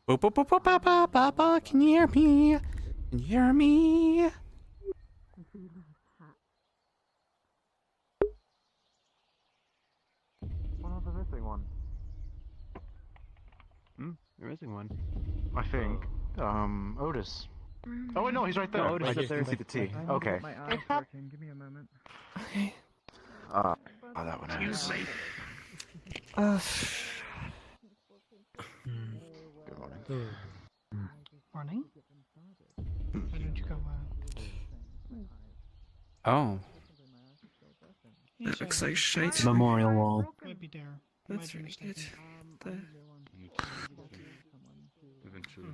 Boop, boop, boop, boop, boop, boop, boop, boop. Can you hear me? Can you hear me? One of the missing one. You're missing one. I think. Otis. Oh wait, no, he's right there. No, Otis I is just there. didn't see the T. I need Okay. to get my eyes working. Give me a moment. Okay. Oh, that one is. Good morning. Morning. Why don't you go? Oh. That looks like shite. Memorial wall. Might be there. That's very good. Eventually.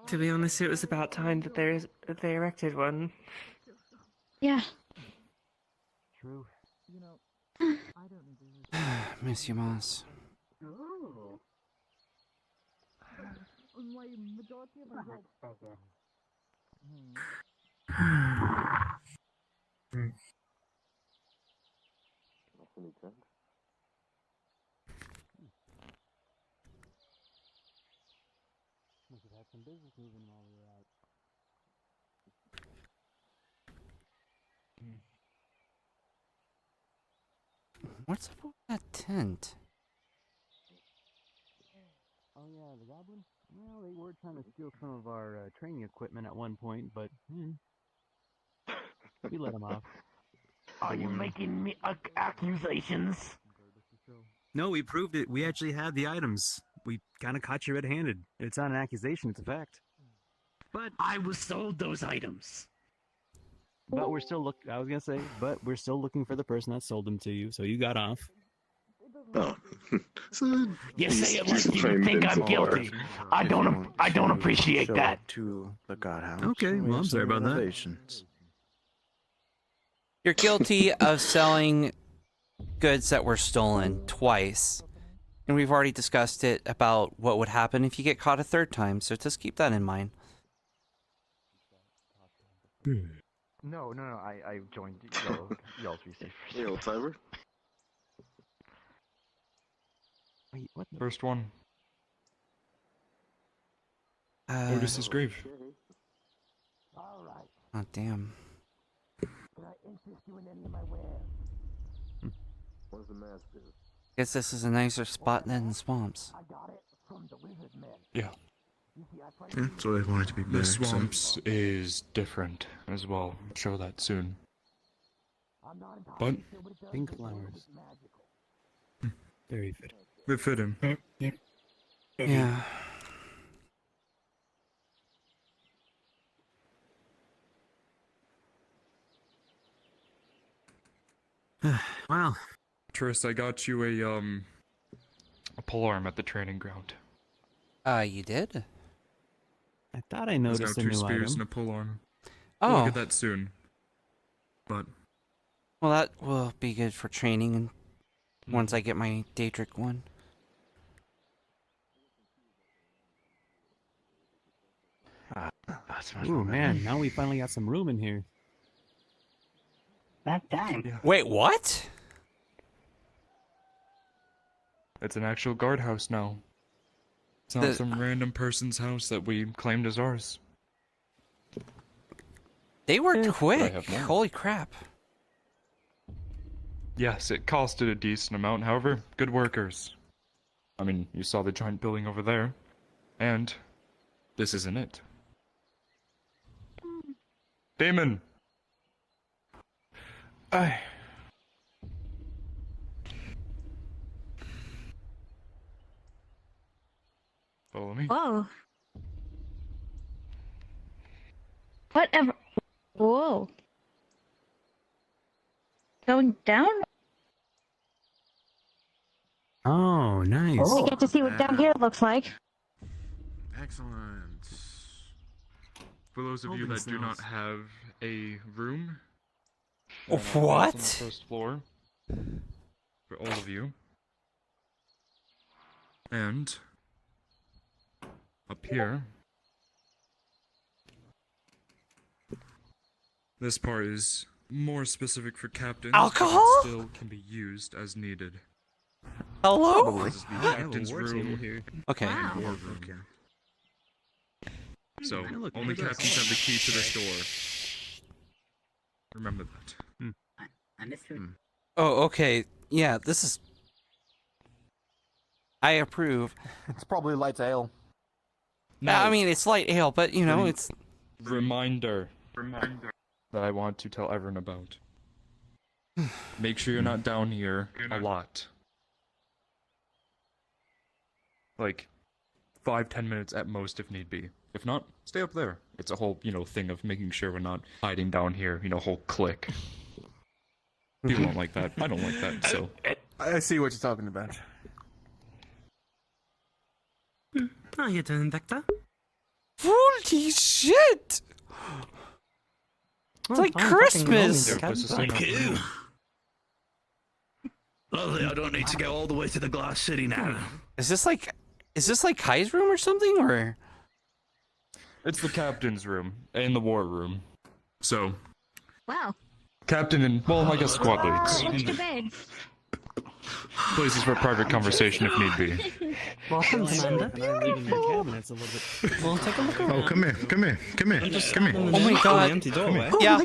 To be honest, it was about time that they erected one. Yeah. True. Miss you, Moss. Must have had some business moving while we were out. What's up with that tent? Oh yeah, the goblin? Well, they were trying to steal some of our training equipment at one point, but we let them off. Are you making me accusations? No, we proved it. We actually had the items. We kind of caught you red-handed. It's not an accusation, it's a fact. But I was sold those items. we're still I was gonna say, but we're still looking for the person that sold them to you, so you got off. Oh, so You he's- say it he's like you framed think I'm into guilty. part. I don't appreciate Show that. up to the godhouse. Okay, We well, have I'm sorry some about that. renovations. You're guilty of selling goods that were stolen twice. And we've already discussed it about what would happen if you get caught a third time, so just keep that in mind. No, I joined y'all's VC first. Hey, old timer. Wait, what the? First one. Otis's grave. All right. Oh, damn. Can I interest you in any of my wares? Where's the mask? Guess this is a nicer spot than the swamps. I got it from the wizard men. Yeah. You see, I Yeah, so I wanted to be better. The swamps is different as well. Show that soon. I'm not entirely But sure what it does, Pink but it's flowers. magical. Very fitting. they fit him. Yeah. Wow. Tris, I got you a polearm at the training ground. You did? I thought I There's now noticed a 2 new spears item. and a polearm. Oh. We'll get that soon. But Well, that will be good for training and once I get my Daedric one. That's much Ooh, more man, better. now we finally got some room in here. That time. yeah, Wait, what? it's an actual guardhouse now. It's not The- some random person's house that we claimed as ours. They were Eh, quick. have more. Holy crap. Yes, it costed a decent amount, however, good workers. I mean, you saw the giant building over there. And this isn't it. Damon! Follow me. Whoa. Whatever. Whoa. Going down? Oh, nice. I get to see what down here looks like. Excellent. For those of you Holding that do not cells. have a room, What? on the first floor for all of you, and up here, this part is more specific for captains. Alcohol? But it still can be used as needed. Hello? This is the I have a captain's war table room. here. Okay. Wow. War room. Okay. So, Hey, look, only look at captains this. have the key to this door. Remember that. Oh, okay. Yeah, this is... I approve. It's probably light ale. I mean, it's light ale, but, you know, it's... Reminder that I want to tell everyone about. Make sure you're not down here a lot. Like, 5-10 minutes at most if need be. If not, stay up there. It's a whole, thing of making sure we're not hiding down here, whole clique. People don't like that. I don't like that, so. I see what you're talking about. How you doing, Victor? Holy shit! It's like Christmas! Here, push this in Thank up. you. Lovely, I don't need to go all the way to the Glass City now. Is this like Kai's room or something, or? It's the captain's room and the war room. So, Wow. captain and, well, I guess squad Let's leads. to bed. Places for private conversation if need be. Welcome, Commander. Cabinets a little bit. Well, take a look around. Oh, come here, come here, come here, come here. Oh my god. Empty doorway. Yeah.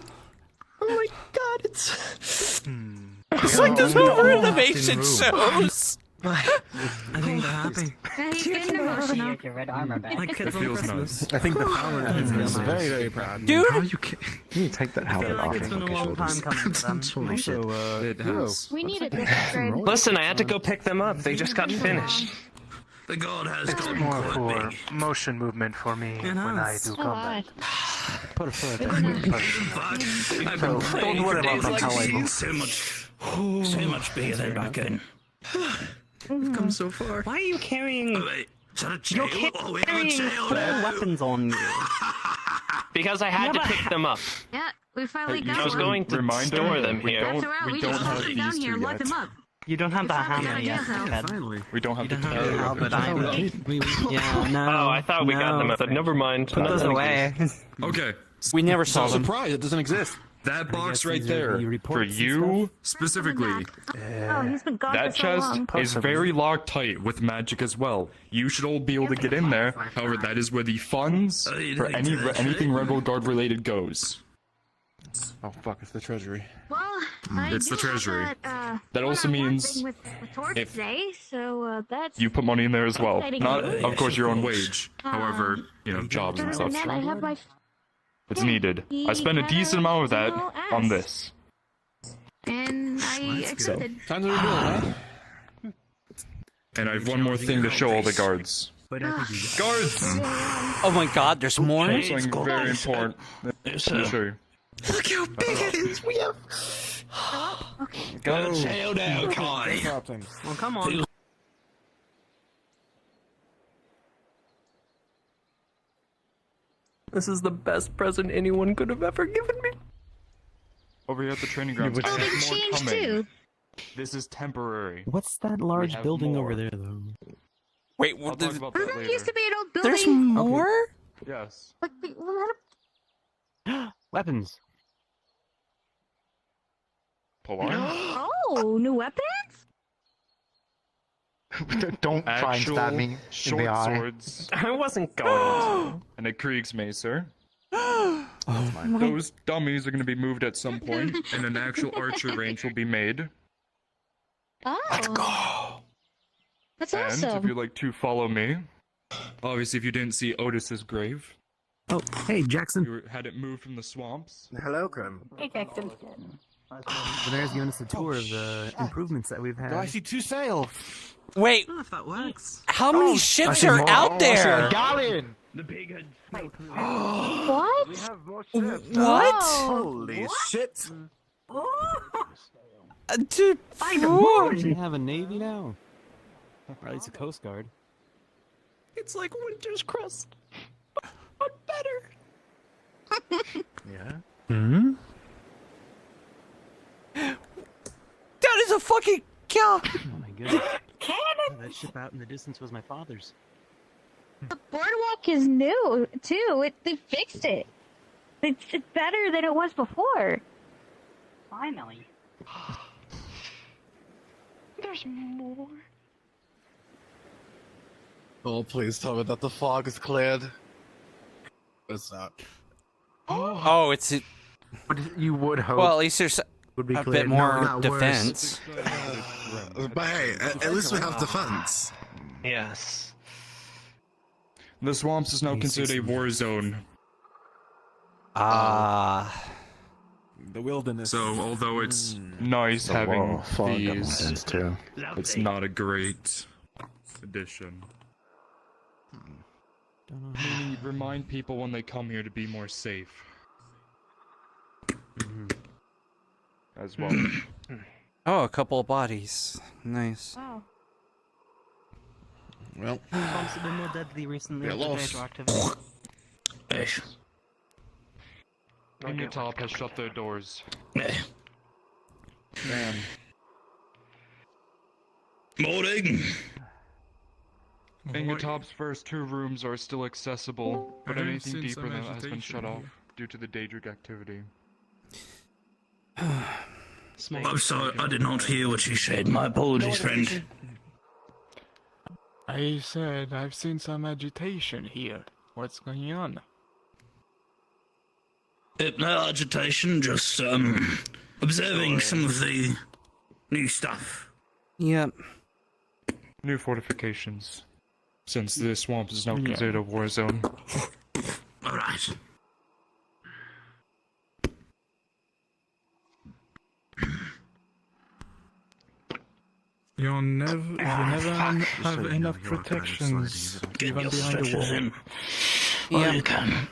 Oh my god, it's... It's like those over-innovation shows! I think they're happy. He's getting emotional. Like kids It on feels Christmas. nice. I think the founder is very, very proud. Dude! Can you take that I feel helmet like off it's been a your long time shoulders? coming for them. Holy shit. Also, It Hero. has. We need it this upgrade. Listen, I had to go pick them up. They just got finished. The god has It's gone more quite for big. motion movement for me It when I has. do Oh, combat. God. Put a foot. But I've been So, praying don't worry for about days my like color. these. So much bigger than back then. We've come so far. Why are you carrying... Oh, wait, is that a jail? Oh, we have a carrying jail 4 now. weapons on you? Because I had to pick them up. Yeah, we finally Hey, got I was one. going to Reminder, store them we here. don't- That's alright, we don't just have put them down these here and two lock yet. them up. You don't have the finally hammer got a yet. jail cell. Finally. We don't have You the don't have the tower. but I... Yeah, no. Oh, I thought we got them. I said, never mind. Put those away. Okay, We never saw them. Surprise! It doesn't exist. that box guess right these are there, the for reports and you specifically, Oh, he's been gone that for so chest long. is very locked-tight with magic as well. You should all be able to get in there, however that is where the funds for anything Rebel Guard related goes. Oh fuck! It's the treasury. Well, I It's the do have treasury. that also one-on-one means thing with Torch if today, so that's... You put money in there as well. Exciting Not, news. of course, your own wage. However, jobs and Other stuff. than that, I have my... It's needed. I spent a decent amount of that on this. And I accepted. Time to rebuild, huh? And I have one more thing to show all the guards. But I think you Guards! Oh my god, there's more? Something very important. Let me show you. Look how big it is. We have... Go. Sail down, Kai. Captain. Well, come on. This is the best present anyone could have ever given me. Over here at the training grounds. I Oh, they have more changed coming. too. This is temporary. What's that large have building more. over there, though? Wait, I'll talk about that There used to later. be an old building. there's more? Yes. Like, Weapons. Pull on. oh, new weapons? Don't try and stab me in short the eye. swords I wasn't going to. and a Kriegsmacer. Oh my... Those dummies are going to be moved at some point, and an actual archer range will be made. Oh. Let's go! That's And if awesome. you'd like to follow me, obviously if you didn't see Otis's grave, Oh, hey, Jackson. we had it moved from the swamps. Hello, Grim. Hey, Jackson. There's giving us a tour of the improvements that we've had. Do I see 2 sails? Wait, Oh, if that works. how many I ships see are more. out I see a there? galleon. The big head. What? What? Holy shit! Dude, We have a navy now. Or at least a coast guard. It's like Winter's Crust. But better. Yeah. Hmm? that is a fucking cow! Oh my goodness. That ship out in the distance was my father's. The boardwalk is new, too. They fixed it. It's better than it was before. Finally. There's more. Oh, please tell me that the fog is cleared. It's not. Oh, it's You would hope. well. At least there's would be a clear. bit No, more not worse. defense. But hey, at least we have defense. Yes. The swamps is now considered a war zone. Ah. The wilderness. So, although it's nice having these, too. it's not a great addition. Meaning, remind people when they come here to be more safe. As well. Oh, a couple of bodies. Nice. Wow. Well, Swamps have been more deadly recently Yeah, with the lost. radioactivity. And your top has shut their doors. man. Morning. And your top's first 2 rooms are still accessible, but I have anything seen deeper some than that has been agitation shut off here. due to the Daedric activity. Small. sorry, I did not hear what you said. My apologies, friend. I said I've seen some agitation here. What's going on? No agitation, just observing some of the new stuff. Yep. New fortifications. Since the swamp is now considered a war zone. Alright. You never have enough protections, Get even your behind the stretchers wall. in. Oh, you can.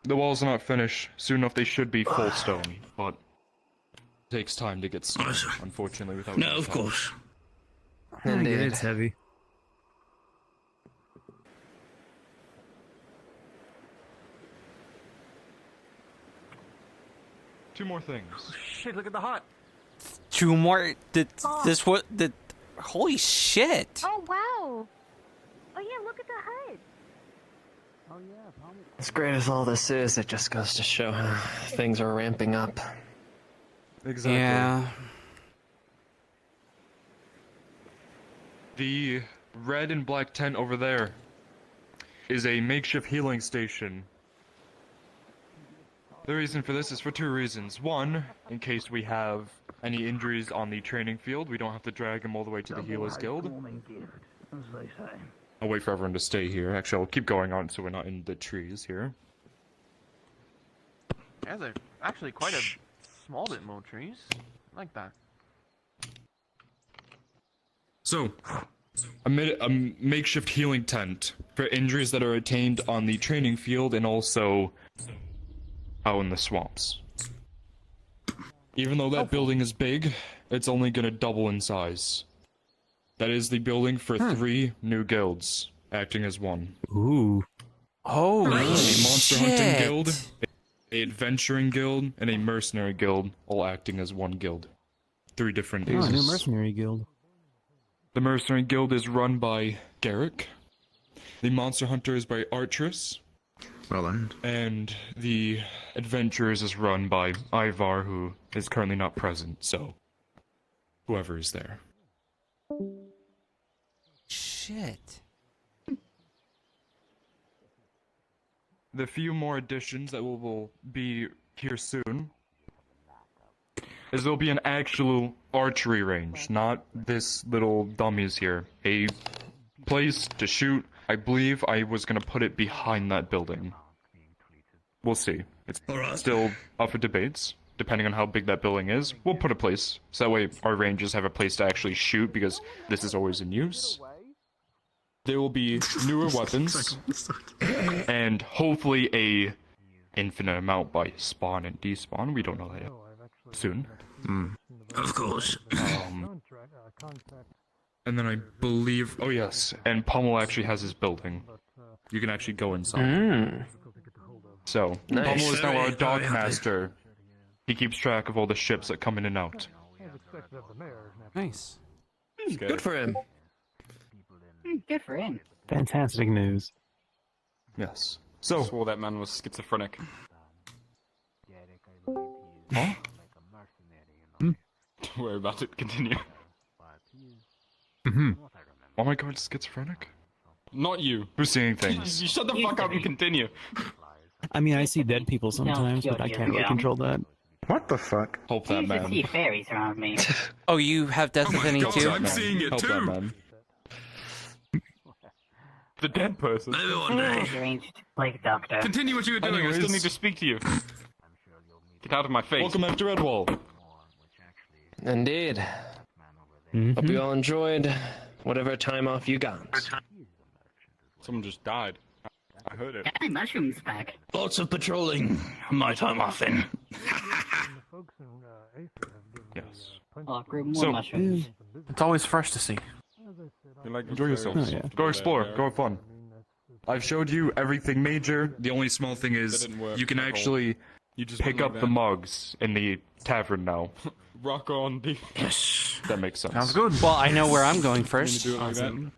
The walls are not finished. Soon enough they should be full stone, but it takes time to get stone, unfortunately, without No, of course. Indeed. It's heavy. Two more things. Shit, look at the hut. 2 more. This what the? Holy shit! Oh wow. Oh yeah, look at the HUD. As great as all this is, it just goes to show how things are ramping up. Exactly. Yeah. The red and black tent over there is a makeshift healing station. The reason for this is for 2 reasons. One, in case we have any injuries on the training field, we don't have to drag them all the way to the Healers Guild. I'll wait for everyone to stay here. Actually, I'll keep going on so we're not in the trees here. Yeah, they're actually quite a small bit more trees. I like that. So, a makeshift healing tent for injuries that are attained on the training field and also out in the swamps. Even though that building is big, it's only gonna double in size. That is the building for 3 new guilds, acting as one. Ooh. Oh, A monster hunting shit. guild, a adventuring guild, and a mercenary guild, all acting as one guild. 3 different Oh, a new guilds. mercenary guild. The mercenary guild is run by Garrick. The monster hunter is by Artress. Well then. And the adventurers is run by Ivar, who is currently not present, so whoever is there. Shit. The few more additions that will be here soon is there'll be an actual archery range, not this little dummies here. A place to shoot. I believe I was gonna put it behind that building. We'll see. It's still up for debates, depending on how big that building is. We'll put a place, so that way our rangers have a place to actually shoot, because this is always in use. There will be newer weapons, and hopefully a infinite amount by spawn and despawn. We don't know that yet. Soon. Of course. And then I believe, oh yes, and Pummel actually has his building. You can actually go inside. So, Nice. Pummel is now our Very dock happy. master. He keeps track of all the ships that come in and out. Nice. Good for him. Good for him. Fantastic news. Yes. So, Swore that man was schizophrenic. Huh? Don't worry about it. Continue. Mm-hmm. Oh my god, schizophrenic? Not you. Who's seeing things? You shut the fuck up and continue. I mean, I see dead people sometimes, but I can't really control that. What the fuck? Hope that I see man. fairies around me. Oh, you have Death Affinity too? I'm seeing it Hope that too. man. The dead person. Maybe one day. Deranged plague doctor. Continue what you were doing. I still Anyways. need to speak to you. Get out of my face. Welcome after Redwall. Indeed. Hope you all enjoyed whatever time off you got. Someone just died. I heard it. Hey, mushrooms back. Lots of patrolling. My time off then. Yes. Oh, grew more So- mushrooms. It's always fresh to see. Enjoy yourselves. Go explore. Go have fun. I've showed you everything major. The only small thing is didn't work you can at all. actually You just pick up the mugs in the tavern now. Rock on, dude. Yes. That makes sense. Sounds good. Well, I know where I'm going first. Do it like that.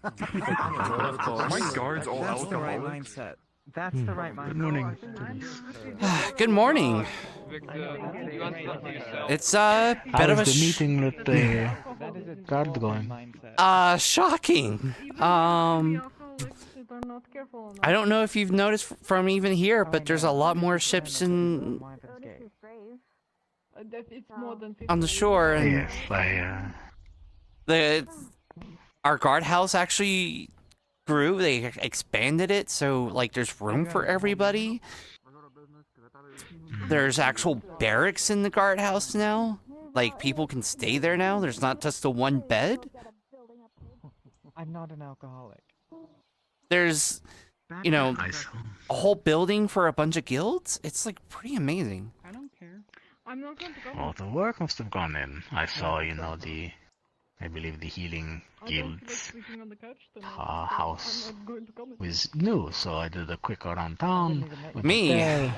My guard's all That's the right alcoholic. mindset. That's the right mindset. Good morning. Good morning. It's a bit of a meeting with the guard going? shocking. I don't know if you've noticed from even here, but there's a lot more ships in on the shore, and Yes, I, our guardhouse actually grew. They expanded it, so like there's room for everybody. There's actual barracks in the guardhouse now. Like people can stay there now. There's not just the one bed. I'm not an alcoholic. There's, you know, Nice. a whole building for a bunch of guilds. It's like pretty amazing. I don't care. I'm not going to go. Oh, the work must have gone in. I saw, I believe the healing guild's house was new, so I did a quick around town. with Me? the guy,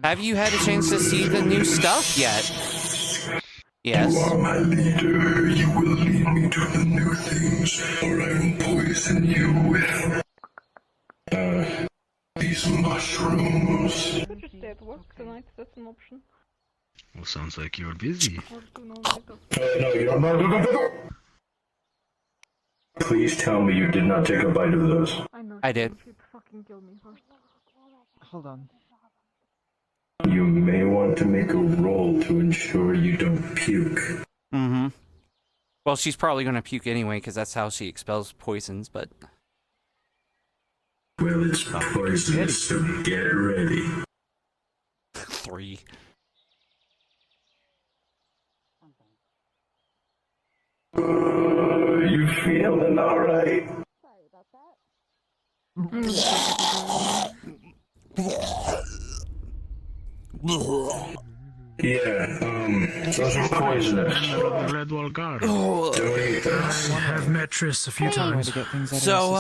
Have you had a chance to see the new stuff yet? Yes. my leader. You will lead me to the new things, or I will poison you with these mushrooms. Could you stay at work tonight? That's an option. Well, sounds like you're busy. Or do no later. No, you're not. Please tell me you did not take a bite of those. I know. I did. She'd fucking kill me first. Hold on. You may want to make a roll to ensure you don't puke. Mm-hmm. Well, she's probably gonna puke anyway, because that's how she expels poisons, but... Well, it's poisonous, so get ready. 3. You feeling alright? Yeah, those are poisonous. Redwall guard. Don't eat those. I've met Triss a few times. So,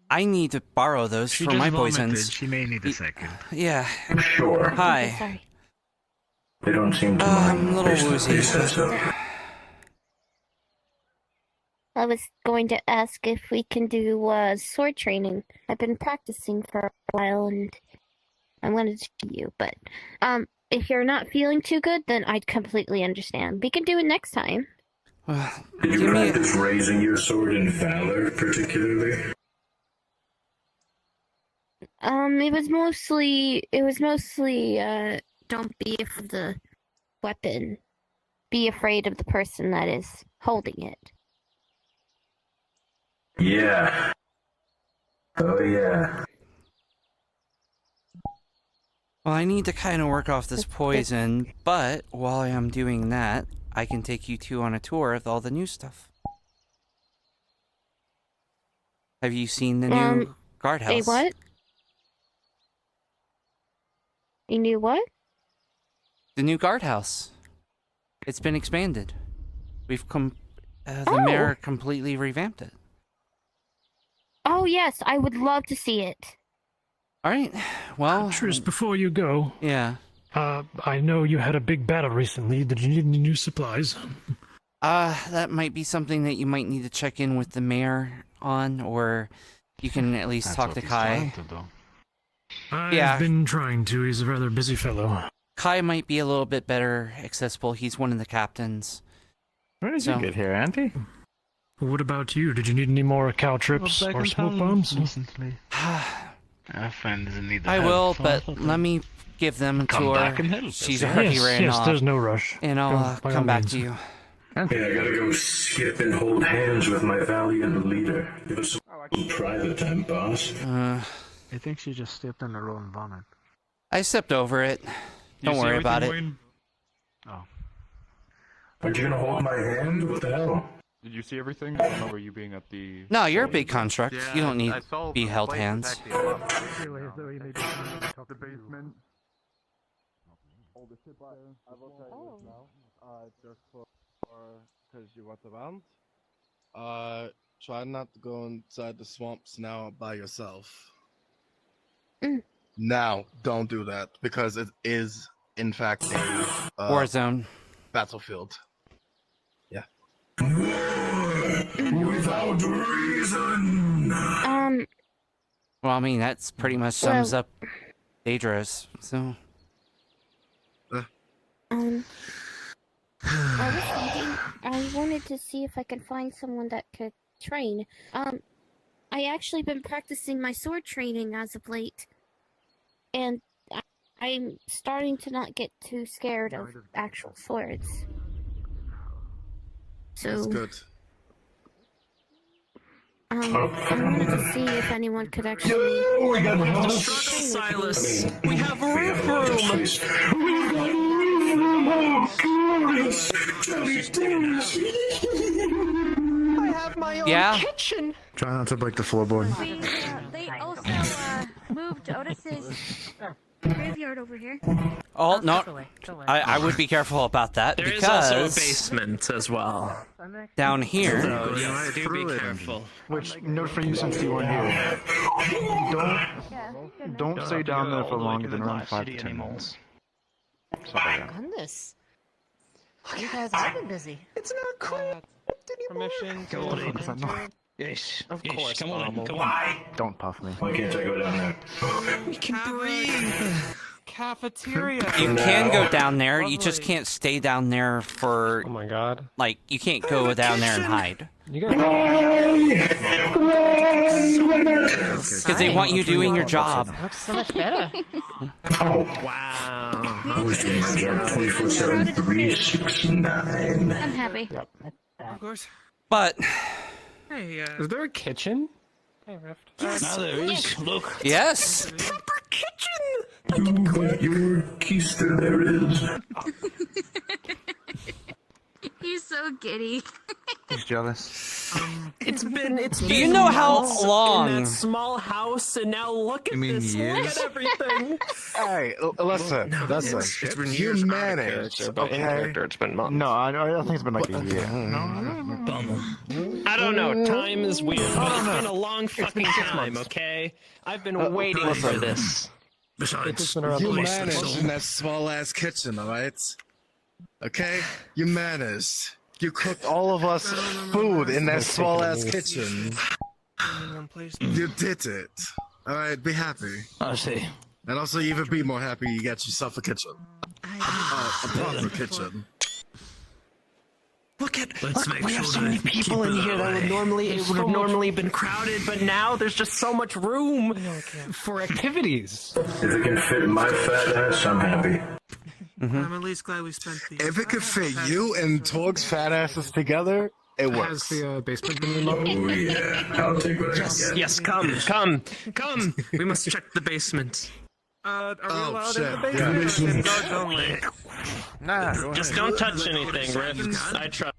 I need to borrow those She for just my vomited. poisons. She may need a second. Yeah. Sure. Hi. Sorry. They don't seem to I'm mind. a little They woozy. said so. I was going to ask if we can do sword training. I've been practicing for a while and I wanted to see you, but if you're not feeling too good, then I'd completely understand. We can do it next time. Did you practice raising your sword in valor, particularly? It was mostly don't be afraid of the weapon. Be afraid of the person that is holding it. Yeah. Oh, yeah. Well, I need to kind of work off this poison, but while I'm doing that, I can take you two on a tour of all the new stuff. Have you seen the new guardhouse? A what? You knew what? The new guardhouse. It's been expanded. We've the mayor completely revamped it. Oh yes, I would love to see it. All right. Well, Triss, before you go, yeah. I know you had a big battle recently. Did you need any new supplies? That might be something that you might need to check in with the mayor on, or you can at least talk to Kai. Yeah. been trying to. He's a rather busy fellow. Kai might be a little bit better accessible. He's one of the captains. Where did you get here, Auntie? What about you? Did you need any more cow trips or smoke bombs? Recently. Our friend doesn't need the I help, will, so but let me give them a Come tour. back and help us. She's already ran off. There's no rush. And I'll By all come back means. to you. Yeah, I gotta go skip and hold hands with my valiant leader. Give us some private time, boss. I think she just stepped on her own vomit. I stepped over it. Don't worry about it. Oh. Aren't you gonna hold my hand? What the hell? Did you see everything? I remember you being at the... No, you're a big construct. You don't need be held hands. The basement. Just because you want the round. Try not to go inside the swamps now by yourself. Now, don't do that because it is, in fact, a War zone. Battlefield. Yeah. Without reason. Well, I mean, that's pretty much sums up Daedrus, so... I was thinking, I wanted to see if I could find someone that could train. I actually been practicing my sword training as of late, and I'm starting to not get too scared of actual swords. So, That's good. I wanted to see if anyone could actually... We got Struggle, Silas. We have room. I have my own Yeah? kitchen. Try not to break the floorboard. They also moved Otis's graveyard over here. Oh, no. I would be careful about that There is because... also a basement as well. Down here... So, yes, do be careful. Which, note for you since you weren't here. Don't stay down there for longer than around 5 to 10 minutes. Goodness. You guys have been busy. It's not cool. Permission to Yes. Of course, come on, come on. Don't puff me. Why can't I go down there? We can breathe. Cafeteria. You can go down there, you just can't stay down there for... Oh my god. Like, you can't go down there and hide. You guys... Because they want you doing your job. Looks so much better. Wow. I was doing my job 24/7, 369. I'm happy. Of course. But... Hey, Is there a kitchen? Hey, Rift. Now there is. Look. Yes! Proper kitchen. You bet your keister there is. He's so giddy. He's jealous. It's been Do you know how long? in that small house, and now look at this. Look at everything. Hey, listen, listen. It's been You years managed, But in okay? character, it's been months. No, I don't think it's been like a year. I don't know. Time is weird, but it's been a long fucking time. Okay, I've been waiting for this. Besides, you managed in that small ass kitchen, alright? Okay? You managed. You cooked all of us food in that small ass kitchen. You did it. Alright, be happy. I see. And also, you even be more happy you got yourself a kitchen. A proper kitchen. Look, we have so many people in here that would have normally been crowded, but now there's just so much room For activities. If it can fit my fat ass, I'm happy. I'm at least glad we spent the... If it could fit you and Torg's fat asses together, it Has works. the basement been remodeled? Oh yeah, I'll take what I can get. Yes, come. We must check the basement. Are we Oh, allowed shit, in the yeah. basement? Or is it guards only? Nah, go Just ahead. don't touch anything, Rift. I trust.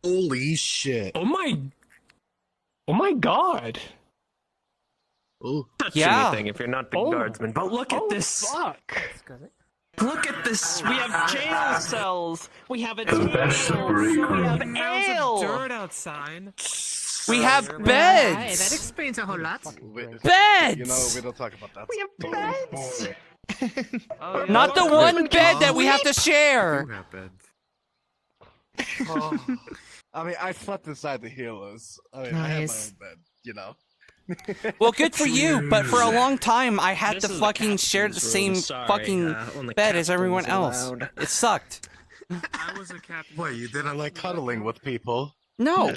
Holy shit. Oh my god. Ooh. Touch Yeah. anything if you're not the guardsman. But look at this. Fuck. Look at this. We have jail cells. We have a The best of breed. We have Mounds of ale. dirt outside. We have Hey, that beds! explains a whole lot. Beds! You know, we don't talk about that. We have beds. Not the one bed that we have to share! We have beds. I mean, I slept inside the healers. I mean, I had my Nice. own bed, you know. Well, good for you, but for a long time I had to fucking share the same fucking bed as everyone else. It sucked. I was a captain. What, you didn't like cuddling with people? No.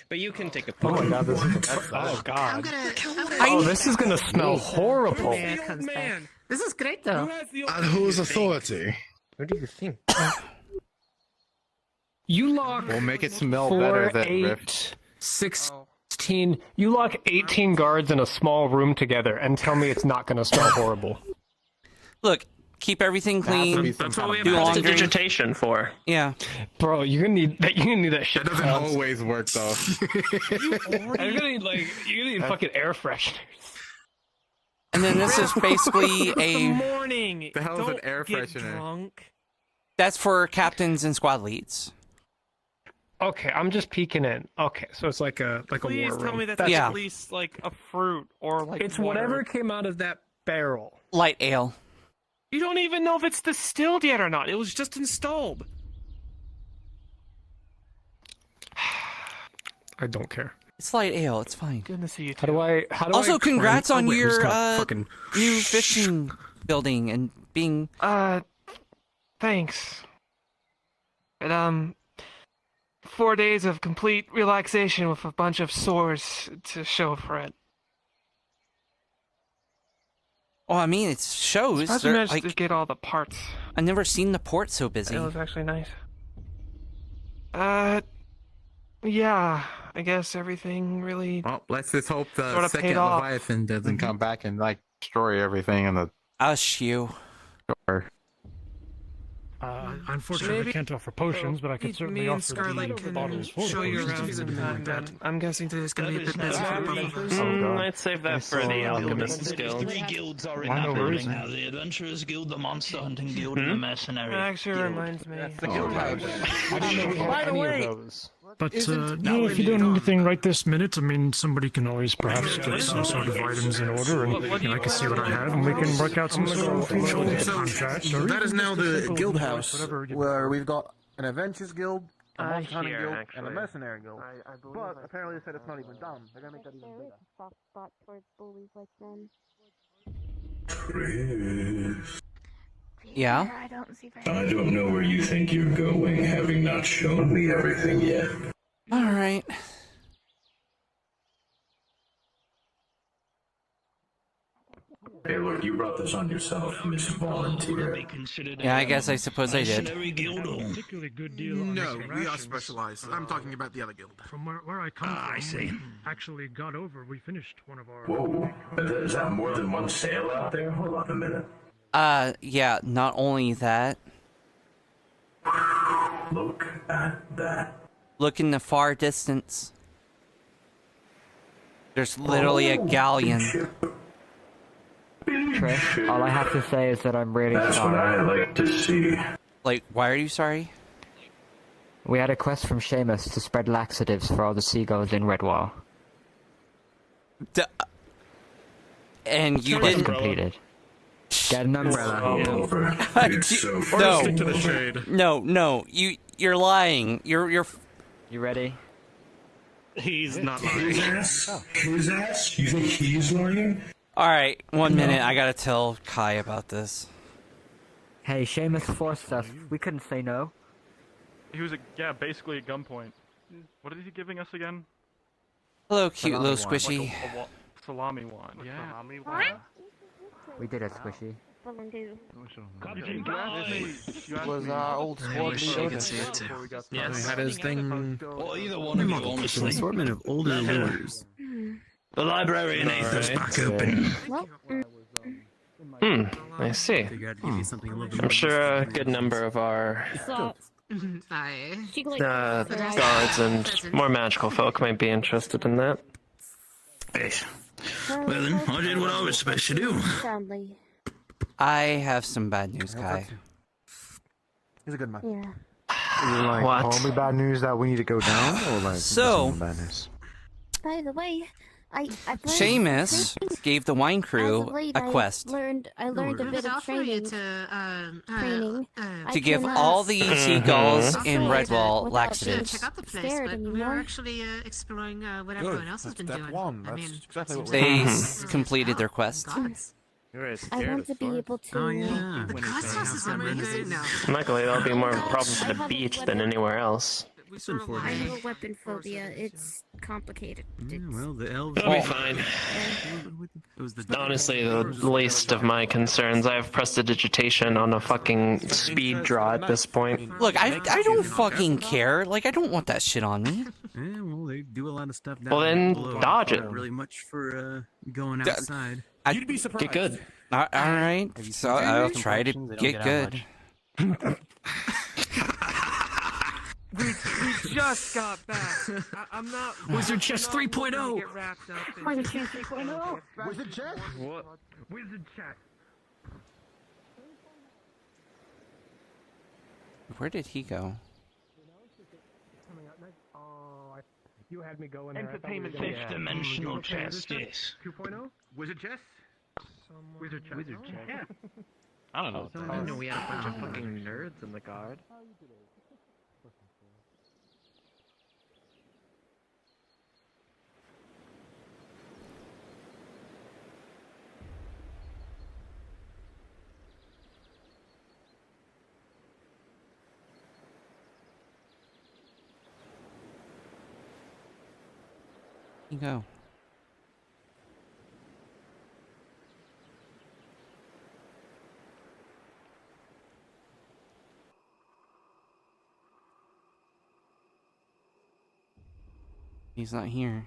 But you can take a Oh picture. my god, this is oh god. I'm Oh, this is gonna smell horrible. Man. This is great though. On whose authority? What do you think? You lock. We'll make it smell 4, better than 8, Rift. 16. You lock 18 guards in a small room together and tell me it's not gonna smell horrible. Look, keep everything clean. That's what we have do laundry. digitation for. Yeah. Bro, you're gonna need that. You're gonna need that shit. That doesn't always work though. You're gonna need you're gonna need fucking air fresheners. And then this is basically It's the a. morning. The hell is an Don't air get freshener? drunk. That's for captains and squad leads. Okay, I'm just peeking in. Okay, so it's like a Please war tell room. me that's Yeah. at least like a fruit or like It's water. whatever came out of that barrel. Light ale. You don't even know if it's distilled yet or not. It was just installed. I don't care. It's light ale. It's fine. Good to see you. How do I? Also, congrats on wait, I'm just your gonna fucking. new fishing building and being. Thanks. But 4 days of complete relaxation with a bunch of sores to show for it. Oh, I mean, it shows. I They're, managed like, to get all the parts. I've never seen the port so busy. It was actually nice. Yeah, I guess everything really. Well, let's just hope the Sorta second paid off. Leviathan doesn't come back and like destroy everything in the you. store. Unfortunately, Maybe- I can't offer potions, but I could certainly Me and offer Scarlet the bottles full show of you potions around if you sometime, want that. but I'm guessing today's gonna be a bit busy for both of us. I'd save that for the Alchemist's Guild. Three guilds are in Why that no building reason? now: the Adventurers Guild, the Monster Hunting Guild, and the Mercenary That actually Guild. reminds me. I didn't know we had any of those. But Isn't- no, if you don't need anything right this minute, I mean, somebody can always perhaps get some sort of items in order, and I can see what I have, and we can work out some sort of contract. So that is now the guild house, whatever you- where we've got an Adventures Guild, a I Monster Hunting hear, Guild, and a actually. Mercenary Guild. I believe But I apparently they said it's not even done. They're gonna make that even There is bigger. a soft spot towards bullies like them. Chris, Yeah? I don't see very I don't know where you think you're going, having not shown me everything yet. All right. Hey, look, you brought this on yourself, Miss Volunteer. Yeah, I guess I suppose I did. Mercenary Guild or- Particularly good deal on No, these we are rations. specialized. I'm talking about the other guild. From where I come from, I see. we actually got over. We finished one of our. Whoa, is that more than one sail out there? Hold on a minute. Yeah, not only that. Look at that. Look in the far distance. There's literally a galleon. Trish, all I have to say is that I'm really That's what I sorry. like to see. Like, why are you sorry? We had a quest from Seamus to spread laxatives for all the seagulls in Redwall. And you Quest didn't. completed. Get an umbrella. No. You're lying. You're. You ready? He's not His ass? His ass? You think he's lying? All right, 1 minute. I gotta tell Kai about this. Hey, Seamus forced us. We couldn't say no. He was, basically at gunpoint. What is he giving us again? Hello, cute little Salami squishy. wand. Like a salami wand. Yeah. Salami wand. We did it, Squishy. Was our old squad leader. Yes. Had his thing. Or either one of you, honestly. Assortment of older lures. The library in Aether's back open. I see. I'm sure a good number of our guards and more magical folk might be interested in that. Yes. Well then, I did what I was supposed to do. Soundly. I have some bad news, Kai. He's a good man. Yeah. Like, What? only bad news that we need to go down, or like So- just bad news? By the way, Seamus gave the wine crew a quest I learned a bit of training. to give all the seagulls in Redwall laxatives. Check out the place, but we're actually exploring what everyone else has been doing. I mean, exactly what They completed their quest. I want to be able to. Oh yeah. the cost house is amazing now. Luckily, that'll be more of a problem for the beach than anywhere else. It's unfortunate. I have a weapon phobia. It's complicated. Yeah, well, the elves. It'll be fine. It was the Honestly, the least of my concerns. I have prestidigitation on a fucking speed draw at this point. Look, I don't fucking care. Like, I don't want that shit on me. Yeah, well, they do a lot of stuff. Well, then dodge it. Not really much for going outside. You'd be surprised. Get good. All right, so I'll try to get good. We just got back. I'm not. Wizard Chess 3.0. Get wrapped up in Wizard Chess 3.0. Wizard Chess. What? Wizard Chess. Where did he go? You had me going Entertainment Fifth dimensional chess, yes. 2.0? Wizard chess? Wizard chess. Wizard Chess. Yeah. I don't know. I didn't know we had a bunch of fucking nerds in the guard. You go. He's not here.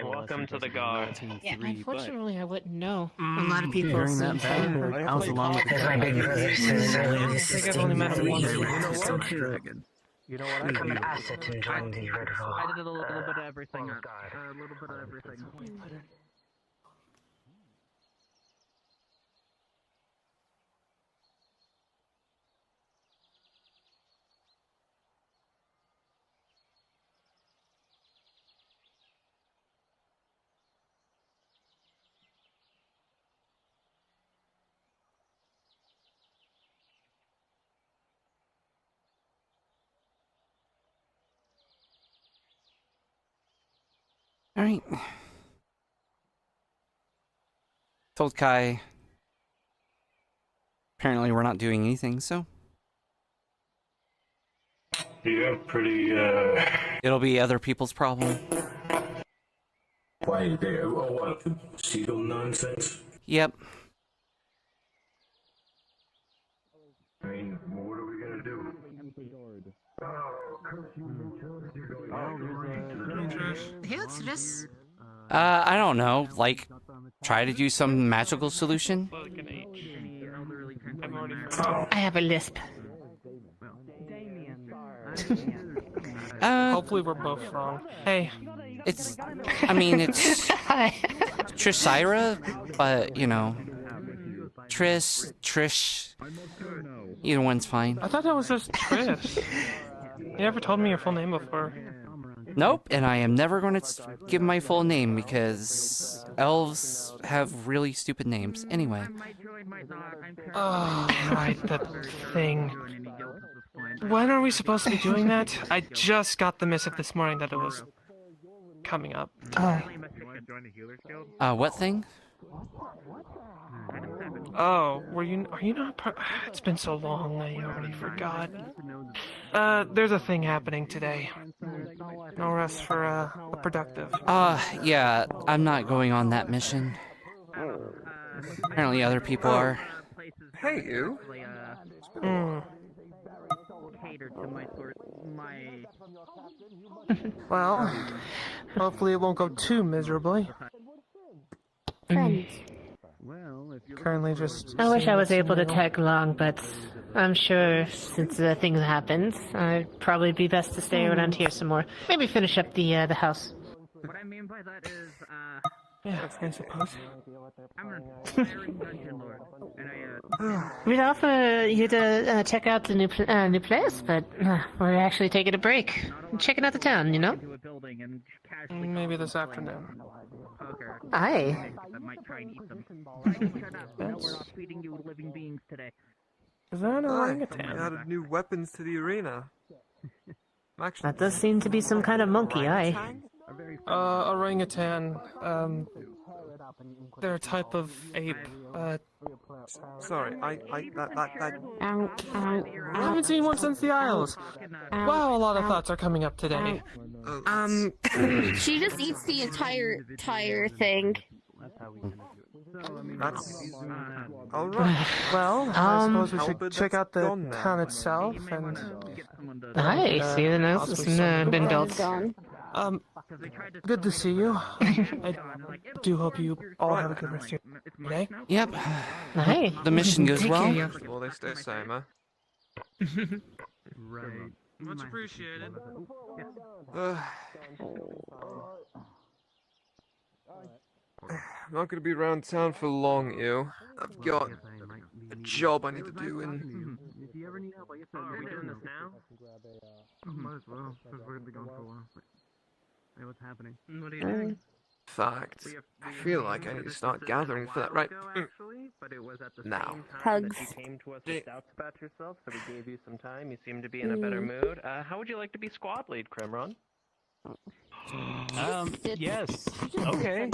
Welcome to the guard. Yeah, unfortunately, I wouldn't know. A Mm. lot of people Hearing seem that bad, I was along with My big brother says I think I've only met him once. Dragon. You know what? I become an asset in joining the Redwall. I did a little bit of everything. Oh, God. A little bit of everything. All right. Told Kai. Apparently, we're not doing anything, so Yeah, pretty, it'll be other people's problem. Why there? Oh, what? The seagull nonsense? Yep. I mean, what are we gonna do? Who's this? I don't know. Like, try to do some magical solution. I have a lisp. Hopefully we're both wrong. Hey. It's, I mean, it's Trisyra, but, you know, Trish, either one's fine. I thought that was just Trish. You never told me your full name before. Nope, and I am never going to give my full name because elves have really stupid names. Anyway. Oh, right, that thing. When are we supposed to be doing that? I just got the missive this morning that it was coming up. What thing? Oh, are you not it's been so long, I already forgot. There's a thing happening today. No rest for, a productive. Yeah, I'm not going on that mission. Apparently other people are. Hey, you. Well, hopefully it won't go too miserably. Friends. Currently just... I wish I was able to tag along, but I'm sure since things happened, I'd probably be best to stay around here some more. Maybe finish up the house. What I mean by that is, yeah, I suppose. I'm an aspiring dungeon lord, and We'd offer you to check out the new place, but we're actually taking a break. Checking out the town, you know? Maybe this afternoon. Aye. I might try and eat them. Shut up. No, we're not feeding you living beings today. Is that an orangutan? We added new weapons to the arena. That does seem to be some kind of monkey, aye. Orangutan, they're a type of ape, Sorry, I haven't seen one since the Isles. Wow, a lot of thoughts are coming up today. She just eats the entire thing. That's alright. Well, I suppose we should check out the town itself and... Aye, see the nose has been built. Good to see you. I do hope you all have a good rest of your day. Yep. Hey. The mission goes well. Well, they stay same, huh? Right. Much appreciated. I'm not gonna be around town for long, Ew. I've got a job I need to do and... If you ever need help, are we doing this now? Might as well, because we're gonna be gone for a while. Hey, what's happening? What are you doing? In fact, I feel like I need to start gathering for that right now. Hugs. You came to us with doubts about yourself, so we gave you some time. You seem to be in a better mood. How would you like to be squad lead, Crimron? Yes. Okay.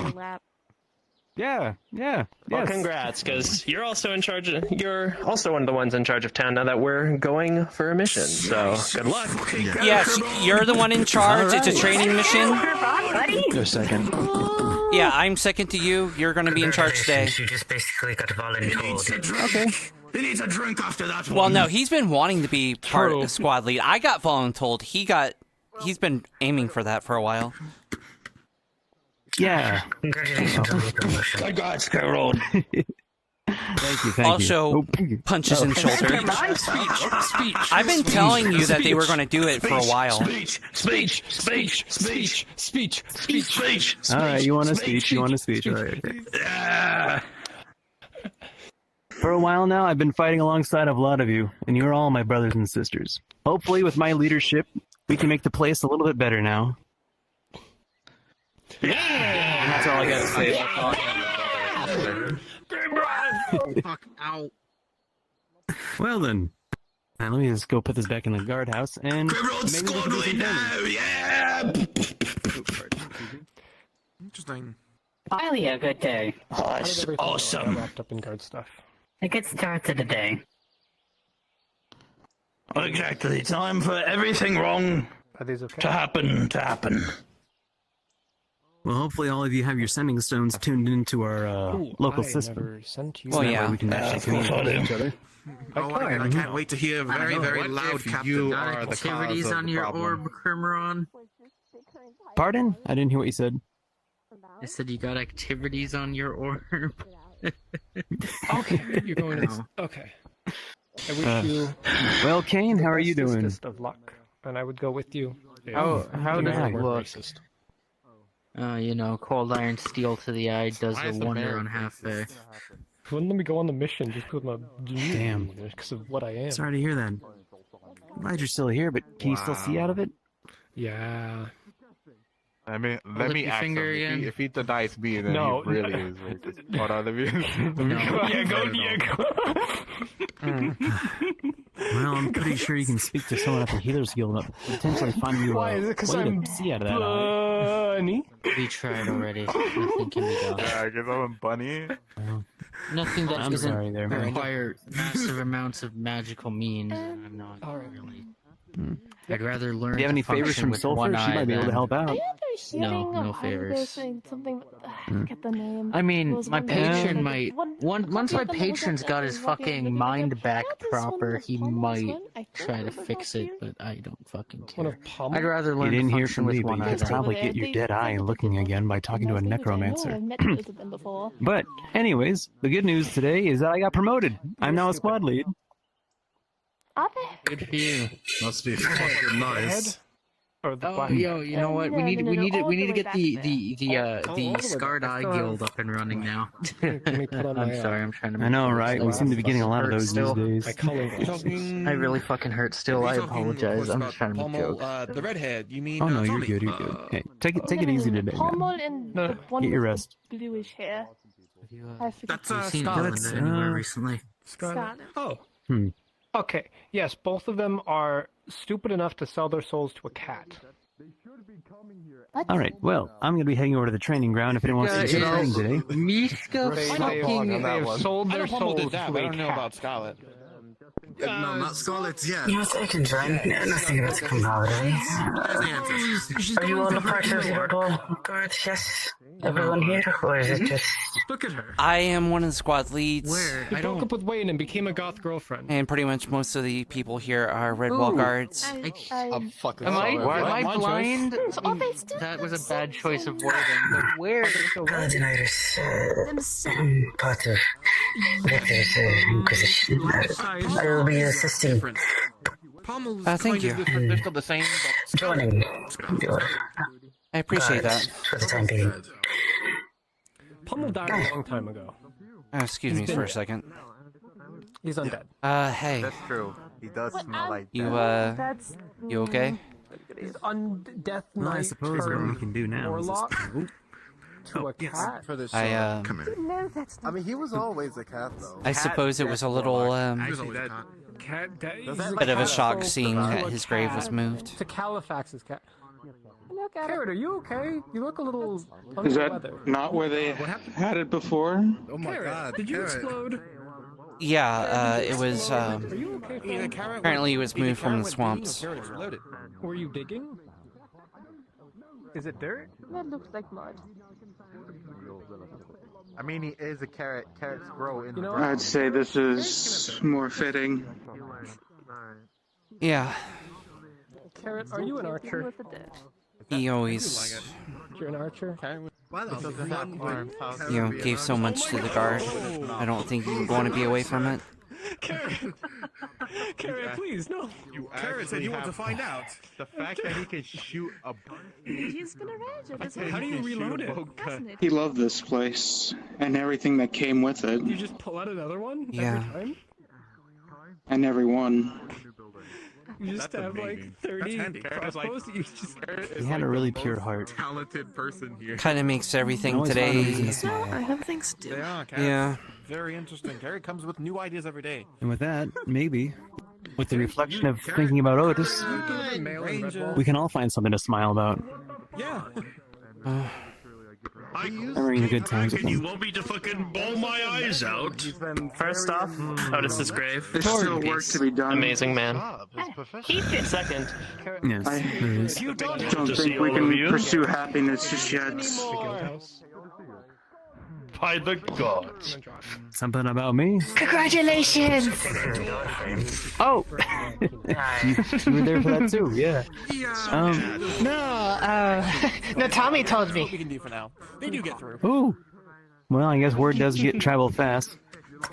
Yeah. Well, Yes. congrats, because you're also in charge. You're also one of the ones in charge of town now that we're going for a mission. So good luck. Yes, you're the one in charge. It's a training mission. Wait a second. Yeah, I'm second to you. You're going to be in charge today. You just basically got voluntold. Okay. He needs a drink after that one. Well, no, he's been wanting to be part of the squad lead. I got voluntold. He's been aiming for that for a while. Yeah. Congratulations on the promotion. Congrats, Carol. Thank you. Also, punches in shoulder. Speech. I've been telling you that they were going to do it for a while. Speech. All right, you want a speech? All right. Okay. Yeah. For a while now, I've been fighting alongside of a lot of you, and you're all my brothers and sisters. Hopefully, with my leadership, we can make the place a little bit better now. Yeah. And that's all I gotta say. Fuck out. Well then, let me just go put this back in the guardhouse, and Grimrod's maybe we can do some now. training. Yeah. Interesting. Finally a good day. Oh, it's awesome. Wrapped up in guard stuff. A good start to the day. Exactly. Time for everything wrong Are these okay? to happen. Well, hopefully all of you have your sending stones tuned into our local system. Never sent you. So Oh, that yeah. way we can actually communicate with each other. I can't wait to hear a very, very loud Captain. You are the Activities cause of on the your problem. orb, Crimron. Pardon? I didn't hear what you said. I said you got activities on your orb. Okay, you're going to... Okay. I wish you... Well, Kane, how are you doing? Best of luck, and I would go with you. How does it look? You know, cold iron steel to the eye does a wonder on halfway. Wouldn't let me go on the mission just put my... Damn. Because of what I am. Sorry to hear that. Glad you're still here, but can you still see out of it? Yeah. Let me Lift your ask him. finger again. If he's the dice B, then No, he really is racist. What other views? Yeah, go. Well, I'm pretty sure you can speak to someone at the Healers Guild and potentially find you Why is it? Because way I'm to see out of that. bunny. We tried already. Nothing can be done. Yeah, because I'm a bunny. Nothing that I'm doesn't sorry there, man. require massive amounts of magical means. I'm not really. I'd rather learn. Do you have any to favors function from with Sulfur? one She eye might be able to than- help out. No favors. Something. I forget the name. I mean, Was my one patron that- might. one Once my copy of them was patron's like, got his walking fucking looking mind like, back this one proper, was he Pommel's might one. I try to remember fix that it, but I don't fucking One care. of Pommel? I'd rather You learn to didn't hear function from with me, but one you eye could than. probably get your dead eye looking again by talking to a necromancer. I've met both of them before. But, anyways, the good news today is that I got promoted. I'm now a squad lead. Are they? Good for you. Must be fucking nice. Or the Oh, yo, you know what? We need to get the Scarred Eye Guild up and running now. I'm sorry, I'm trying to. I know, right? We seem to be getting a lot of those these days. I really fucking hurt still. I apologize. I'm just trying to make jokes. The redhead. You mean? Oh no, you're good. You're good. Hey, take it easy today, man. Pommel and the one Get your with rest. the bluish hair. I forget. Have you seen Island anywhere recently? Scarlet. Oh. Hmm. Okay. Yes, both of them are stupid enough to sell their souls to a cat. All right. Well, I'm gonna be heading over to the training ground if anyone wants to do training today. Mishka They fucking. have sold their souls did that, to but I a don't know cat. about Scarlet. No, not Scarlet yet. Yes, I can join. Nothing about camaraderie. Are you all a part of the Redwall Guard? Yes? Everyone here? Or is it just... Look at her. I am one of the squad leads. He broke up with Wayne and became a goth girlfriend. And pretty much most of the people here are Redwall guards. Am I blind? That was a bad choice of wording. But where? Paladin Iris, part of Victor's Inquisition. I will be assisting. Thank you. They're still the same. Joining your I appreciate guards that. for the time being. Pommel died a long time ago. Excuse me He's for a been- second. He's undead. Hey. That's true. He does smell like You, That's you okay? He's undeath Well, I knight suppose what we can do now is warlock just... to a cat. for this. Come here. No, that's I mean, he was always a cat, though. I suppose it was a little, Cat. bit of a shock seeing that his grave was moved. To Califax's cat. Look at Carrot, are you okay? You look a little under Is the that weather. not where they had it before? Oh my Carrot, god. did you Carrot. explode? Yeah, it was, Are you okay, friend? apparently it was moved from the swamps. Were you digging? Is it dirt? That looks like mud. I mean, he is a carrot. Carrots grow in the I'd say this is more fitting. Yeah, Carrot, are you an archer? he always, You're an archer? Why the fuck? you know, gave so much to the guard. I don't think you would want to be away from it. Carrot! Carrot, please, no! Carrot said you want to find out. The fact that he can shoot a He's gonna rage it. How do you reload it? He loved this place and everything that came with it, You just pull out another one Yeah. every time? and everyone. You just have like 30 crossbows? You just... He had a really pure heart. talented person here. Kind of makes everything always found a reason today. to smile. I have things to do. They are, Yeah. Very interesting. Carrot comes with new ideas every day. And with that, maybe, with the reflection of thinking about Otis, we can all find something to smile about. Yeah. Remembering the good times with You him. want me to fucking bawl my eyes out? First off, Otis's grave. There's still work to be done. Amazing man. Keep it. Second, Yes, I there is. don't think we can pursue happiness just yet. By the gods. Something about me? Congratulations! Oh! you were there for that too, yeah. No, Tommy told What we me. can do for now. They do get through. Ooh. Well, I guess word does get travel fast.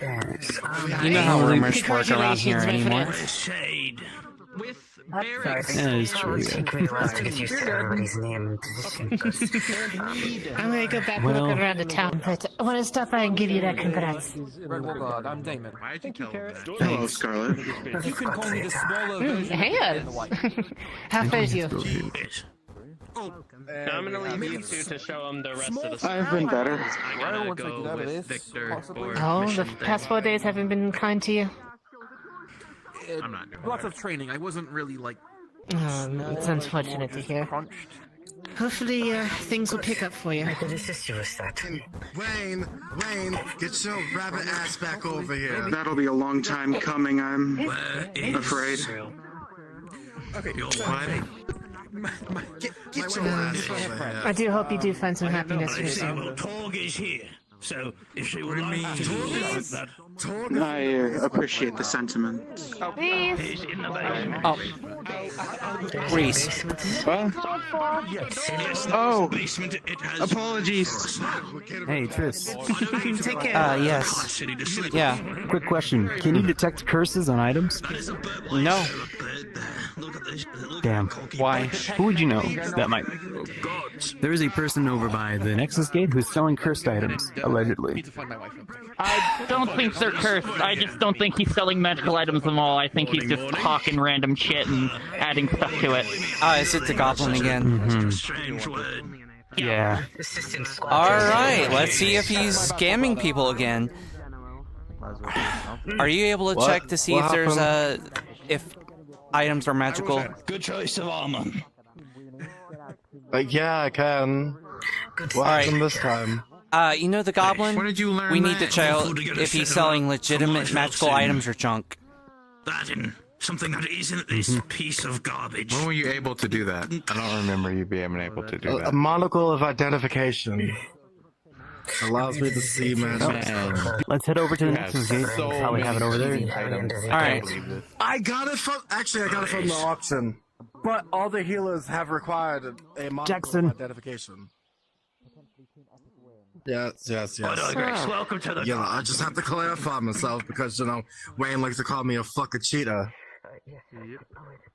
You know how rumors work around here anymore. Shade. with That is true, yeah. I'm gonna go back Well- looking around the town, but I want to stop by and give you that congrats. I'm Damon. Thank you, Carrot. Hello, Scarlet. You can call me the smaller version Hang of on. the white. How fares you? I'm gonna leave you two to show them the rest of the story. I've been better. I gotta go with Victor or Oh, the mission past 4 days haven't been kind to you. I'm not doing lots of training. I wasn't really like. Oh no, it's unfortunate to hear. Hopefully, things will pick up for you. I could assist you with that. Wayne, get your rabbit ass back over here. That'll be a long time coming, I'm afraid. Okay, Get your ass over here. I do hope you do find some happiness here soon. Well, Torg is here, so if she would like to that. I appreciate the sentiment. Please. Oh. Reese. Oh, Basement, it has apologies. Hey, Tris. Take care. Yes. Yeah. Quick question. Can you detect curses on items? No. Damn. Why? Who would you know that might? There is a person over by the Nexus Gate who's selling cursed items, allegedly. I don't think they're cursed. I just don't think he's selling magical items at all. I think he's just talking random shit and adding stuff to it. Is it the goblin again? Mm-hmm. Yeah. Alright, let's see if he's scamming people again. Are you able to check to see if there's if items are magical? Good choice of armor. Yeah, I can. What happened this time? You know the goblin? Where did you learn We need to that? check Before to get a if he's set selling up legitimate for magical myself, items or junk. That in something that isn't this piece of garbage. When were you able to do that? I don't remember you being able to do A that. monocle of identification allows me to see magic. Let's head over to the Nexus Gate. Probably have it over there. Alright. I got it from the auction, but all the healers have required a monocle Jackson. of identification. Yes. Welcome to the. Yeah, I just have to clarify myself because Wayne likes to call me a fucking cheater.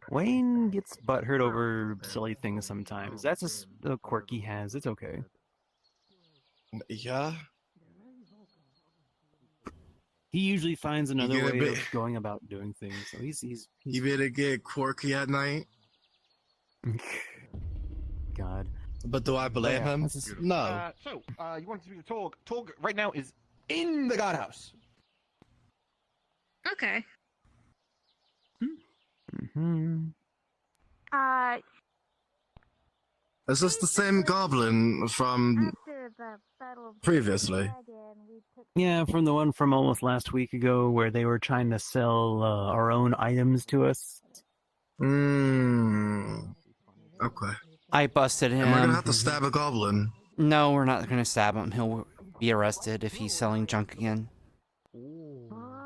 Wayne gets butthurt over silly things sometimes. That's just a quirk he has. It's okay. Yeah. He usually finds another get a way bit- of going about doing things. So he's You better get quirky at night. God. But do I blame him? No. So, you want to speak to Torg? Torg right now is in the god house. Okay. Mm-hmm. Is this the same goblin from previously? Yeah, from the one from almost last week ago where they were trying to sell our own items to us. Okay. I busted him. Am I gonna have to stab a goblin? No, we're not gonna stab him. He'll be arrested if he's selling junk again.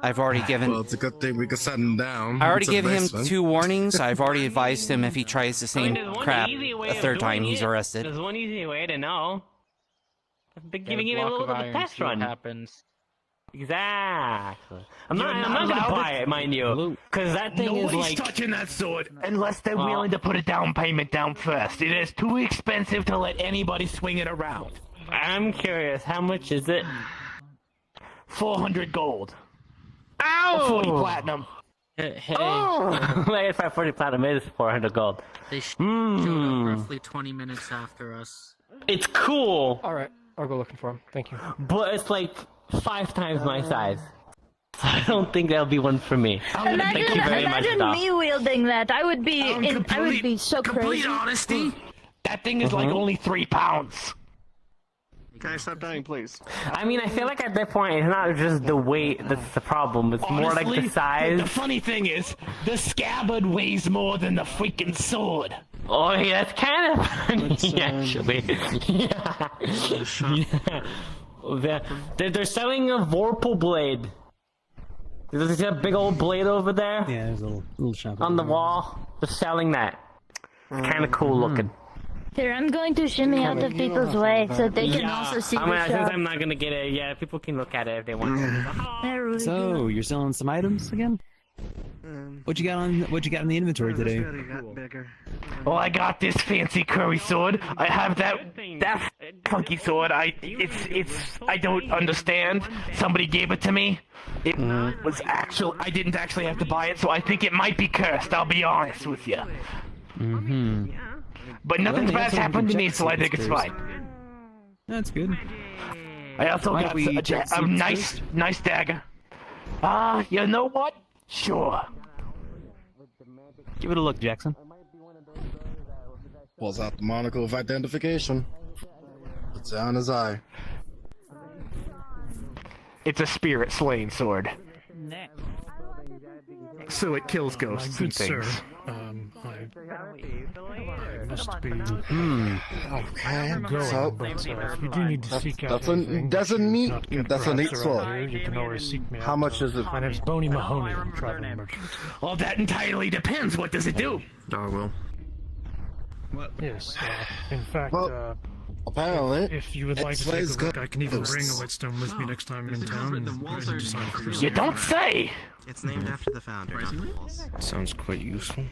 I've already given. Well, it's a good thing we can set him down. I already It's a gave him basement. 2 warnings. I've already advised him if he tries the same crap a third time, he's arrested. There's one easy way to know. I've been giving him a little bit of a test run. Happens. Exactly. I'm not gonna buy it, mind you, because that thing is like touching that sword. unless they're willing to put a down payment down first. It is too expensive to let anybody swing it around. I'm curious, how much is it? 400 gold. Ow! 40 platinum. Hey, Oh! Like 40 platinum is 400 gold. they showed up roughly 20 minutes after us. It's cool, Alright, I'll go looking for him. Thank you. but it's like 5 times my size. So I don't think that'll be one for me. Thank you very much, Imagine Doc. me wielding that. I would be so Complete crazy. honesty, that thing is like only 3 pounds. Can I stop dying, please? I mean, I feel like at that point, it's not just the weight that's the problem. It's more like the size. The funny thing is, the scabbard weighs more than the freaking sword. Oh, yeah, that's kind of funny, actually. Yeah. They're selling a Vorpal blade. There's a big old blade over there Yeah, there's a little shop on the over there. wall. They're selling that. It's kind of cool looking. Here, I'm going to shimmy out of people's way so they can also see the Since shop. I'm not gonna get it, yeah, people can look at it if they want to. So you're selling some items again? What you got in the inventory today? Well, I got this fancy curry sword. I have that funky sword. I don't understand. Somebody gave it to me. It was I didn't actually have to buy it, so I think it might be cursed. I'll be honest with you. Mm-hmm. But nothing bad's happened to me, so I think it's fine. That's good. I also Why got don't we check a secrets nice dagger. You know what? Sure. Give it a look, Jackson. Pulls out the monocle of identification. Puts it on his eye. It's a spirit slaying sword. So it kills ghosts and things. I must be. Okay. Going, but you do need to seek out. That's a neat sword. You can always seek me out. How much is it? My name's Boney Mahoney. I'm a traveling merchant. Well, that entirely depends. What does it do? Darwell. Yes. In fact, apparently, if you would like to take a look, I can even bring a whetstone with me next time I'm in town. And You don't say. It's named after the founder, not the walls. Sounds quite useful.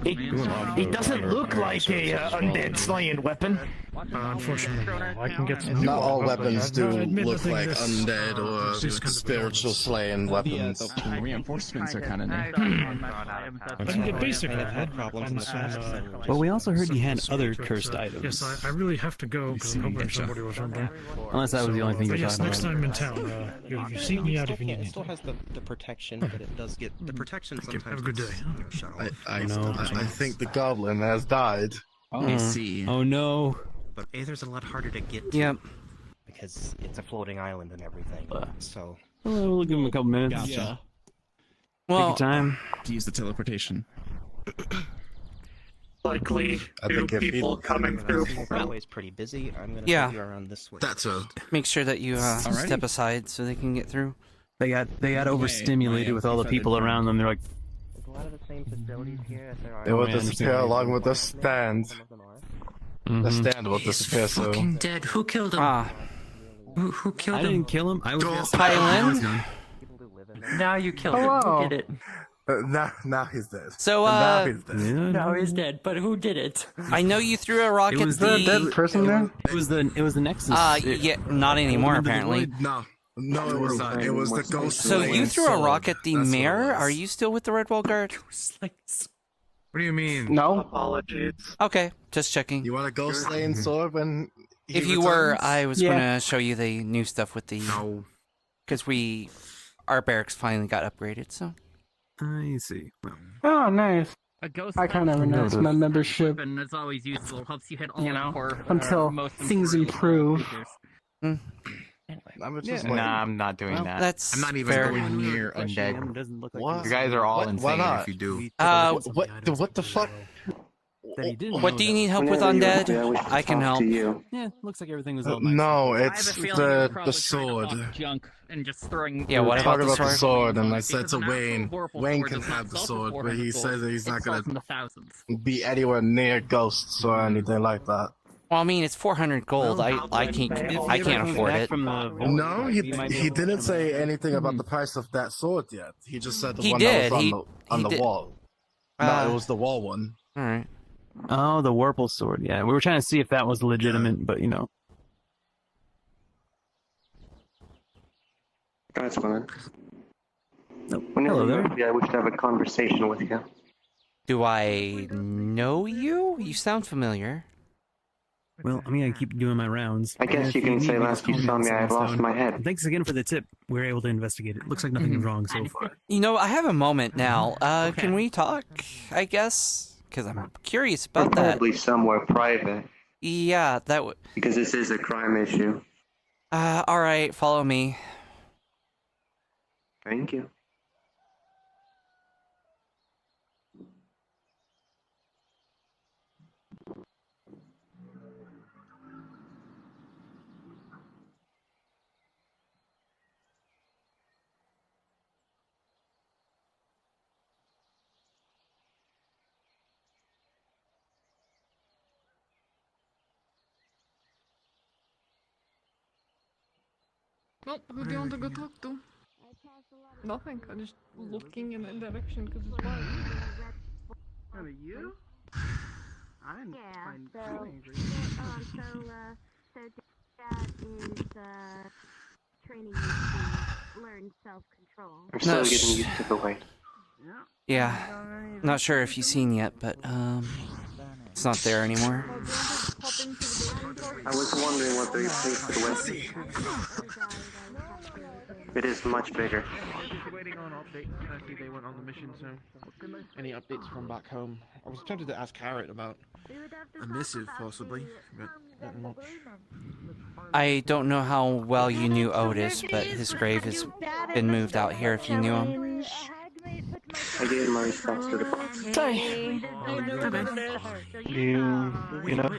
It doesn't look like a undead slaying weapon. Unfortunately, no. I can get some. Not all but weapons do admit look the thing like this- undead or spiritual slaying weapons. The reinforcements are kind of I can get basic on that. Well, we also heard you had other cursed items. Yes, I really have to go because I'm hoping somebody will something. Unless that was the only thing But you're yes, talking next about. time in town, you seek me out if you need It me. still has the protection, but it does get the protection sometimes. Have a good day. Shut off. I think the goblin has died. I see. Oh no. But Aether's a lot harder to get to. Yep. Because it's a floating island and everything. So. Well, we'll give him a couple minutes. Gotcha. Well, take your time. To use the teleportation. Likely I think if people coming through. Always pretty busy. I'm gonna Yeah. move you around this way. That's a. make sure that you Alrighty. step aside so they can get through. They got overstimulated with all the people around them. They're like, There's a lot of the same facilities here as there are. It will I understand. disappear along with the stand. The stand will disappear soon. Fucking dead. Who killed him? Who killed I him? didn't kill him. I was Kylan? Now you killed him. Hello. Who did it? Now he's dead. So, Now he's dead. Now he's dead. But who did it? I know you threw a rock It at was the... the dead person there? It was the nexus. yeah, not anymore, apparently. No, it was not. It was the ghost. So you slaying threw a rock sword. at the That's what it mayor? was. Are you still with the Redwall Guard? What do you mean? No. Apologies. Okay, just checking. You want a ghost slaying sword when he If you were, returns? I was Yeah. gonna show you the new stuff with the... Because our barracks finally got upgraded, so... I see. Well, Oh, nice. A ghost I kind of renounced my membership weapon is always useful. Helps you hit all You know, core, until most things important improve. features. I'm just Nah, I'm not doing that. That's I'm not even fair. going near undead. doesn't look like What? You guys are all Why insane not? if you do. What the fuck? What do you need help with, undead? I can help. yeah, looks like everything was all nice. No, I have it's a feeling you're the probably sword. trying to talk junk and just throwing. Yeah, what about Talking the about the sword? sword, and I Because said to an actual Wayne, Vorpal Wayne sword can does not have the sell for sword, but he 400 says that he's gold. not It sells in gonna the thousands. be anywhere near ghosts or anything like that. Well, I mean, it's 400 gold. I can't afford it. No, he didn't say anything about the price of that sword yet. He just said the He one did. that was He on the did. wall. No, it was the wall one. All right. Oh, the Warple sword. Yeah, we were trying to see if that was legitimate, but you know. That's fine. Oh, hello there. I wish to have a conversation with you. Do I know you? You sound familiar. Well, I mean, I keep doing my rounds. I guess If you can need say me, last just you call me saw on me, I Stone. lost my head. And thanks again for the tip. We were able to investigate it. Looks like nothing is wrong so far. You know, I have a moment now. Can we talk? I guess because I'm curious about that. Probably somewhere private, Yeah, that would. because this is a crime issue. All right, follow me. Thank you. Well, who do you want to go talk to? Nothing. I'm just looking in that direction because it's light. Are you? I didn't find so Dad is training you to learn self-control. I'm still No, getting used to the weight. Yeah, not sure if you've seen yet, but it's not there anymore. I was wondering what they think for the West. It is much bigger. Just waiting on updates. I see they went on the mission, so any updates from back home? I was tempted to ask Carrot about a missive, possibly, but not much. I don't know how well you knew Otis, but his grave has been moved out here if you knew him. I gave my respects to the boss. Sorry. You know.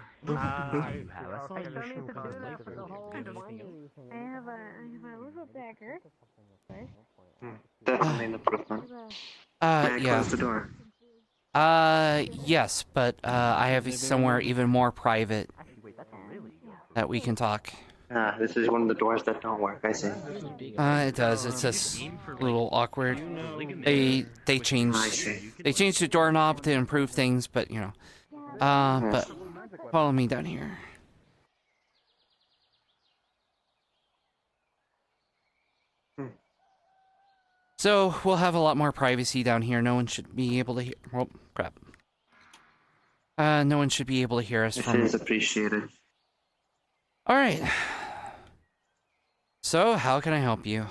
Definitely an improvement. May I Yeah. close the door? Yes, but I have somewhere even more private that we can talk. This is one of the doors that don't work, I see. It does. It's just a little awkward. They changed the doorknob to improve things, but you know. But follow me down here. So we'll have a lot more privacy down here. No one should be able to hear. Oh crap. No one should be able to hear us This from. is appreciated. All right. So how can I help you?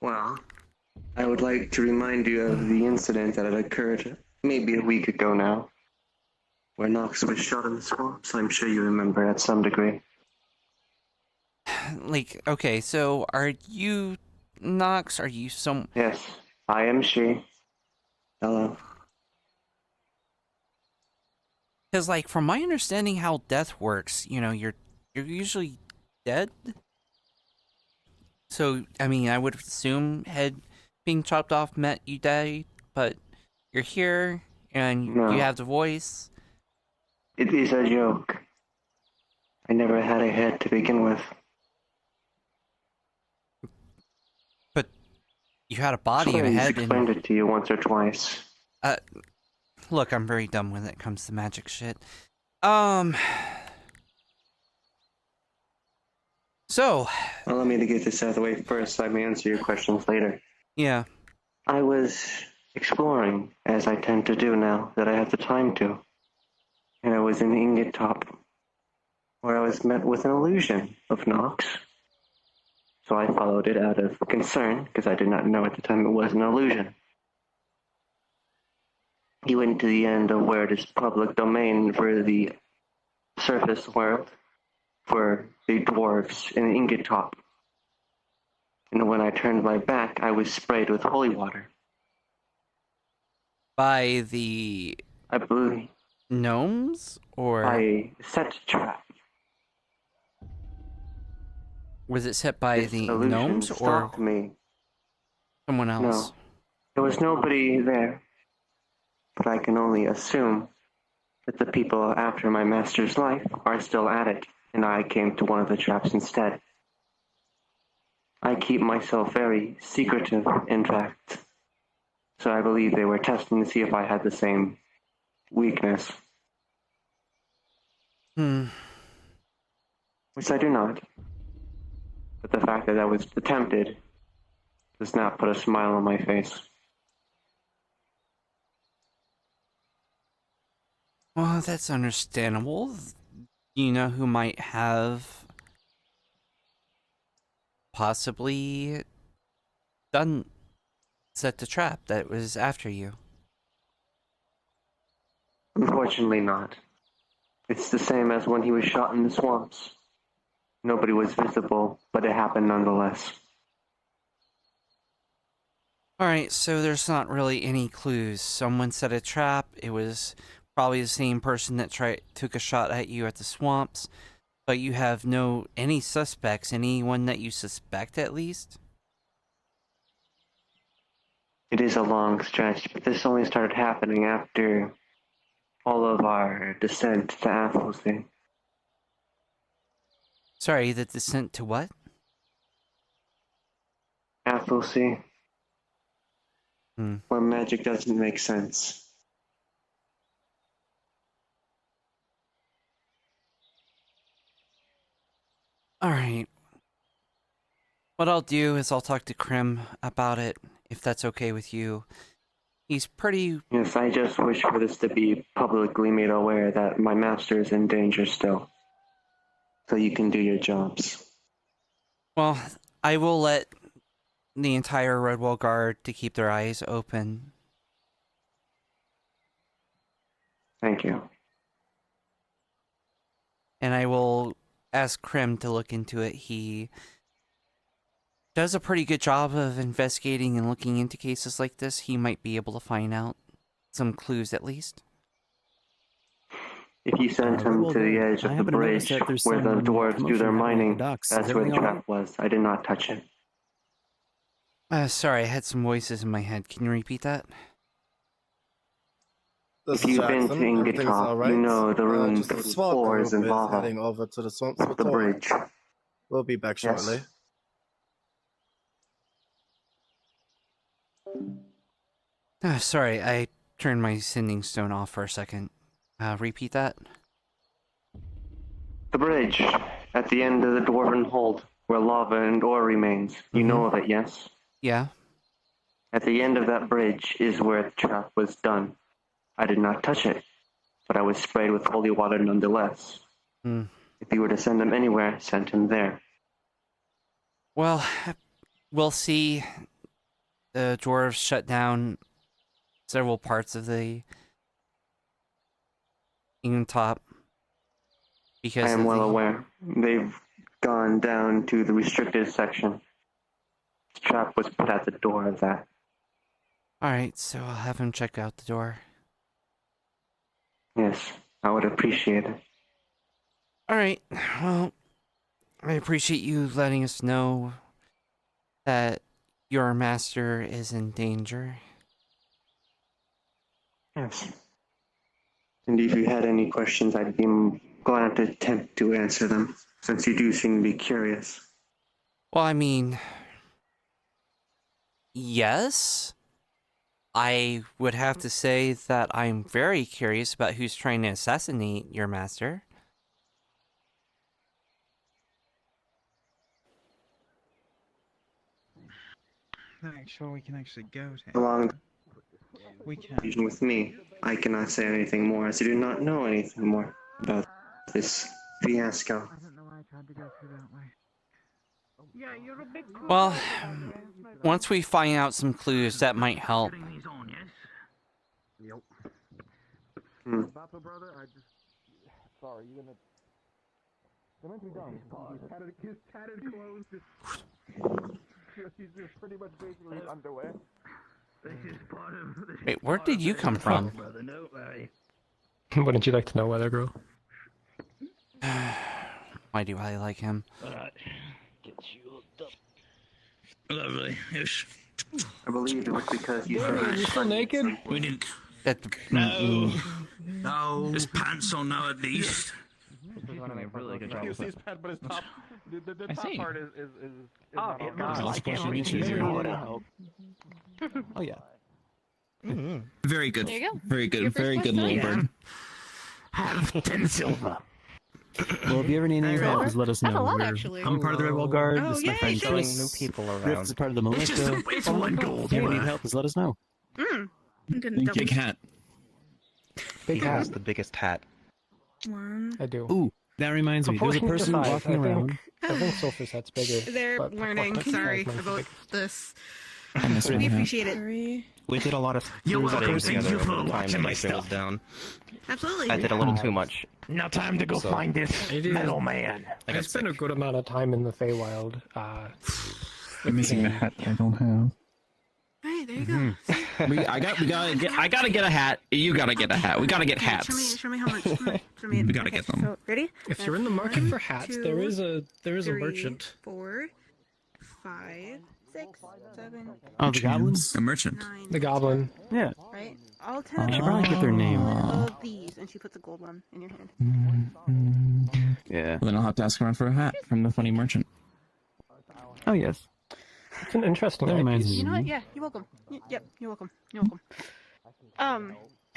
Well, I would like to remind you of the incident that had occurred maybe a week ago now, where Nox was shot in the swamps. I'm sure you remember at some degree. Like, okay, so are you Nox? Are you some? Yes, I am she. Hello. Because, like, from my understanding, how death works, you know, you're usually dead. So, I mean, I would assume head being chopped off meant you died, but you're here and No. you have the voice. It is a joke. I never had a head to begin with. But you had a body and a Somebody's head. explained it to you once or twice. Look, I'm very dumb when it comes to magic shit. So. Allow me to get this out of the way first so I may answer your questions later. Yeah. I was exploring, as I tend to do now that I have the time to. And I was in Ingot Top, where I was met with an illusion of Nox. So I followed it out of concern, because I did not know at the time it was an illusion. He went to the end of where it is public domain for the surface world, for the dwarves in Ingot Top. And when I turned my back, I was sprayed with holy water. By the... I believe... Gnomes? Or... By a set trap. Was it set by This the illusion gnomes or stalked me. someone else? No. There was nobody there. But I can only assume that the people after my master's life are still at it, and I came to one of the traps instead. I keep myself very secretive, in fact. So I believe they were testing to see if I had the same weakness. Which I do not. But the fact that I was attempted does not put a smile on my face. Well, that's understandable. You know who might have possibly set the trap that was after you? Unfortunately not. It's the same as when he was shot in the swamps. Nobody was visible, but it happened nonetheless. Alright, so there's not really any clues. Someone set a trap. It was probably the same person that took a shot at you at the swamps. But you have any suspects, anyone that you suspect at least? It is a long stretch, but this only started happening after all of our descent to Athelcy. Sorry, the descent to what? Athelcy. Where magic doesn't make sense. Alright. What I'll do is I'll talk to Krim about it, if that's okay with you. He's pretty... Yes, I just wish for this to be publicly made aware that my master is in danger still. So you can do your jobs. Well, I will let the entire Redwall Guard to keep their eyes open. Thank you. And I will ask Krim to look into it. He does a pretty good job of investigating and looking into cases like this. He might be able to find out some clues at least. If you sent him to the edge of the bridge where the dwarves do their mining, that's where the trap was. I did not touch it. Sorry, I had some voices in my head. Can you repeat that? If you've been to Ingetop, you know the room floors in lava. Heading over to the swamps. The bridge. We'll be back shortly. Sorry, I turned my sending stone off for a second. Repeat that? The bridge, at the end of the dwarven hold, where lava and ore remains. You know of it, yes? Yeah. At the end of that bridge is where the trap was done. I did not touch it, but I was sprayed with holy water nonetheless. If you were to send him anywhere, send him there. Well, we'll see. The dwarves shut down several parts of the top because I am well aware. They've gone down to the restricted section. The trap was put at the door of that. Alright, so I'll have him check out the door. Yes, I would appreciate it. Alright, well, I appreciate you letting us know that your master is in danger. Yes. And if you had any questions, I'd be glad to attempt to answer them, since you do seem to be curious. Well, I mean, yes. I would have to say that I'm very curious about who's trying to assassinate your master. Make sure we can actually go to Along we can. with me, I cannot say anything more, as I do not know anything more about this fiasco. Well, once we find out some clues, that might help. Brother, I just... Sorry, you're gonna... They're meant to be done. His tattered clothes he's just pretty much basically his underwear. Wait, where did you come from? Wouldn't you like to know, Weather Girl? Why do I like him? Lovely. Yes. I believe it was because you Are you still naked? We didn't. That No. His pants on now at least. Really good job. You see his pad, but his top, the top part is Oh, not on. I can't reach you. Oh yeah. Very good. There you go. Very good. Your first Very good, little question. bird. Have 10 silver. Well, if you ever need any help, just let us know. That's a lot, actually. I'm part of the Redwall Guard. Oh, This is my yay, friend showing Chris. new people around. Rift is part of the militia. It's one gold. If you ever need help, just let us know. I'm gonna double Big hat. He has the biggest hat. one. I do. Ooh, that reminds me. There's a person walking around. I think Sulfur's hat's bigger. They're but learning. Proportionate Sorry size might be about bigger. this. I misread We that. appreciate it. We did a lot of You're things welcome. Thank together you for over the time watching that my my shit was stuff. down. Absolutely. I did a little too much. Now time to go So- find this metal man. I got I spent a good amount of time in the Feywild. I'm missing the hat that I don't have. Alright, there you go. I gotta get a hat. You gotta get a hat. We gotta get hats. Show me how much. Show me. We gotta get them. So, ready? If you're in the market One, for hats, two, there is a three, merchant. 4, 5, 6, 7, Oh, the goblins? A merchant. 9, The goblin. Yeah. right? All 10 should probably get their name. of these, and she puts a gold one in your hand. Yeah. Well, then I'll have to ask around for a hat from the funny merchant. Oh, yes. It's an interesting That idea. reminds me. You know what? Yeah, you're welcome. Yep, you're welcome. You're welcome.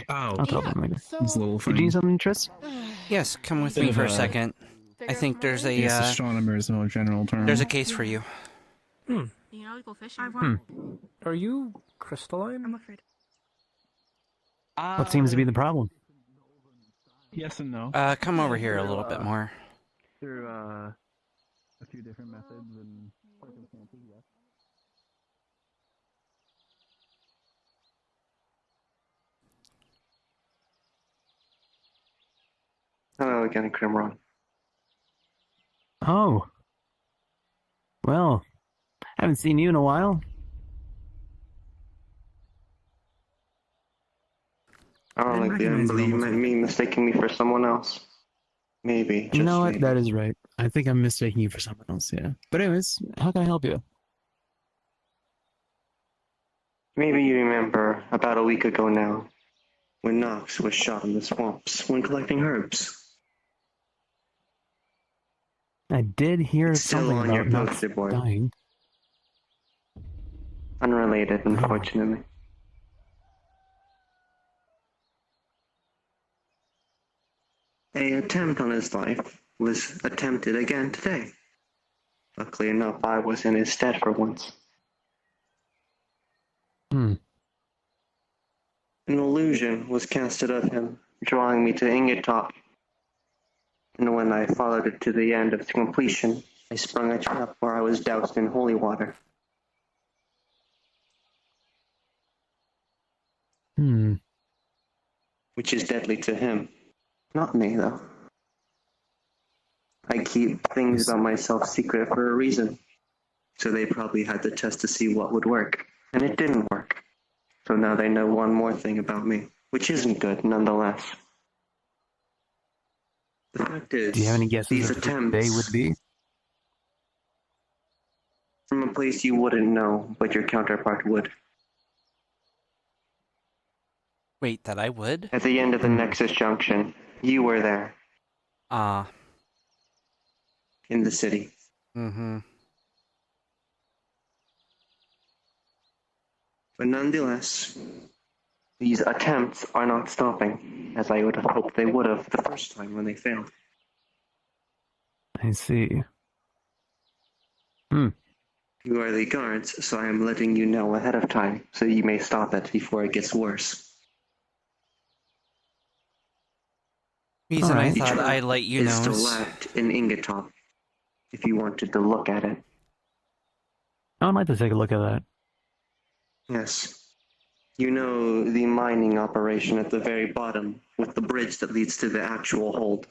Oh, I'll tell them later. it's a little Did you need something, Tris? Yes, come with me for a second. I think there's a Yes, astronomer is a general term. there's a case for you. You know, go fishing. Are you crystalline? I'm afraid. What seems to be the problem? Yes and no. Come over here a little bit more. Through a few different methods and circumstances, yes. Hello again, Crimron. Oh. Well, haven't seen you in a while. I don't like the unbelief you might mean mistaking me for someone else. Maybe, just You know what? maybe. That is right. I think I'm mistaking you for someone else, yeah. But anyways, how can I help you? Maybe you remember about a week ago now, when Nox was shot in the swamps when collecting herbs. I did hear It's still something on your about Nox poster board. dying. Unrelated, unfortunately. A attempt on his life was attempted again today. Luckily enough, I was in his stead for once. Hmm. An illusion was casted of him, drawing me to Ingot Top. And when I followed it to the end of its completion, I sprung a trap where I was doused in holy water. Hmm. Which is deadly to him. Not me, though. I keep things about myself secret for a reason. So they probably had to test to see what would work. And it didn't work. So now they know one more thing about me, which isn't good nonetheless. The fact is, Do you have any guesses these of who attempts they would be? from a place you wouldn't know, but your counterpart would. Wait, that I would? At the end of the Nexus Junction, you were there. Ah. In the city. Mm-hmm. But nonetheless, these attempts are not stopping, as I would have hoped they would have the first time when they failed. I see. Hmm. You are the guards, so I am letting you know ahead of time, so you may stop it before it gets worse. Reason I thought I'd let you know still is... left in Ingot Top, if you wanted to look at it. I'd like to take a look at that. Yes. You know the mining operation at the very bottom, with the bridge that leads to the actual hold.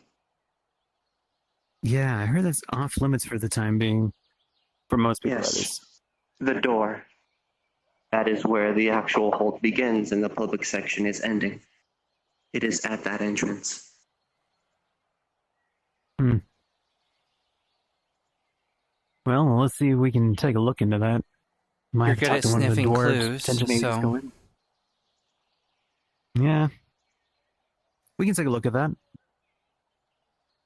Yeah, I heard that's off limits for the time being. For most people, that is. Yes. The door. That is where the actual hold begins and the public section is ending. It is at that entrance. Hmm. Well, let's see if we can take a look into that. Might You're have to good talk at to one of the sniffing dwarves, clues, potentially maybe just so... go in. Yeah. We can take a look at that.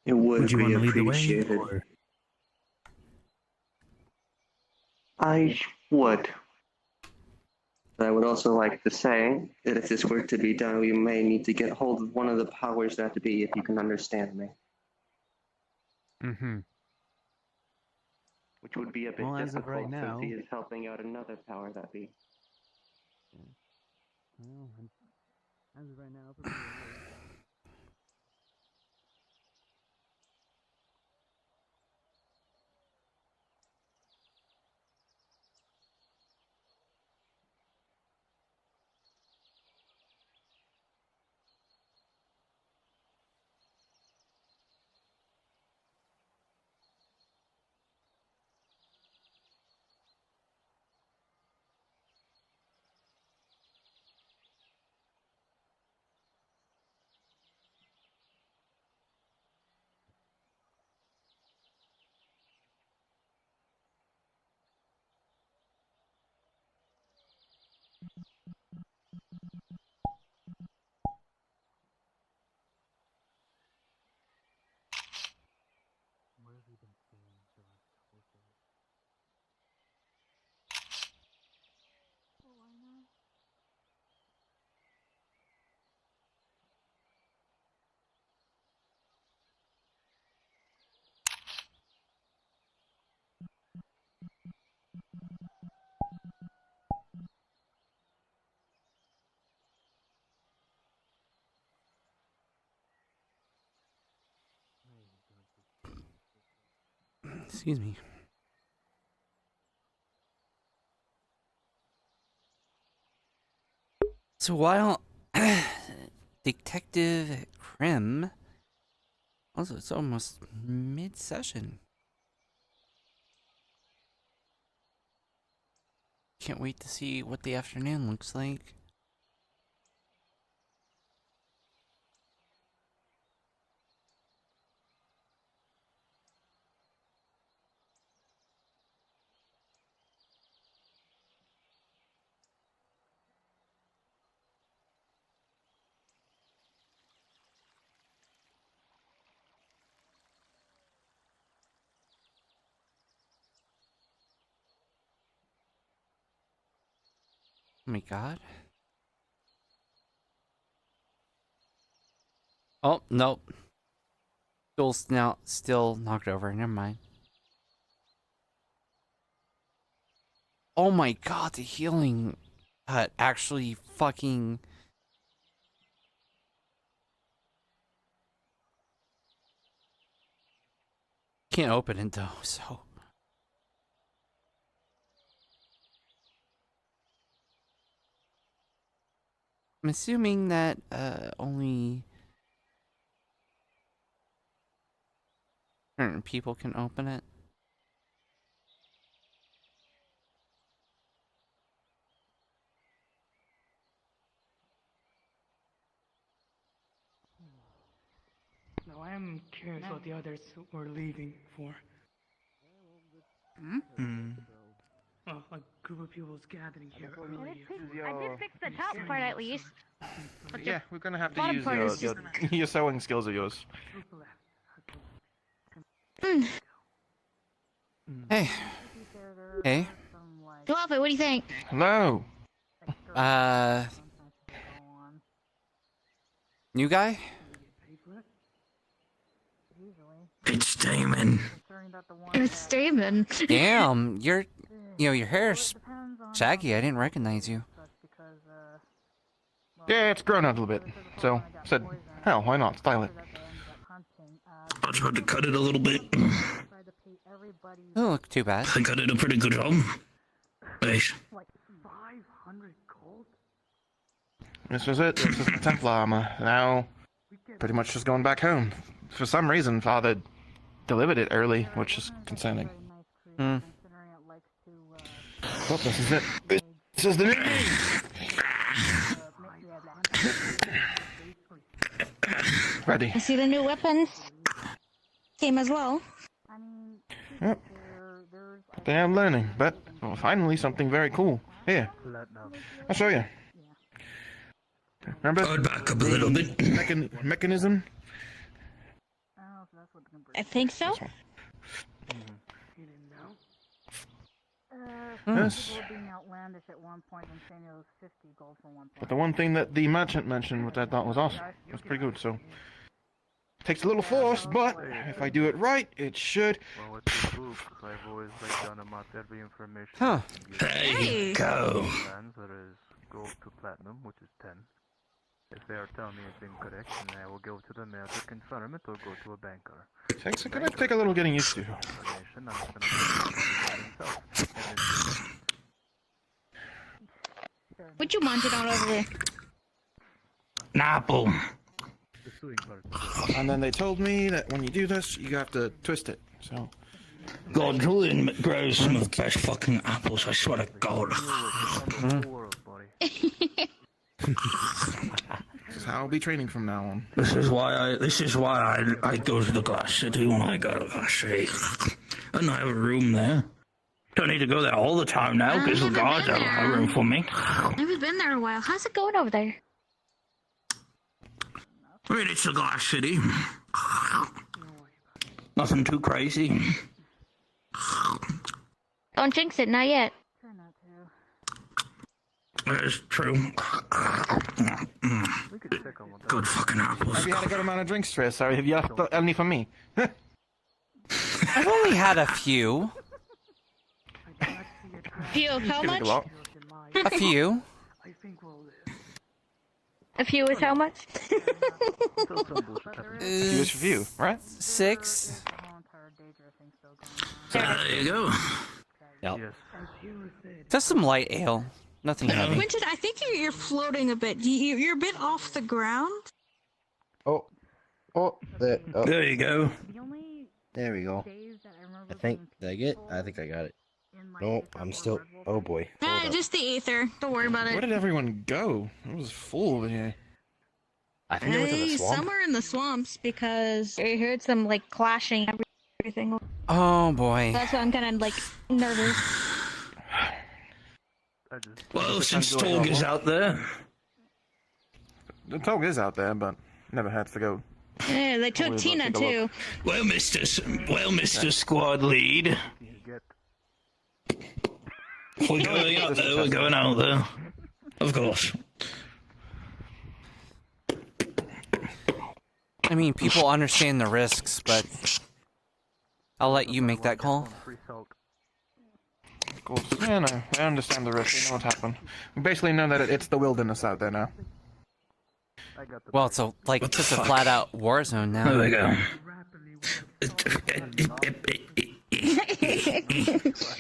It would you be want to lead the way? appreciated. Or... I would. But I would also like to say that if this were to be done, we may need to get hold of one of the powers that be, if you can understand me. Mm-hmm. Which would be a bit Well, as of difficult right now... since he is helping out another power that be. Well, as of right now... Excuse me. So while Detective Krim, also it's almost mid-session. Can't wait to see what the afternoon looks like. Oh my god. Oh, nope. Stool's now still knocked over. Never mind. Oh my god, the healing hut actually fucking... Can't open it though, so... I'm assuming that only certain people can open it. No, I am curious what the others were leaving for. Oh, a group of people was gathering here earlier. I did fix the top part at least. Yeah, we're gonna have to bottom use part your, is just- your sewing skills of yours. Hey. Hey. Love it. What do you think? Hello. New guy? It's Damon. It's Damon. Damn, your hair's shaggy. I didn't recognize you. Yeah, it's grown out a little bit. So, said, hell, why not? Style it. I tried to cut it a little bit. Doesn't look too bad. I think I did a pretty good job. Thanks. This was it. This is the Templar armor. Now, pretty much just going back home. For some reason, Father delivered it early, which is concerning. Hmm. Well, this is it. This is the new me! Ready. I see the new weapons came as well. Yep. They am learning, but finally something very cool. Here, I'll show you. Remember? Back up a little bit. Mechanism? I think so. Yes. But the one thing that the merchant mentioned, which I thought was awesome, was pretty good, so... Takes a little force, but if I do it right, it should... Huh. There you go. Gold to platinum, which is 10. If they are telling me it's incorrect, then I will go to the mail to confirm it or go to a banker. It's gonna take a little getting used to. What you munching on over there? An apple. And then they told me that when you do this, you have to twist it, so... God, Julian grows some of the best fucking apples, I swear to God. This is how I'll be training from now on. This is why I go to the Glass City when I go to Glass City. And I have a room there. Don't need to go there all the time now, because the guards have a room for me. Never been there in a while. How's it going over there? I mean, it's the Glass City. Nothing too crazy. Don't jinx it, not yet. That's true. Good fucking apples. Have you had a good amount of drinks, Triss? Sorry, have you left any for me? I've only had a few. Few of how much? A few. A few is how much? Few is for few, right? 6. There you go. Yep. Just some light ale. Nothing heavy. Quentin, I think you're floating a bit. You're a bit off the ground. Oh, there. Oh. There you go. There we go. I think, did I get? I think I got it. No, I'm still. Oh boy. Just the Aether. Don't worry about it. Where did everyone go? It was full over here. I think they went to the swamp. Somewhere in the swamps because I heard some like clashing and everything. Oh boy. That's why I'm kind of like nervous. Well, since Tog is out there. The Tog is out there, but never had to go. Yeah, they took Tina too. Well, Mr. Squad Lead. We're going out there, we're going out there. Of course. I mean, people understand the risks, but I'll let you make that call. Of course. Yeah, no, I understand the risk. We know what happened. We basically know that it's the wilderness out there now. Well, it's just a flat-out war zone now. There we go.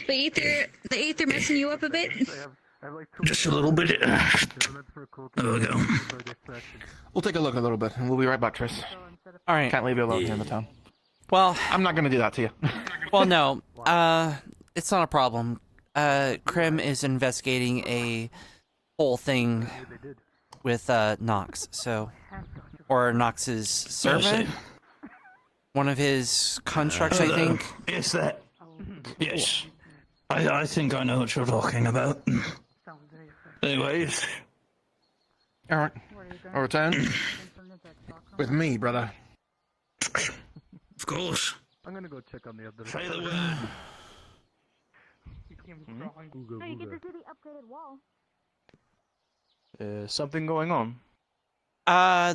The Aether messing you up a bit? Just a little bit. There we go. We'll take a look a little bit, and we'll be right back, Tris. All right. Can't leave you alone here in the town. Well, I'm not going to do that to you. Well, no. It's not a problem. Krim is investigating a whole thing with Nox, or Nox's servant. One of his constructs, I think. Is that? Yes. I think I know what you're talking about. Anyways. Alright. I'll return. With me, brother. Of course. I'm gonna go check on the other Say the word. No, you get to see the upgraded wall. Something going on?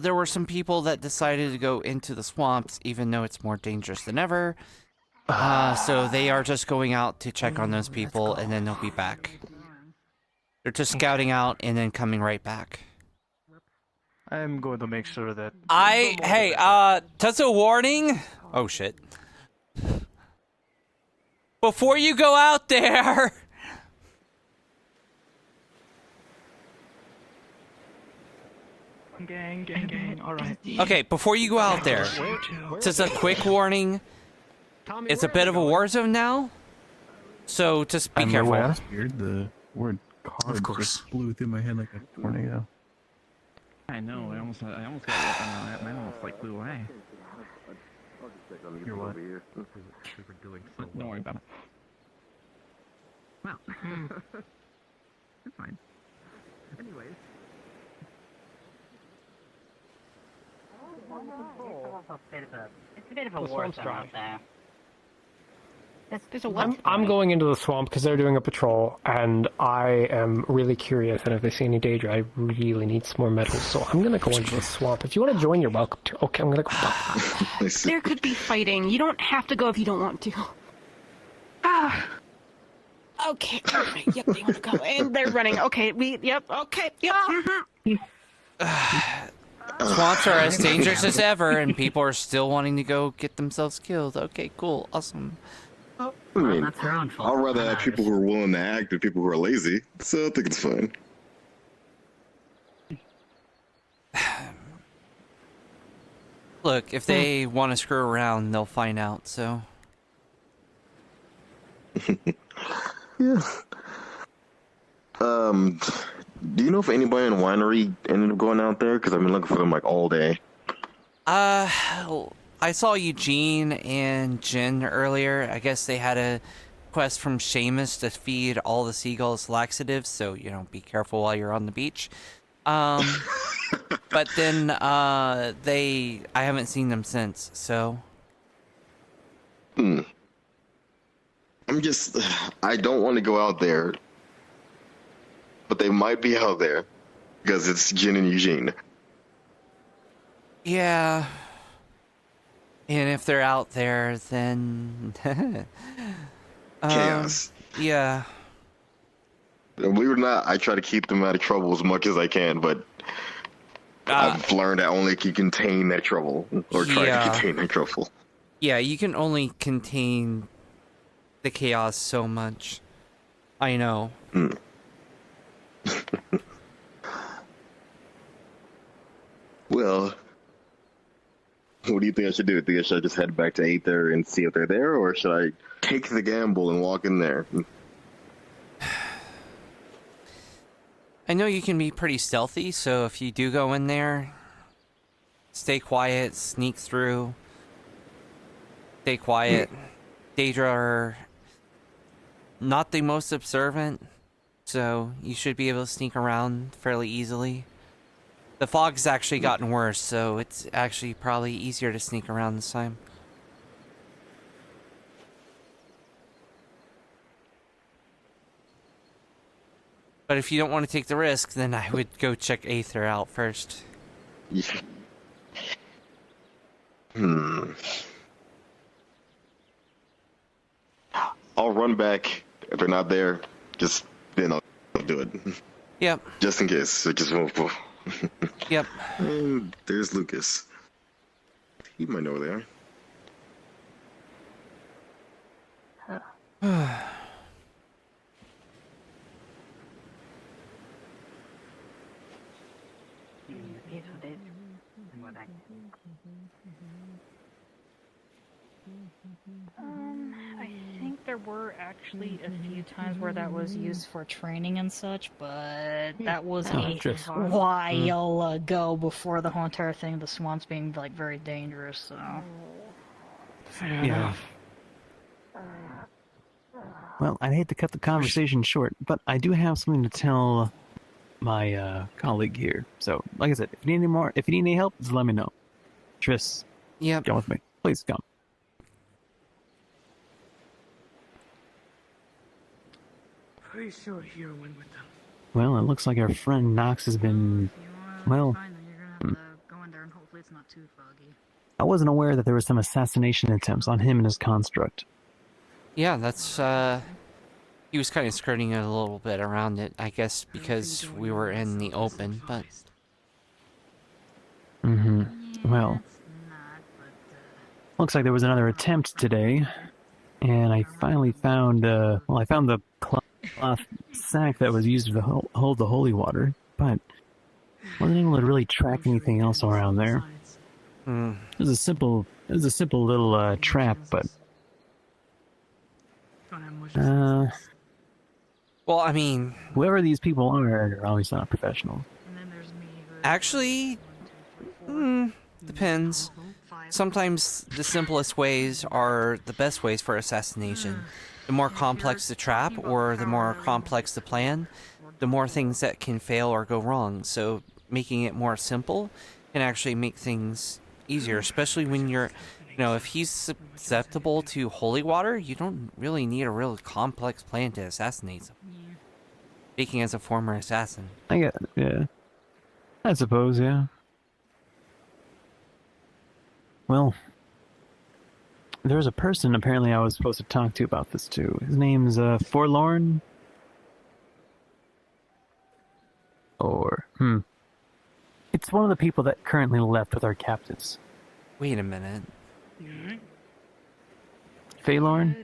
There were some people that decided to go into the swamps, even though it's more dangerous than ever. So they are just going out to check on those people, and then they'll be back. They're just scouting out and then coming right back. I'm going to make sure that... Hey, just a warning. Oh, shit. Before you go out there... Gang, alright. Okay, before you go out there, just a quick warning. It's a bit of a war zone now, so just be careful. Weird, the word card just blew through my head like a tornado. I know, I almost got mine almost like flew away. You're what? Don't worry about it. Well, it's fine. Anyways. It's a bit of a war zone out there. I'm going into the swamp because they're doing a patrol, and I am really curious, and if they see any danger, I really need some more metals, so I'm going to go into the swamp. If you want to join, you're welcome to. Okay, I'm going to go. There could be fighting. You don't have to go if you don't want to. Okay. Alright, yep, they want to go. And they're running. Okay, Swamps are as dangerous as ever, and people are still wanting to go get themselves killed. Okay, cool, awesome. I mean, I'd rather have people who are willing to act than people who are lazy, so I think it's fine. Look, if they want to screw around, they'll find out, so... Yeah. Do you know if anybody in the winery ended up going out there? Because I've been looking for them like all day. I saw Eugene and Jen earlier. I guess they had a quest from Seamus to feed all the seagulls laxatives, so, you know, be careful while you're on the beach. But then, I haven't seen them since, so... I don't want to go out there, but they might be out there, because it's Jen and Eugene. Yeah. And if they're out there, then... Chaos. Yeah. Believe it or not, I try to keep them out of trouble as much as I can, but I've learned I only can contain that trouble, or try to contain that trouble. Yeah, you can only contain the chaos so much. I know. Well, what do you think I should do? Think I should just head back to Aether and see if they're there, or should I take the gamble and walk in there? I know you can be pretty stealthy, so if you do go in there, stay quiet, sneak through, stay quiet. Daedra are not the most observant, so you should be able to sneak around fairly easily. The fog's actually gotten worse, so it's actually probably easier to sneak around this time. But if you don't want to take the risk, then I would go check Aether out first. I'll run back. If they're not there, just, I'll do it. Yep. Just in case. So just move. Yep. And there's Lucas. He might know where they are. I think there were actually a few times where that was used for training and such, but that was a while ago before the whole entire thing, the swamps being like very dangerous, so. Yeah. Well, I'd hate to cut the conversation short, but I do have something to tell my colleague here. So, like I said, if you need any help, just let me know. Tris, come with me. Please come. Pretty sure Hero went with them. Well, it looks like our friend Nox has been, well, I wasn't aware that there were some assassination attempts on him and his construct. Yeah, that's, he was kind of skirting it a little bit around it, I guess, because we were in the open, but... Well, looks like there was another attempt today, and I finally found, I found the cloth sack that was used to hold the holy water, but wasn't able to really track anything else around there. It was a simple little trap, but well, I mean, whoever these people are always not professional. Actually, depends. Sometimes the simplest ways are the best ways for assassination. The more complex the trap, or the more complex the plan, the more things that can fail or go wrong. So making it more simple can actually make things easier, especially when you're, if he's susceptible to holy water, you don't really need a real complex plan to assassinate him. Speaking as a former assassin. I suppose, yeah. Well, there's a person apparently I was supposed to talk to about this too. His name's Forlorn? It's one of the people that currently left with our captives. Wait a minute. Faelorn?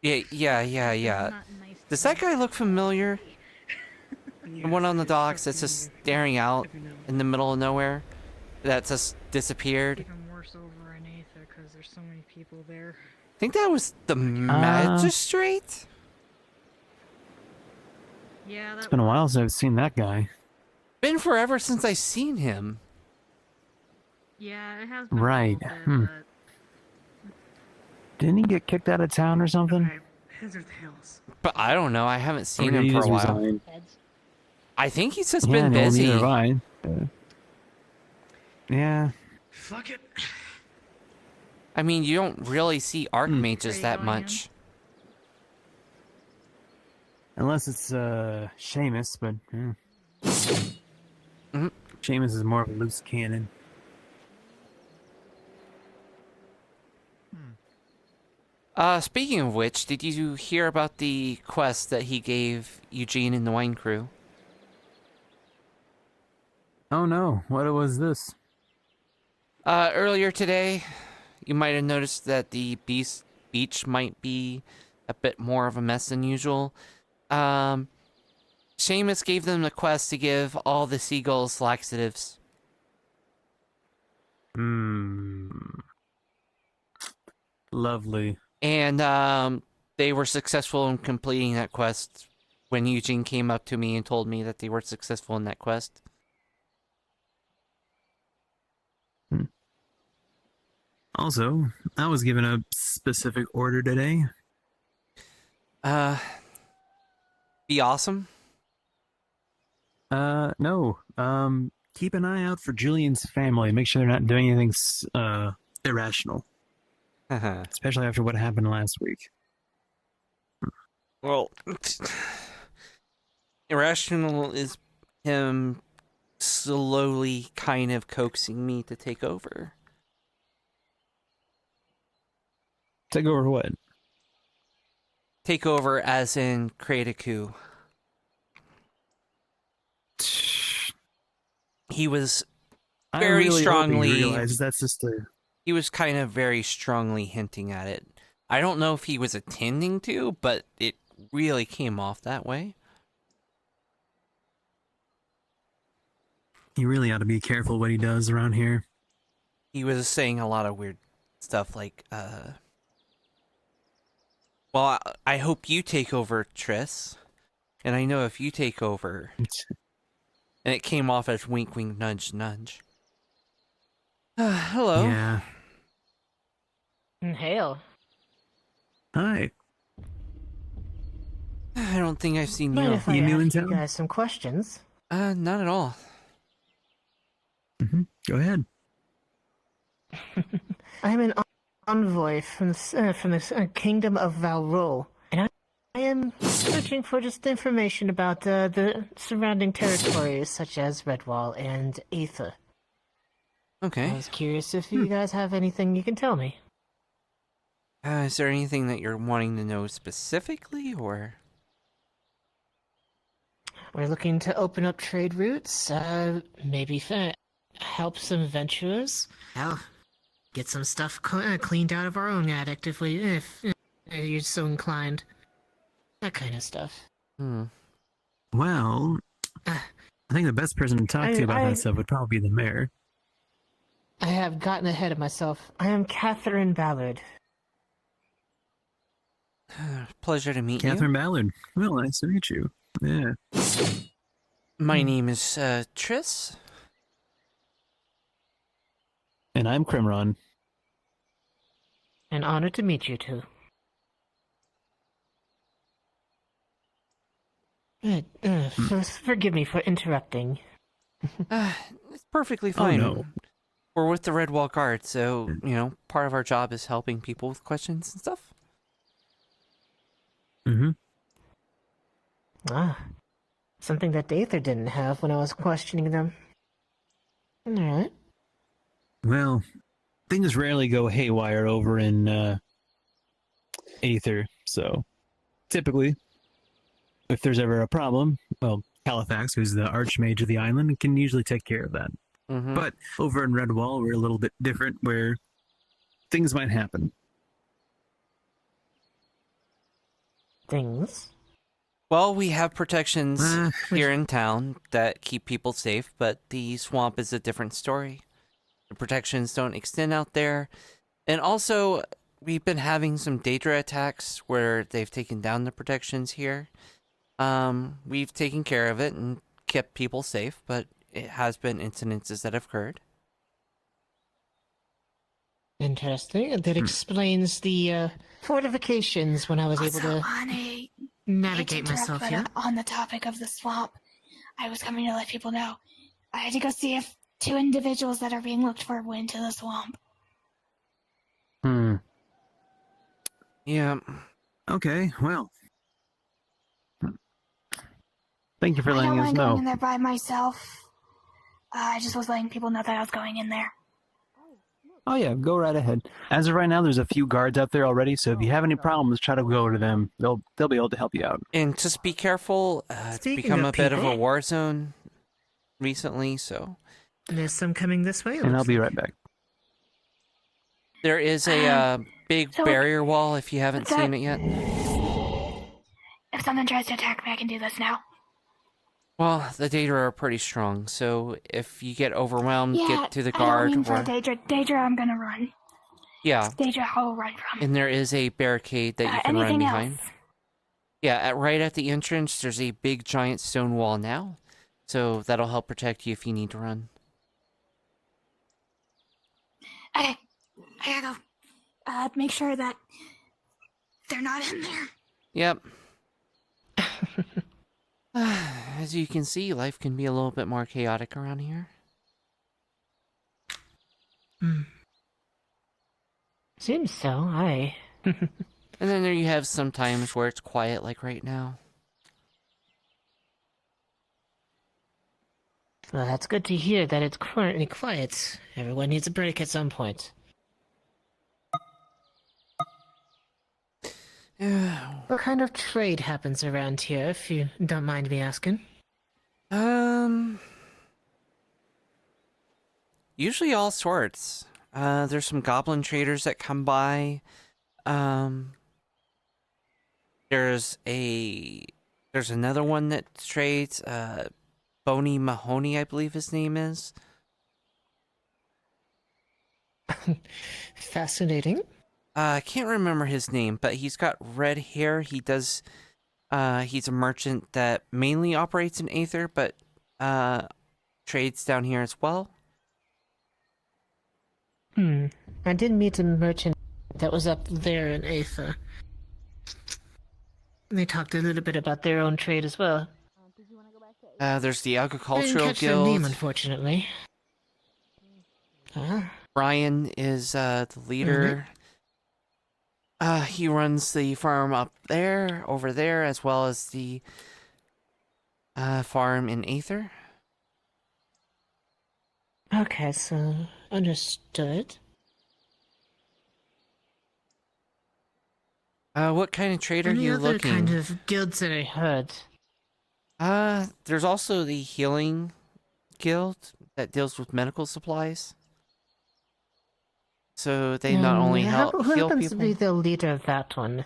Yeah. Does that guy look familiar? The one on the docks that's just staring out in the middle of nowhere? That just disappeared? Even worse over in Aether, because there's so many people there. I think that was the magistrate? Yeah, It's been a while since I've seen that guy. Been forever since I've seen him. Yeah, it has been Right. Didn't he get kicked out of town or something? But I don't know. I haven't seen him for a while. Resign? I think he's just been busy. Neither have I. Yeah. Fuck it. I mean, you don't really see archmages that much. Unless it's Seamus, but Seamus is more of a loose cannon. Speaking of which, did you hear about the quest that he gave Eugene and the wine crew? Oh no, what was this? Earlier today, you might have noticed that the beast beach might be a bit more of a mess than usual. Seamus gave them the quest to give all the seagulls laxatives. Lovely. And they were successful in completing that quest when Eugene came up to me and told me that they were successful in that quest. Also, I was given a specific order today. Be awesome? No. Keep an eye out for Julian's family. Make sure they're not doing anything, irrational. Especially after what happened last week. Well, irrational is him slowly kind of coaxing me to take over. Take over what? Take over as in create a coup. He was very really strongly... realize that's just a... He was kind of very strongly hinting at it. I don't know if he was intending to, but it really came off that way. He really ought to be careful what he does around here. He was saying a lot of weird stuff like, well, I hope you take over, Triss. And I know if you take over... And it came off as wink, wink, nudge, nudge. Hello. Yeah. Hail. Hi. I don't think I've seen Mind you. if I ask you guys some questions? Not at all. Go ahead. I'm an envoy from the kingdom of Valrol, and I am searching for just information about the surrounding territories, such as Redwall and Aether. Okay. I was curious if you guys have anything you can tell me. Is there anything that you're wanting to know specifically, or...? We're looking to open up trade routes, maybe help some venturers. Hell, get some stuff cleaned out of our own attic if you're so inclined. That kind of stuff. Well, I think the best person to talk to about that stuff would probably be the mayor. I have gotten ahead of myself. I am Catherine Ballard. Pleasure to meet you. Catherine Ballard. Well, nice to meet you. Yeah. My name is Triss. And I'm Crimron. An honor to meet you two. Forgive me for interrupting. It's perfectly fine. Oh, no. We're with the Redwall Guard, so, you know, part of our job is helping people with questions and stuff. Something that Aether didn't have when I was questioning them. Alright. Well, things rarely go haywire over in Aether, so typically, if there's ever a problem, well, Califax, who's the Archmage of the island, can usually take care of that. But over in Redwall, we're a little bit different, where things might happen. Things? Well, we have protections here in town that keep people safe, but the swamp is a different story. The protections don't extend out there. And also, we've been having some Daedra attacks where they've taken down the protections here. We've taken care of it and kept people safe, but it has been incidences that have occurred. Interesting. That explains the fortifications when I was able to navigate myself here. On the topic of the swamp, I was coming to let people know. I had to go see if 2 individuals that are being looked for went to the swamp. Yeah. Okay, well. Thank you for letting us I don't mind know. going in there by myself. I just was letting people know that I was going in there. Oh yeah, go right ahead. As of right now, there's a few guards out there already, so if you have any problems, try to go to them. They'll be able to help you out. And just be careful. It's become a bit of a war zone recently, so... There's some coming this way. And I'll be right back. There is a big So, barrier wall if you haven't seen it yet. If something tries to attack me, I can do this now. Well, the Daedra are pretty strong, so if you get overwhelmed, Yeah, get to the I guard. don't mean for or... Daedra. Daedra, I'm gonna run. Yeah. Daedra, I'll run from. And there is a barricade that you can run Anything behind. else? Yeah, right at the entrance, there's a big giant stone wall now, so that'll help protect you if you need to run. Okay, I gotta go. Make sure that they're not in there. Yep. As you can see, life can be a little bit more chaotic around here. Seems so, aye. And then there you have some times where it's quiet, like right now. Well, that's good to hear that it's currently quiet. Everyone needs a break at some point. What kind of trade happens around here, if you don't mind me asking? Usually all sorts. There's some goblin traders that come by. There's another one that trades, Boney Mahoney, I believe his name is. Fascinating. I can't remember his name, but he's got red hair. He does, he's a merchant that mainly operates in Aether, but, trades down here as well. I did meet a merchant that was up there in Aether. They talked a little bit about their own trade as well. There's the Didn't Agricultural catch their Guild. name, unfortunately. Brian is the leader. He runs the farm up there, over there, as well as the farm in Aether. Okay, so understood. What kind of trade are Any you other looking? kind of guilds that I heard? There's also the Healing Guild that deals with medical supplies. So they not only help Who heal happens people. to be the leader of that one?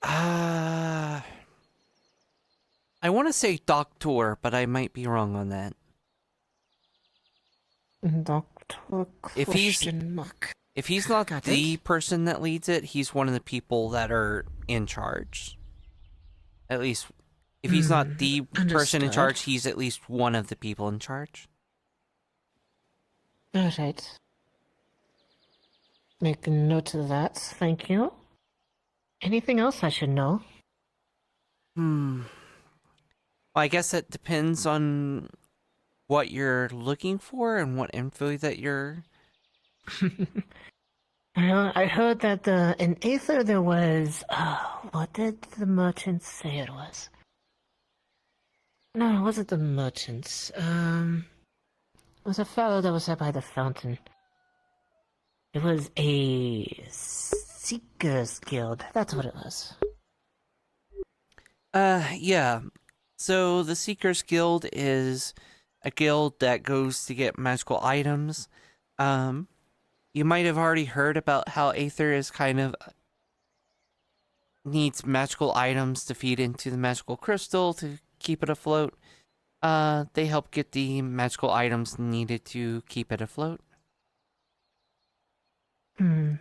I want to say Doctor, but I might be wrong on that. Doctor question mark. If he's not Got the it. person that leads it, he's one of the people that are in charge. At least, if he's not the person in understood. charge, he's at least one of the people in charge. Alright. Make a note of that, thank you. Anything else I should know? Well, I guess it depends on what you're looking for and what info that you're... I heard that in Aether there was... what did the merchants say it was? No, it wasn't the merchants. It was a fellow that was there by the fountain. It was a Seekers Guild. That's what it was. Yeah. So the Seekers Guild is a guild that goes to get magical items. You might have already heard about how Aether is kind of needs magical items to feed into the magical crystal to keep it afloat. They help get the magical items needed to keep it afloat. Okay.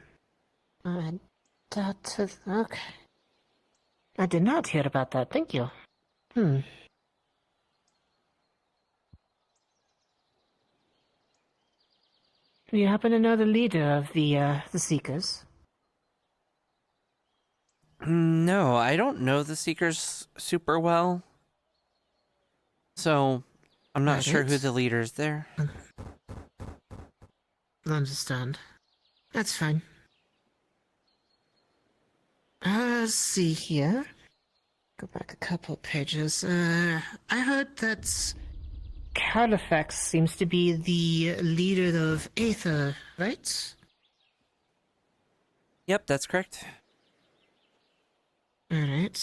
I did not hear about that, thank you. Do you happen to know the leader of the Seekers? No, I don't know the Seekers super well. So, I'm not sure who the leader is there. Understand. That's fine. Let's see here. Go back a couple pages. I heard that Califax seems to be the leader of Aether, right? Yep, that's correct. Alright.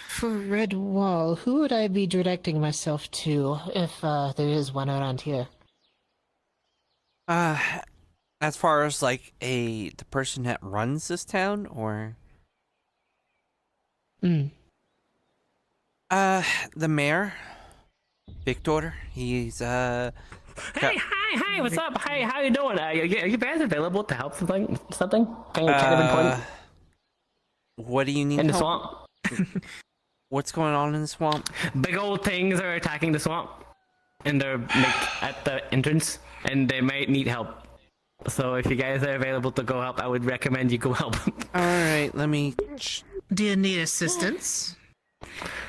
For Red Wall, who would I be directing myself to if there is one around here? As far as like the person that runs this town, or the mayor, Victor. He's Hey, hi, what's up? Hi, how you doing? Are you guys available to help something? Kind of important? What do you need? In the help? swamp. What's going on in the swamp? Big old things are attacking the swamp, and they're like at the entrance, and they might need help. So if you guys are available to go help, I would recommend you go help. All right, let me. Do you need assistance?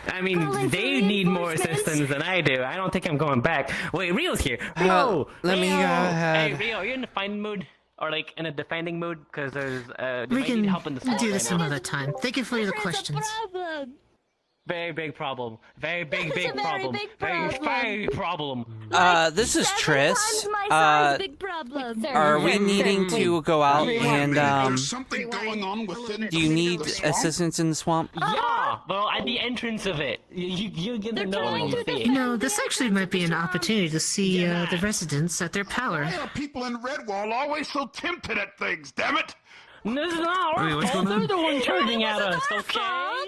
I mean, they need more assistance than I do. I don't think I'm going back. Wait, Rio's here. Rio! Let me go ahead. Hey, Rio, are you in the fighting mood? Or like in a defending mood? Because there's We might need can help in the swamp do this right now. some other time. Thank you for your questions. Very big problem. Very big It's a very problem. big Very problem. This is Triss. Are we needing to go out and There's something going on within. do you need the swamp? assistance in the swamp? Yeah, well, at the entrance of it. You get to know when you see it. You know, this actually might be an opportunity to see the residents at their power. Why are people in Redwall always so tempted at things? Damn it! This is not our fault. They're the one charging at us, okay?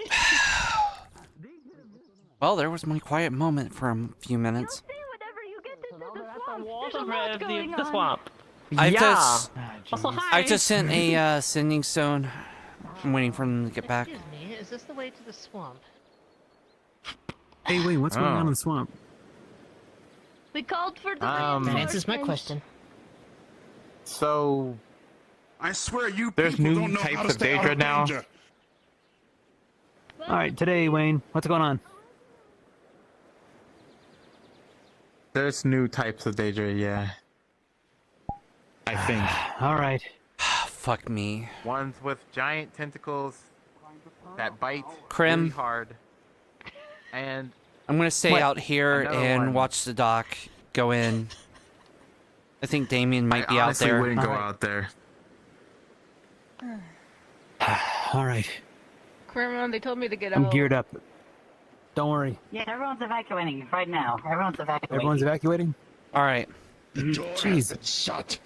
Well, there was my quiet moment for a few minutes. The swamp. I Yeah. just, Also, hi. I just sent a sending stone. I'm waiting for them to get back. Excuse me, is this the way to the swamp? Hey, wait, what's going on in the swamp? We called for the That answers my question. So, I swear you there's people new don't know how types to of stay out Daedra of now. danger. All right, today, Wayne, what's going on? There's new types of Daedra, yeah. I think. All right. Fuck me. Ones with giant tentacles that bite Krim. really hard. And I'm gonna stay out here Another and one. watch the dock go in. I think Damien might be I out honestly there. wouldn't go Alright. out there. All right. Quirmon, they told me to get I'm out. geared up. Don't worry. Yeah, everyone's evacuating right now. Everyone's evacuating. Everyone's evacuating? All right. The door Jeez. has been shut.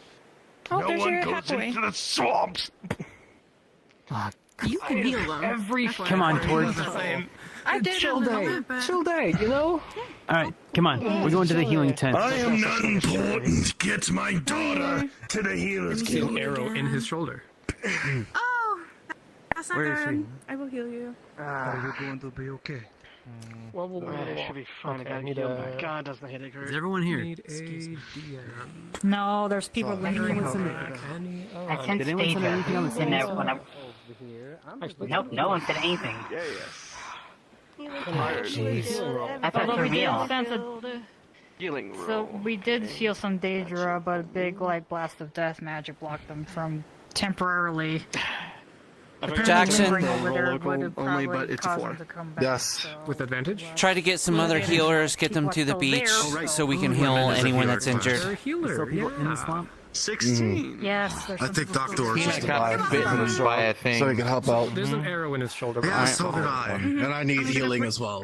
Oh, no there's one your goes halfway. into the swamps. You can heal them. Every Come on, Tord. I did chill day. Chill day, you know? All right, come on. We're going to the healing tent. I am not important. Get my daughter to the healer's See an guild. arrow in his shoulder. Oh! That's not Where is good. she? I will heal you. Are you going to be okay? Well, It should be fine. Okay, I I gotta need heal. a- My God, does the headache hurt? Is everyone here? Need a DM. No, there's people lingering anyone over send there. I sent Did anyone send anything on the Daedra in there same when I... Nope, no one said anything. Jeez. I thought Although for we did real. sense a, Healing so we did feel some Daedra, but a big like blast of death magic blocked them from temporarily. Jackson. lingering over there Local would only, probably but it's cause 4. them to come back, Yes. so- With advantage? Try to get some other healers, get them to the beach, so we can heal There's a anyone healer that's class. injured. There's a healer, Still people in the yeah. swamp? 16. Yes, there's I some think people Dr. still- Orchard Tina got alive. bitten by a thing. So he can help out. There's an arrow in his shoulder. Yeah, so did I. And I need healing as well.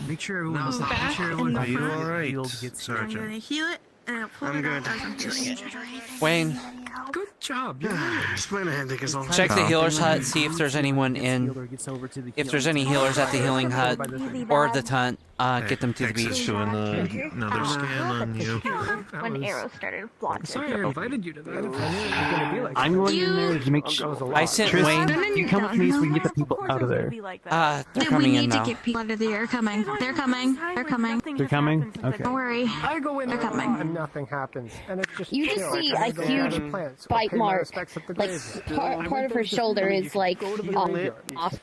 Make sure everyone's Now, make sure everyone's Are you healed alright, gets I'm gonna heal it and I'll pull I'm it good. out as I'm healing it. Wayne, Good job. Just my headache is all. check the healer's hut, see if there's anyone in. If there's any healers at the healing hut or the tent, get them to the beach. doing another scan on you. When arrows started blocking. I'm sorry I invited you to that. If I knew it was going to be like I'm that. going in there to make sure. I sent Triss, Wayne. you come with me so we can get the people out of there. They're We coming in need to now. get people out of the air. Coming. They're coming. They're coming. They're coming? Okay. Don't worry. I go in They're there coming. and nothing happens. And it's just You just chill. see I a go huge to the plants or bite pay my mark, respects at the like graveyard. part of her shoulder is like off,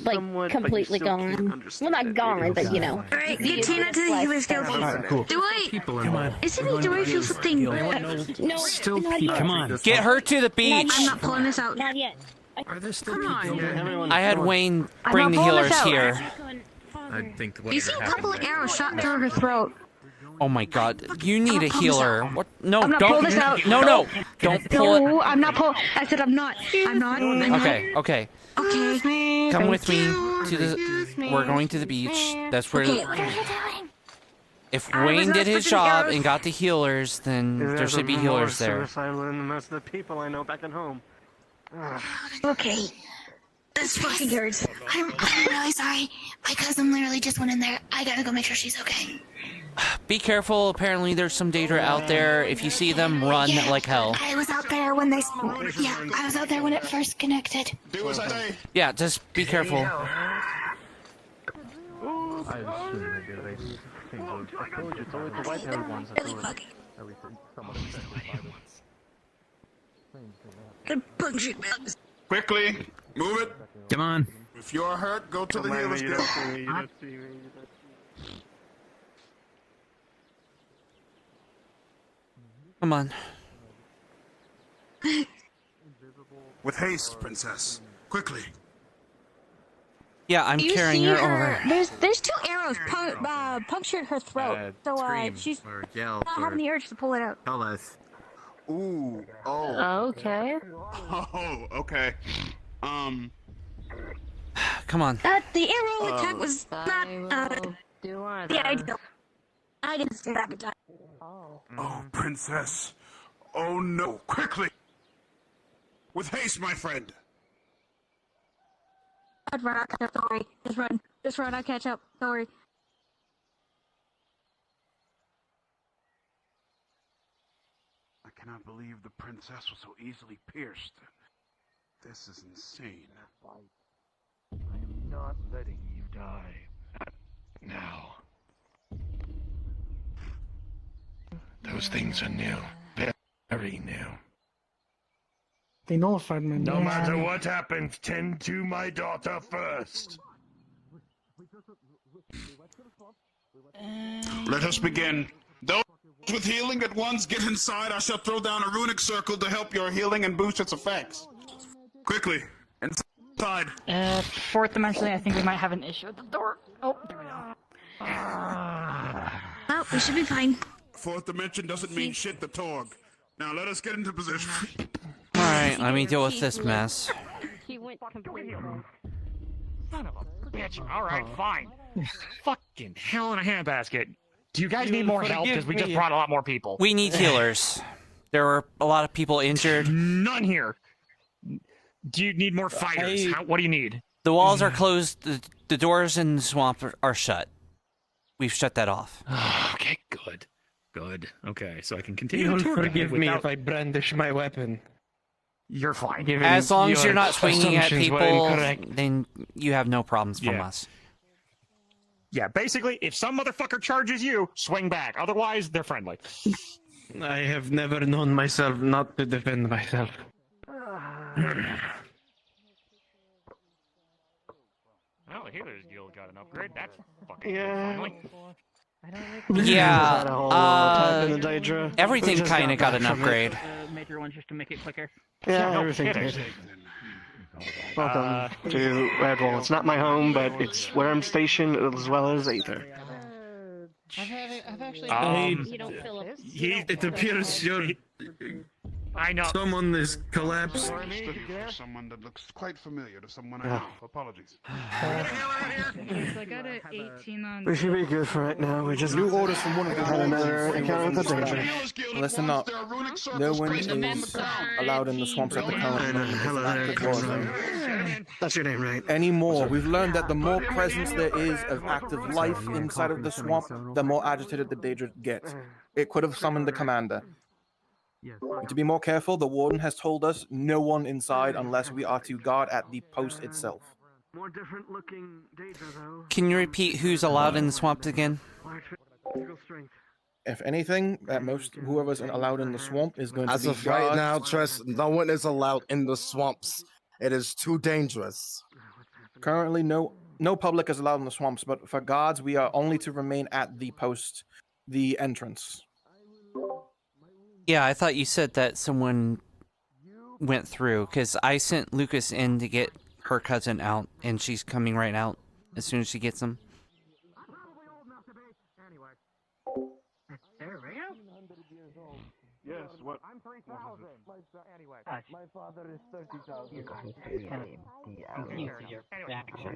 like completely gone. Well, not gone, but you know. Alright, get Tina to the healer's guild. Alright, cool. Do it! People Come on. Isn't it? Do I feel something? No, Still not people. yet. Come on. Get her to the beach. I'm not pulling this out. Not yet. Are there still people there? I had Wayne I'm bring not the pulling this healers out. here. I think You see a couple of arrows shot through her throat. Oh my god, you need a healer. What? No, I'm not don't. pulling this out. No, don't pull it. No, I'm not pulling. I said I'm not. I'm not. Okay. Okay. Come with me you. to the. We're going to the beach. That's where. Okay. If I was Wayne not did his switching job arrows. and got the healers, then there There's should be more healers there. suicidal than most of the people I know back at home. Okay. This fucking hurts. I'm really sorry. My cousin literally just went in there. I gotta go make sure she's okay. Be careful. Apparently, there's some Daedra out there. If you see them, run like hell. I was out there when they. Yeah, I was out there when it first connected. Do as I say. Yeah, just be careful. I assume they do these things. I told you, it's always the white-haired ones that do it. Everything, some of them The punching man. Quickly, move it. Come on. If you're hurt, go to the healer's guild. Come on. With haste, princess. Quickly. Yeah, I'm You carrying see her over. There's 2 arrows punctured her throat, so she's not having the urge to pull it out. Tell us. Ooh. Oh. Okay. Oh. Okay. Come on. The arrow attack was not the ideal. I didn't see that good time. Oh, princess. Oh no. Quickly. With haste, my friend. I'd run, I'll catch up, don't worry. Just run, I'll catch up, don't worry. I cannot believe the princess was so easily pierced. This is insane. I am not letting you die. Now. Those things are new. Very new. They nullified me. No matter what happens, tend to my daughter first. Let us begin. Those with healing at once, get inside. I shall throw down a runic circle to help your healing and boost its effects. Quickly. Inside. 4th dimensionally, I think we might have an issue at the door. Oh, there we go. Oh, we should be fine. 4th dimension doesn't mean shit to Torg. Now let us get into position. Alright, let me deal with this mess. He went completely. Son of a bitch. Alright, fine. Fucking hell in a handbasket. Do you guys need more help? Because we just brought a lot more people. We need healers. There were a lot of people injured. None here. Do you need more fighters? What do you need? The walls are closed. The doors in the swamp are shut. We've shut that off. Okay, good. Good. Okay, so I can continue You'll the tour forgive guide me without... if I brandish my weapon. You're fine. As long as you're not your swinging at assumptions were people, incorrect. then you have no problems from us. Yeah, basically, if some motherfucker charges you, swing back. Otherwise, they're friendly. I have never known myself not to defend myself. Well, the Healer's Guild got an upgrade. That's fucking friendly. Yeah, everything just kind of got got an back from upgrade. Major ones just to make it quicker. Yeah, no everything kidding. did. Welcome to Redwall. It's not my home, but it's where I'm stationed as well as Aether. I've actually. You don't fill up. It appears you're. I know. Someone is collapsed. Someone that looks quite familiar to someone I know. Apologies. I got an 18 on. We should be good for right now. We just New orders from one of the had another encounter with the danger. Listen up. No one is allowed in the swamps at the current moment. That's your name, right? Anymore. We've learned that the more presence there is of active life inside of the swamp, the more agitated the Daedra get. It could have summoned the commander. To be more careful, the warden has told us no one inside unless we are to guard at the post itself. More different looking Daedra though. Can you repeat who's allowed in the swamps again? If anything, at most, whoever's allowed in the swamp is going to As be of right guards. now, Triss, no one is allowed in the swamps. It is too dangerous. Currently, no public is allowed in the swamps, but for guards, we are only to remain at the post, the entrance. Yeah, I thought you said that someone went through, because I sent Lucas in to get her cousin out, and she's coming right out as soon as she gets him. Yes, what? I'm 3,000. Anyway. My father is 30,000.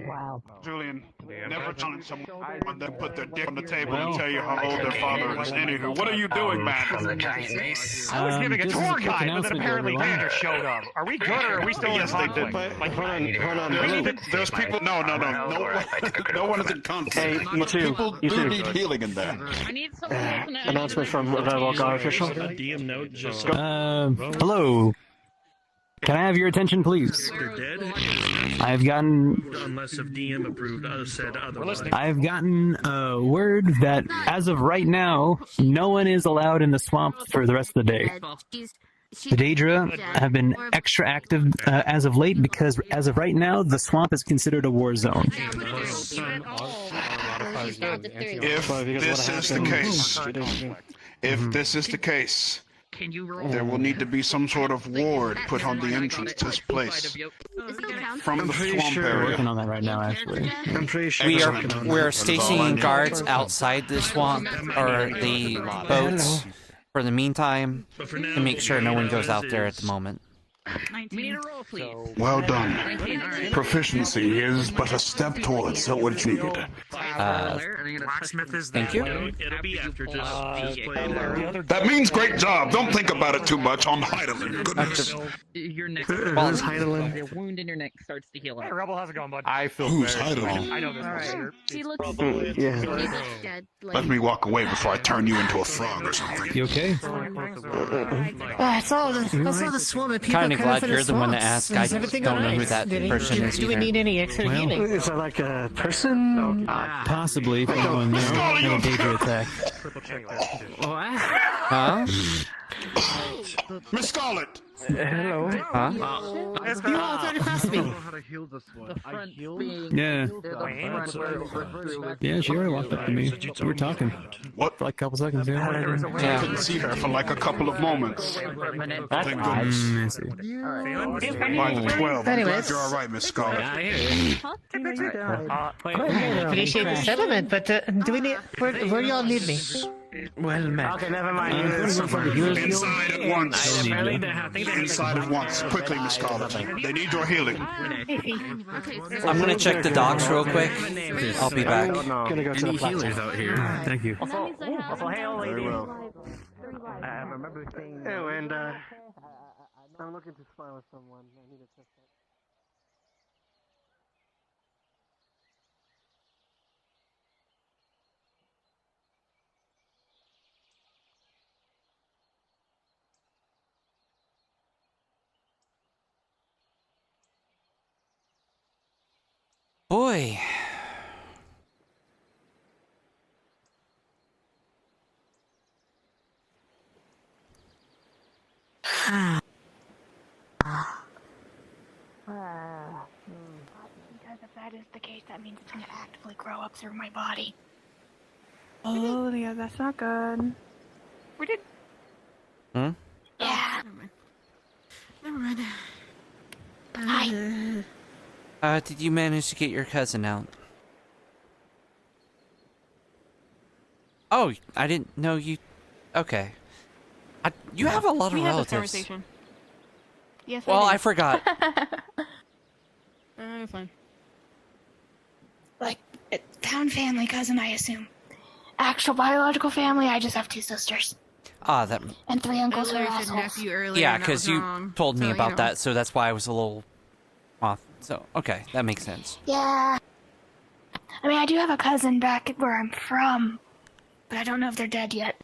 Wow. Julian, never challenge someone that put their dick on the table Well, and tell you how old their father is. Anywho, what are you doing, man? I was giving a just tour a quick guide, but then announcement, apparently everyone. Danger showed up. Are we good or are we still Yes, in they conflict? did. Like, Hold on. There's people. No one is in conflict. Hey, you two. People You do two. need healing in there. I need someone else to Announcement from the Volgar official. DM note just Hello. Can I have your attention, please? they're dead. I've gotten Unless if DM approved said otherwise. I've gotten word that as of right now, no one is allowed in the swamp for the rest of the day. The Daedra have been extra active as of late because as of right now, the swamp is considered a war zone. If this is the case, there will need to be some sort of ward put on the entrance to this place from the swamp We're area. working on that right now, actually. I'm pretty sure We're stationing guards outside the swamp or the boats for the meantime to make sure no one goes out there at the moment. 19. Roll, please. Well done. 19, all right. Proficiency is but a step towards what it's needed. Blacksmith is Thank you. it'll be after just That means great job. Don't think about it too much on Heidelin. Goodness. Your neck. Who's Heidelin? Your wound in your neck starts to heal up. Hey, Rebel, how's it going, bud? I feel Who's very Heidelin? I know this. Alright. He looks Yeah. dead. Let me walk away before I turn you into a frog or something. You okay? That's all the swarm of people Kind of coming glad for the you're the one to swamps. ask. I Is everything don't know who alright? that Did he- person is Do we either. need any extra healing? Is that like a person? Possibly, if anyone knows. Had a Daedra attack. Huh? Miss Scarlet! Hello. Huh? You all tried to cross me. Yeah. Yeah, she already walked up to me. We were talking. What? For like a couple seconds, yeah. I couldn't see her for like a couple of moments. That's Thank odd. goodness. I see. Well, I'm Anyways. glad you're all right, Miss Scarlet. Appreciate the settlement, but do we need? Where y'all need me? Well met. Okay, never mind. Inside at once. Inside at once. Quickly, Miss Scarlet. They need your healing. I'm gonna check the docks real quick. I'll be back. Gonna go to Any the platform. healers out here? Thank you. Also, hey, old lady. I remember saying. Oh, and I'm looking to smile with someone. I need to check that. Boy. Because if that is the case, that means it's gonna actively grow up through my body. Oh, yeah, that's not good. We did. Hmm? Yeah. Never mind. Hi. Did you manage to get your cousin out? Oh, I didn't know you. Okay. You have a lot of We had this relatives. conversation. Yes, Well, I did. forgot. Fine. Like, found family cousin, I assume. Actual biological family, I just have 2 sisters. Ah, that. And 3 uncles who are I said assholes. nephew earlier. Yeah, and that was because you wrong. told me So, about know. that, so that's why I was a little off. So, okay, that makes sense. Yeah. I mean, I do have a cousin back where I'm from, but I don't know if they're dead yet.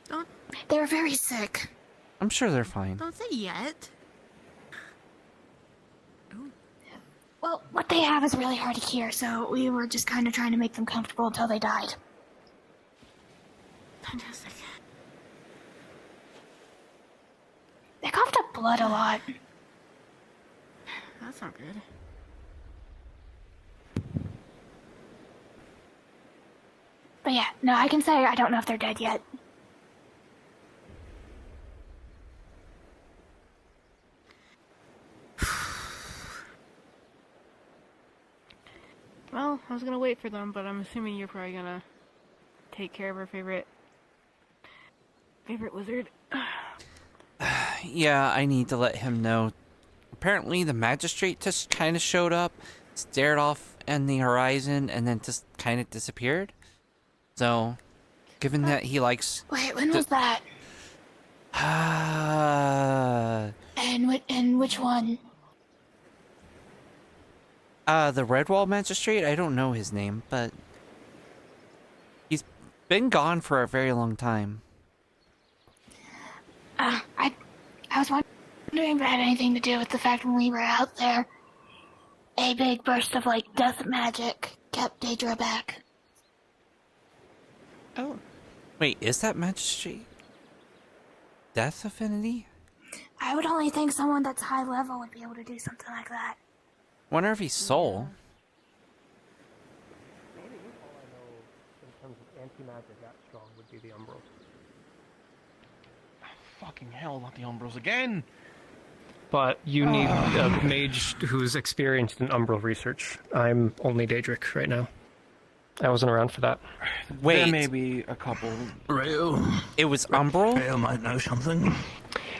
Don't- They were very sick. I'm sure they're fine. Don't say yet. Well, what they have is really hard to cure, so we were just kind of trying to make them comfortable until they died. Fantastic. They coughed up blood a lot. That's not good. But yeah, no, I can say I don't know if they're dead yet. Well, I was gonna wait for them, but I'm assuming you're probably gonna take care of our favorite favorite wizard. Yeah, I need to let him know. Apparently, the magistrate just kind of showed up, stared off in the horizon, and then just kind of disappeared. So, given that he likes... Wait, when was that? And which one? The Redwall magistrate? I don't know his name, but... he's been gone for a very long time. I was wondering if it had anything to do with the fact when we were out there, a big burst of, like, death magic kept Daedra back. Oh. Wait, is that magistrate death affinity? I would only think someone that's high level would be able to do something like that. Wonder if he's soul. Maybe all I know in terms of anti-magic that strong would be the Umbrals. Fucking hell, not the Umbrals again! But you need a mage who's experienced in Umbral research. I'm only Daedric right now. I wasn't around for that. Wait. There may be a couple. It was Umbral? Rayo might know something.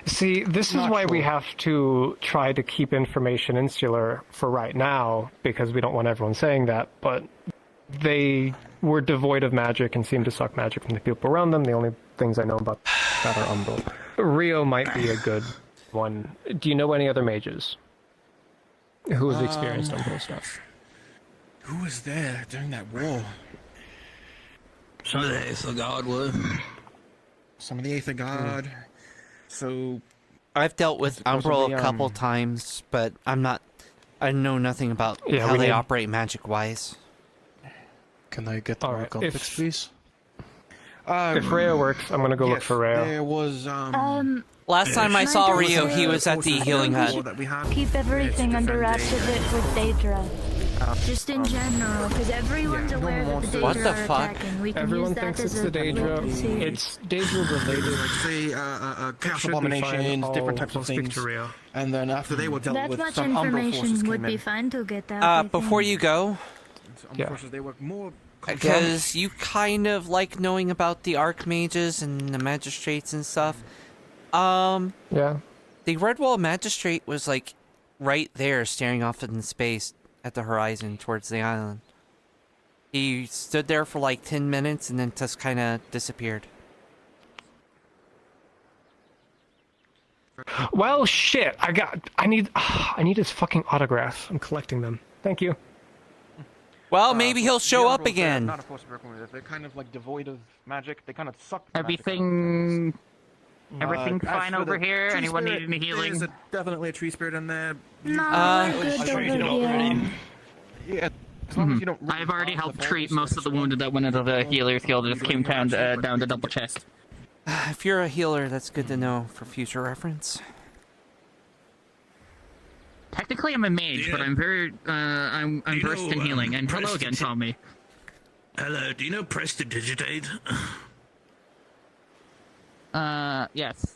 See, this is Not why we sure. have to try to keep information insular for right now, because we don't want everyone saying that, but they were devoid of magic and seemed to suck magic from the people around them. The only things I know about that are Umbral. Rio might be a good one. Do you know any other mages who have experienced Umbral stuff? Who was there during that war? Some of the Aether God were. Some of the Aether God. So... I've dealt with Umbral supposedly, a couple times, but I know nothing about how we they need- operate magic-wise. Can I get the Alright, Archon fix, please? If Rhea works, I'm gonna go look yes, for Rhea. There was, Last time I saw Rio, he was at the healing hut. that we had. Keep everything under wraps of it with Daedra. Just in general, because everyone's aware that the Daedra What the are fuck? attacking. We can Everyone use that thinks as it's a the Daedra. look to see. It's Daedra related. Say, chaos abominations, different types of things. And then after they were dealt That with, much some Umbral forces information would came be in. fine to get out. I Before think. you go, Umbral forces, they were more... because you kind of like knowing about the archmages and the magistrates and stuff. Yeah. The Redwall magistrate was like right there, staring off in space at the horizon towards the island. He stood there for like 10 minutes and then just kind of disappeared. Well, shit. I need his fucking autograph. I'm collecting them. Thank you. Well, maybe he'll show the up Umbrals, they're again. Not a force of record. They're kind of like devoid of magic. They kind of suck. the magic out of Everything. things. Everything's As fine for over the here. tree Anyone spirit, need any healing? There's definitely a tree spirit in there. No, we're good over here. Yeah, as long as you don't. I've already helped treat most of the wounded that went into the healer's guild. Just came down to double check. If you're a healer, that's good to know for future reference. Technically, I'm a mage, but I'm very I'm versed in healing. And hello again, Tommy. Hello, do you know Prestidigitate? Yes.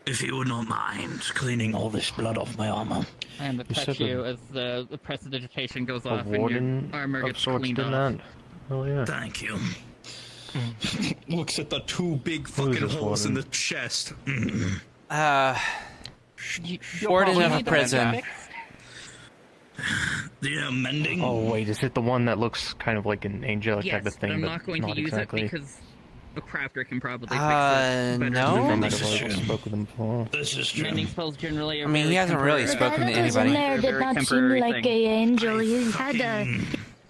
If you would not mind cleaning all this blood off my armor. And the You said touch you the- as the prestidigitation goes A off and warden your armor of gets sorts cleaned did off. that? Oh yeah. Thank you. Looks at the two big Who is fucking this holes in the warden? chest. Warden of a prison. Do you know mending? Oh wait, is it the one that looks kind of like an angelic Yes, type of thing, I'm but not going to use exactly? it because a crafter can probably fix it. better no? than I me. might have already spoke with him before. This is true. Mending spells generally are I mean, he very hasn't really temporary. spoken to The guy that was in anybody. there They're did very not seem temporary like thing. a angel. He had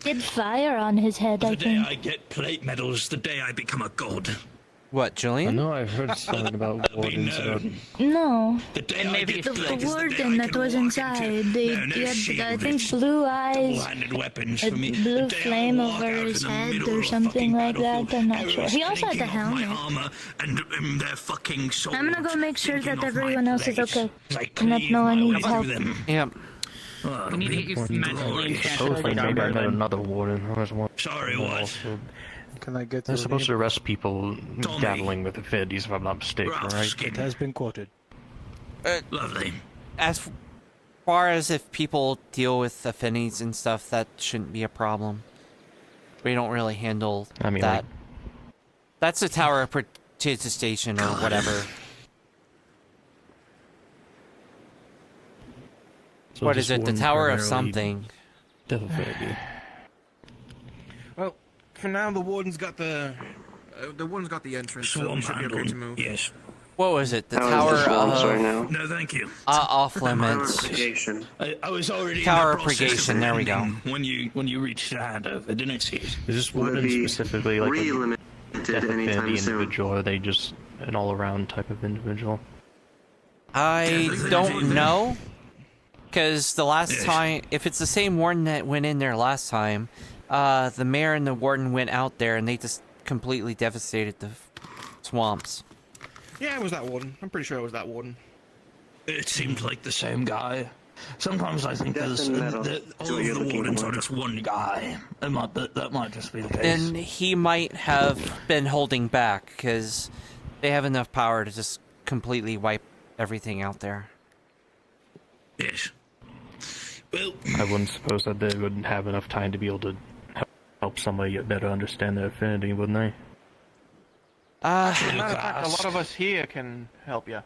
did fire on his head, I The day think. I get plate medals, the day I become a god. What, I Julian? know I've heard something about wardens about. No. The day And I maybe get it's plate The is the day warden I that can was walk inside, into- they no, no had, I shield, think, it's blue eyes, double-handed weapons a for me. blue The day I flame walk over out in his the head middle or of a something fucking like that. battlefield, I'm not sure. arrows He also had the clanking off my helmet. armor and their fucking swords I'm gonna go make sure sticking that off my everyone else is blades okay. as I And that cleave no one my way needs through help. them. Yep. We need to get you some magically Supposedly enchanted maybe I armor. met another warden. I was one. Sorry, what? Can I get They're to supposed to arrest people Tommy. dabbling with the fiddies, if I'm not mistaken, Rough right? skin. has been quoted. Lovely. As far as if people deal with affinities and stuff, that shouldn't be a problem. We don't really handle I mean, that. That's the Tower of to the station or whatever. So What this is it? The warden Tower of primarily something. Definitely. Well, for now, the warden's got the entrance, so we should be okay to move. Yes. What was it? The How is Tower the swamp of... right now? No, thank you. Off limits. Purgation. I was already Tower in of the process Purgation, there we go. when you reached the hand over, didn't it? Is this warden specifically like a death affinity individual, or are they just an all-around type of individual? I don't know. Because the last time, if it's the same warden that went in there last time, the mayor and the warden went out there and they just completely devastated the swamps. Yeah, it was that warden. I'm pretty sure it was that warden. It seemed like the same guy. Sometimes I think there's all of the wardens are just one guy. That might just be the case. Then he might have been holding back because they have enough power to just completely wipe everything out there. Yes. Well, I wouldn't suppose that they wouldn't have enough time to be able to help somebody better understand their affinity, wouldn't they? As a matter of fact, a lot of us here can help you.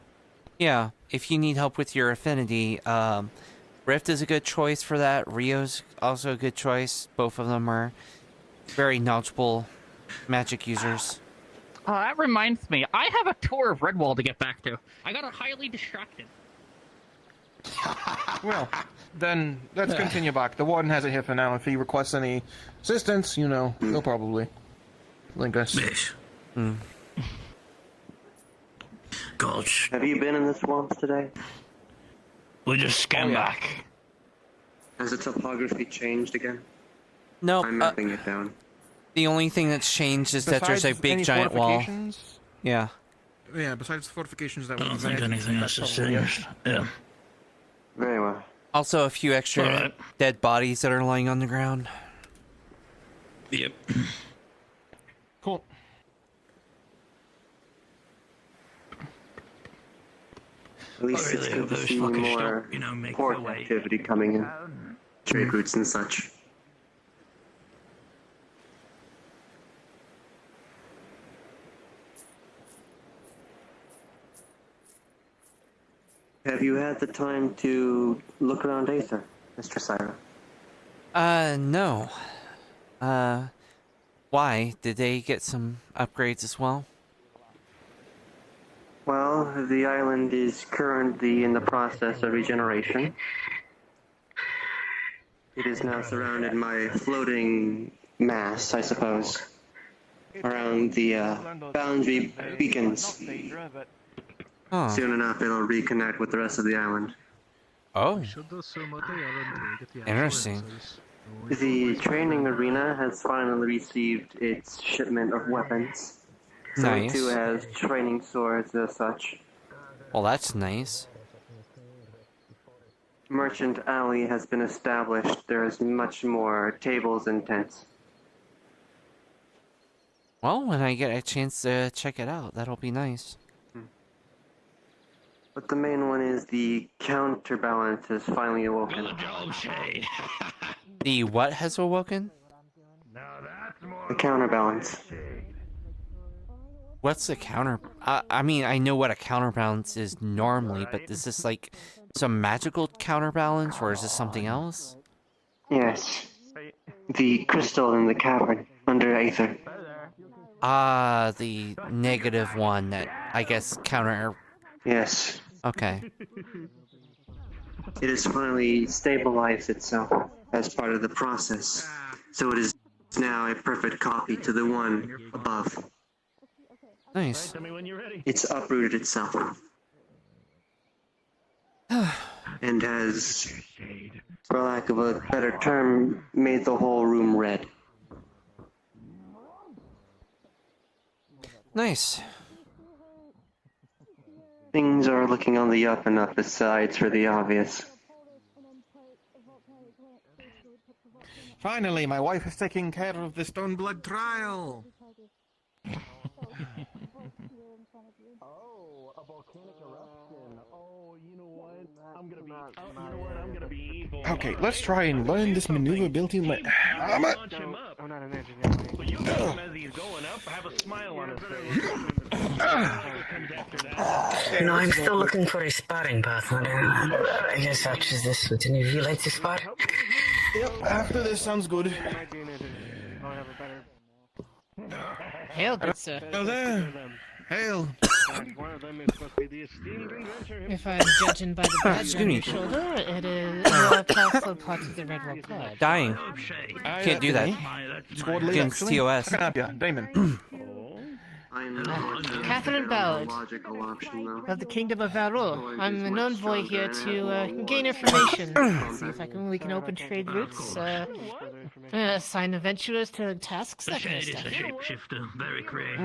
Yeah, if you need help with your affinity, Rift is a good choice for that. Rio's also a good choice. Both of them are very knowledgeable magic users. That reminds me, I have a tour of Redwall to get back to. I got highly distracted. Well, then let's continue back. The warden has it here for now. If he requests any assistance, he'll probably link us. Gosh. Have you been in the swamps today? We just scanned back. Has the topography changed again? No. I'm mapping it down. The only thing that's changed is that there's a big any giant wall. fortifications? Yeah. Yeah, besides the fortifications that I don't think anything else has changed. Yeah. Very well. Also, a few extra dead bodies that are lying on the ground. Yep. Cool. At least it's good to see more port activity coming in. Trade routes and such. Have you had the time to look around Aether, Mr. Trisyra? No. Why? Did they get some upgrades as well? Well, the island is currently in the process of regeneration. It is now surrounded by floating mass, I suppose, around the boundary beacons. Huh. Soon enough, it'll reconnect with the rest of the island. Oh. Interesting. The training arena has finally received its shipment of weapons. So Nice. it too has training swords as such. Well, that's nice. Merchant Alley has been established. There is much more tables and tents. Well, when I get a chance to check it out, that'll be nice. But the main one is the counterbalance has finally awoken. The what has awoken? The counterbalance. What's the counter? I mean, I know what a counterbalance is normally, but is this like some magical counterbalance, or is this something else? Yes. The crystal in the cavern under Aether. Ah, the negative one that I guess counter. Yes. Okay. It has finally stabilized itself as part of the process. So it is now a perfect copy to the one above. Nice. It's uprooted itself. And has, for lack of a better term, made the whole room red. Nice. Things are looking on the up and up besides for the obvious. Finally, my wife is taking care of the Stoneblood trial. Oh, a volcanic eruption. Oh, you know what? I'm gonna be evil. Okay, let's try and learn this maneuverability. I'm not an engineer. But you see him as he's going up, have a smile on his face. No, I'm still looking for a sparring partner. I guess I'll choose this. Would any of you like to spar? Yep, after this sounds good. Hail, good sir. Oh, there. Hail. If I'm judging by the badge on your shoulder, it is a powerful part of the Red Rock Guard. Dying. Can't do that. Against TOS. How can I help you? Damon. Catherine Ballard of the Kingdom of Varro. I'm an envoy here to gain information. See if we can open trade routes, assign adventurers to tasks, that kind of stuff. A shapeshifter, very creative.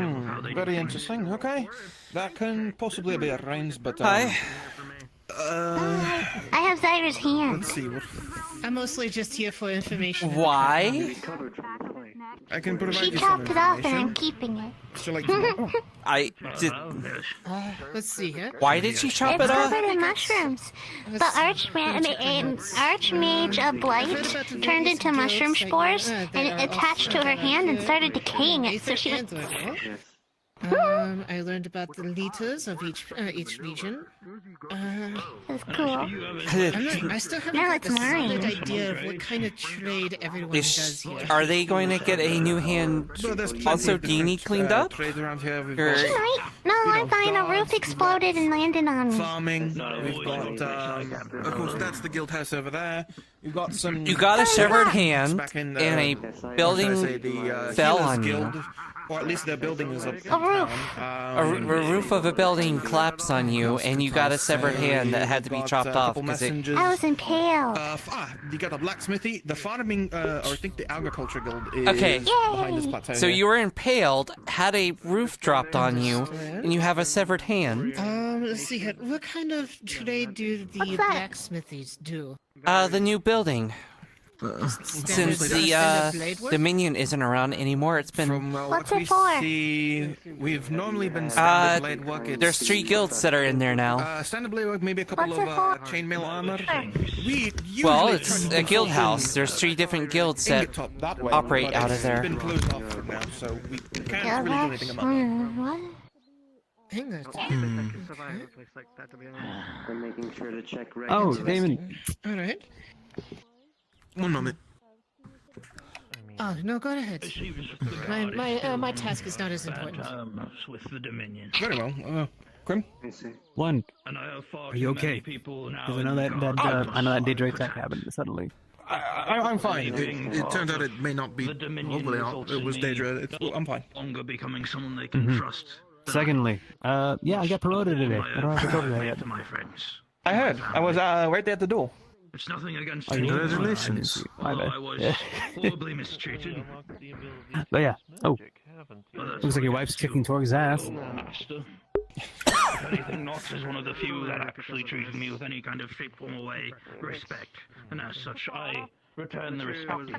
Very interesting. Okay, that can possibly be arranged, but I have Zyra's hand. Let's see. I'm mostly just here for information. Why? I can provide She you chopped some it off and I'm information. keeping it. Would you like to I did. Let's see here. Why did she chop It's it off? covered in mushrooms. The Archmage of Blight turned into mushroom spores and it attached to her hand and started decaying it. So she went. I learned about the liters of each region. That's cool. I still haven't Now got it's a solid mine. idea of what kind of trade everyone does here. Are they going to get a new hand also Deanie cleaned up? Trade around here. We've Or- She might. No, I'm fine. A roof exploded and landed on me. farming. We've got, of course, that's the guild house over there. You've got some. You got a severed hand back in, and a what should I building say, the, fell healers on you. guild, or at least their building is up. A roof. A roof of a building collapsed on you, and you got a severed hand that had to be chopped off because it. I was impaled. You got a blacksmithy, the farming, or I think the agriculture guild is Okay. behind this plateau. So here. you were impaled, had a roof dropped on you, and you have a severed hand. Let's see here. What kind of trade do the blacksmithies do? The new building. Since the Dominion isn't around anymore, it's been. What's it for? We've normally been standard blade work. There's 3 guilds that are in there now. Standard blade work, maybe a couple What's of it for? chainmail armor. We Well, usually it's try to a guild consult house. There's 3 different guilds that ingot top that way, operate but out it's of there. been closed off now, so we can't really do anything about it. What? Hang on. I'm making sure to check Oh, records. Damon. Alright. One moment. Oh, no, go ahead. My task is not as important. With the Dominion. Very well. Grim? One. And I have far Are you too many okay? people now Because I know that I know that Daedra attack happened suddenly. I'm fine. It turns out it may not be. Hopefully not. It was Daedra. I'm fine. Longer becoming someone they can trust. Secondly, yeah, I got promoted today. I don't have to go to that yet. To my friends. I heard. I was right there at the door. It's nothing against Oh, you. congratulations. My Although bad. I was Yeah. horribly mistreated. But yeah. Oh, But that's looks like your wife's kicking Torg's ass. Master. If anything, Nox is one of the few that actually treated me with any kind of shape, form, or way respect, and as such, I return the respect.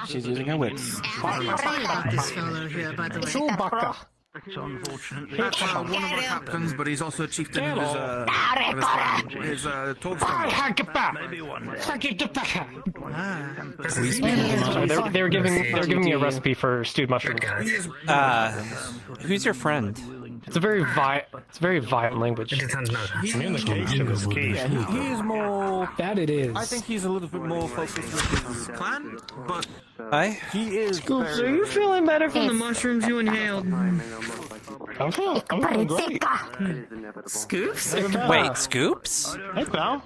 She's using her wits. Sorry about this fellow here, by the way. Chewbacca. So unfortunately, That's one of our captains, but he's also a chieftain of his Torg's maybe one day. Sorry, they're giving me a recipe for stewed mushrooms. Who's your friend? It's a very violent language. He is more. That it is. I think he's a little bit more focused with his clan, but he is. Scoops, are you feeling better from the mushrooms you inhaled? I'm feeling great. Scoops? Wait, Scoops? Hey, pal.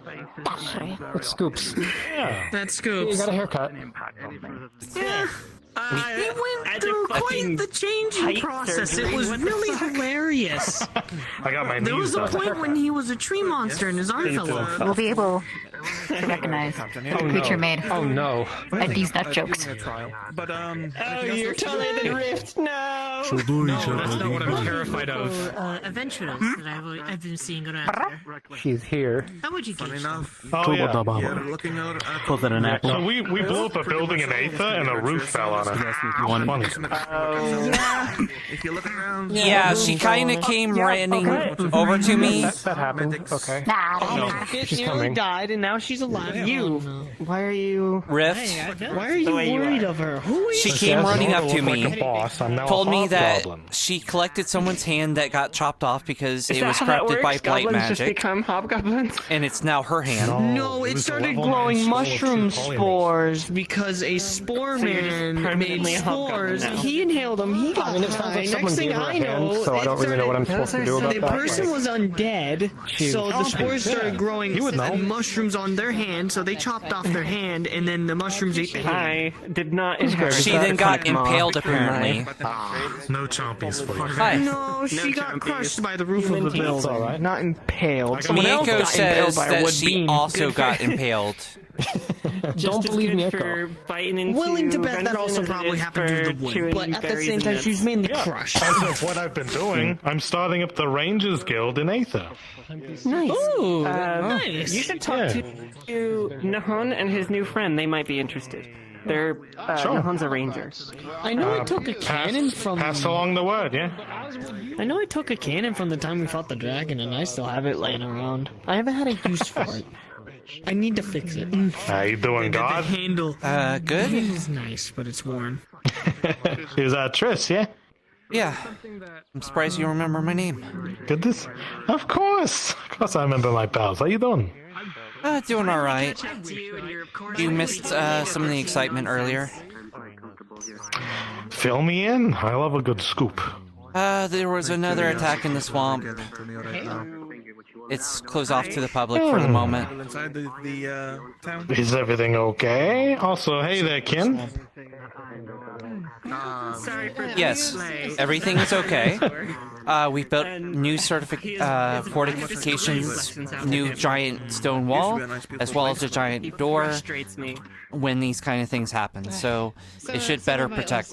It's Scoops. Yeah. That's Scoops. You got a haircut. Yeah. He went through quite the changing process. It was really hilarious. I got my There was a point when he was a tree monster and his arm fell off. We'll be able to recognize the creature made Oh no. at these nut jokes. But Oh, you're taller than Rift now. No, that's not what I'm terrified of. Adventurers that I've been seeing around here. She's here. How would you get enough. Oh yeah. Looking out at Pulls out an apple. So we blew up a building in Aether and a roof fell on it. Funny. if you look around. Yeah, she kind of came running over to me. That happened. Okay. She's She's coming. died, and now now she's alive. You, why are you... Rift. Why are you worried of her? Who is She came running up to me, told me that hobgoblin. she collected someone's hand that got chopped off because Is it that was how that corrupted by works? blight Goblins just magic, become hobgoblins? and it's now her hand. No, it started growing mushroom spores because a spore man made spores. He inhaled them. He got high. Next thing I know, so I don't really know what I'm supposed to do about the that. person was undead, so the spores started growing mushrooms on their hand, so they chopped off their hand, and then the mushrooms ate the hand. I did not inherit She then got impaled, apparently. No chompies for you. Hi. No, she got crushed by the roof of the building, not impaled. Someone else Mieko got says impaled by a that wood she beam. also got impaled. Don't believe me, Willing to bet that venison also as it probably is happened due to the for wood, chewing but at the berries same and time, nuts. she's mainly Yeah. crushed. As of what I've been doing, I'm starting up the Rangers Guild in Aether. Nice. Ooh, nice. You should talk to Nahon and his new friend. They might be interested. They're Nahon's a ranger. I know I took a cannon from. Pass along the word, yeah? I know I took a cannon from the time we fought the dragon, and I still have it laying around. I haven't had a use for it. I need to fix it. How you doing, God? The handle. Good. The handle's nice, but it's worn. Is that Triss, yeah? Yeah. I'm surprised you remember my name. Did this? Of course I remember my pals. How you doing? Doing alright. You missed some of the excitement earlier. Fill me in. I love a good scoop. There was another attack in the swamp. It's closed off to the public for the moment. Inside the town. Is everything okay? Also, hey there, Kin. Yes, everything is okay. We built new fortifications, new giant stone wall, as well as a giant door when these kind of things happen. So it should better protect.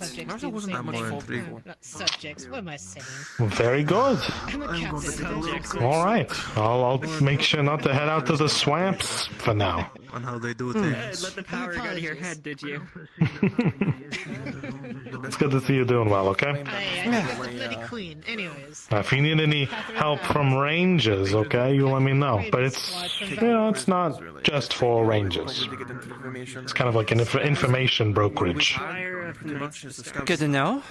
Subjects, what am I saying? Very good. I'm a captain. All right. I'll make sure not to head out to the swamps for now. On how they do things. Let the power go to your head, did you? It's good to see you doing well, okay? I got the bloody queen. Anyways. If you need any help from rangers, okay, you let me know. But it's, it's not just for rangers. It's kind of like an information brokerage. Good to know.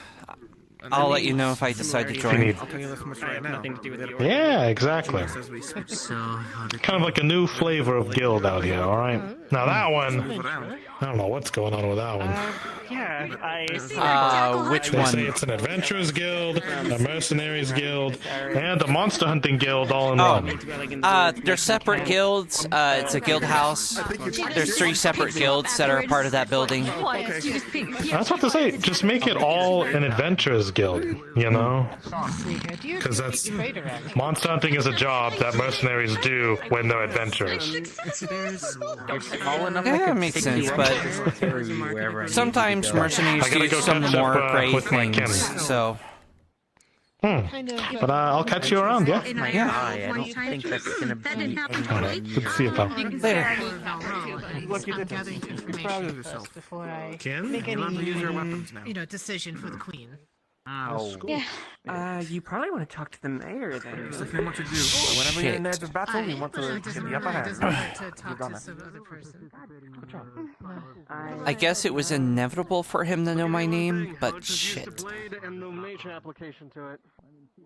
I'll let you know if I decide to join. I'll tell you this much right now. Yeah, exactly. Kind of like a new flavor of guild out here, alright? Now that one, I don't know what's going on with that one. Which They one? say it's an adventurers guild, a mercenaries guild, and a monster hunting guild all in one. They're separate guilds. It's a guild house. There's 3 separate guilds that are part of that building. I was about to say, just make it all an adventurers guild, you know? Because that's monster hunting is a job that mercenaries do when they're adventurers. Yeah, it makes sense, but sometimes mercenaries do some more great things, so... But I'll catch you around, yeah? Yeah. I don't think that's gonna be. Alright, good to see you, pal. Later. Before I Ken, make you'll have to use your any, weapons now. decision for the queen. Yeah. You probably want to talk to the mayor then. If you want to do, whenever you're in the edge of battle, you want to get the upper hand. To talk to some other person. Good job. I guess it was inevitable for him to know my name, but shit.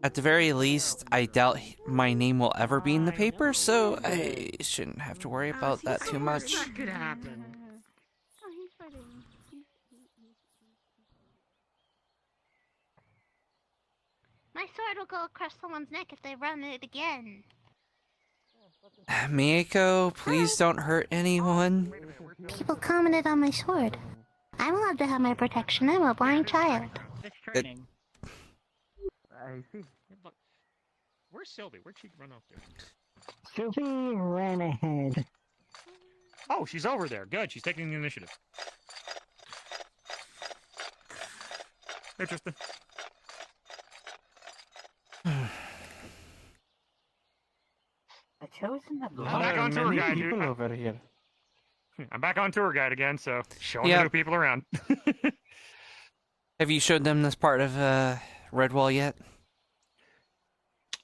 At the very least, I doubt my name will ever be in the paper, so I shouldn't have to worry about that too much. That could happen. My sword will go across someone's neck if they run it again. Mieko, please don't hurt anyone. People commented on my sword. I'm allowed to have my protection. I'm a blind child. I see. Where's Sylvie? Where'd she run off there? Sylvie ran ahead. Oh, she's over there. Good. She's taking the initiative. Hey, Tristan. I'm back on tour guide, dude. over here. I'm back on tour guide again, so showing Yeah. the new people around. Have you showed them this part of Redwall yet?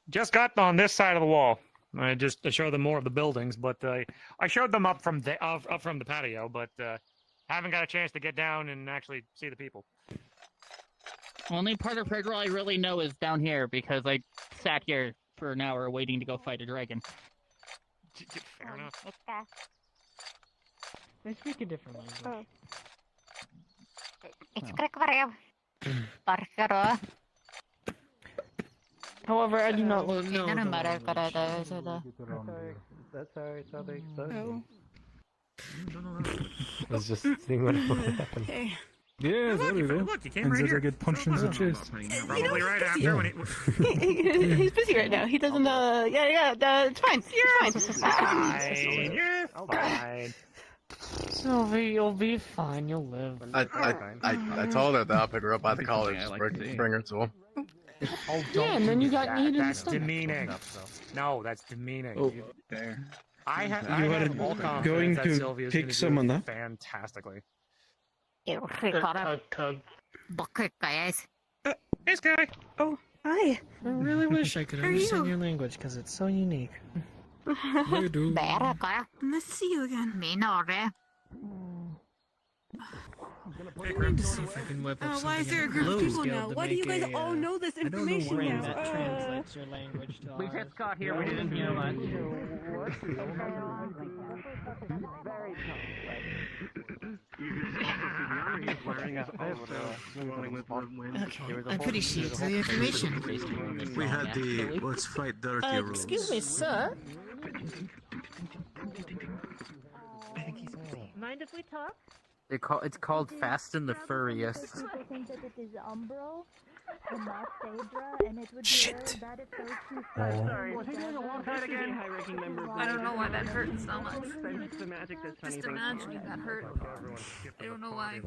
Just got on this side of the wall. I showed them more of the buildings, but I showed them up from the patio, but haven't got a chance to get down and actually see the people. Only part of Pedro I really know is down here because I sat here for an hour waiting to go fight a dragon. Fair enough. They speak a different language. However, I do not know. That's how it's how they explain. Let's just see what happens. Yeah, Look, there we go. look, you came And right says here. I get punched in the chest. Probably right after when it. He's busy right now. He doesn't. It's fine. It's fine. You're fine. Sylvie, you'll be fine. You'll live. I told her that I'll pick her up by the college. Bring her to him. Oh, Yeah, and then you got needed and That's stuff. demeaning. No, that's demeaning. Oh, There. I have all going confidence that to Sylvia's pick gonna do someone up. fantastically. Hey, Sky. Oh, hi. I really wish I could How are understand you? your language because it's so unique. Nice to see you again. I need to see if I can whip up Why is something there a in group of Blues people Guild now? to Why do you make guys a, all know this I don't know information when now? that translates your language to We've ours. had Scott here, we didn't hear much. I'm pretty sure it's the information. We had the let's fight dirty rules. Excuse me, sir. Mind if we talk? It's called Fast and the Furious. I think that it is Umbro and not Phaedra, and it would be very bad if those two Sorry, I don't know why that hurt so much. the magic that's Just imagining that hurt. I don't know why.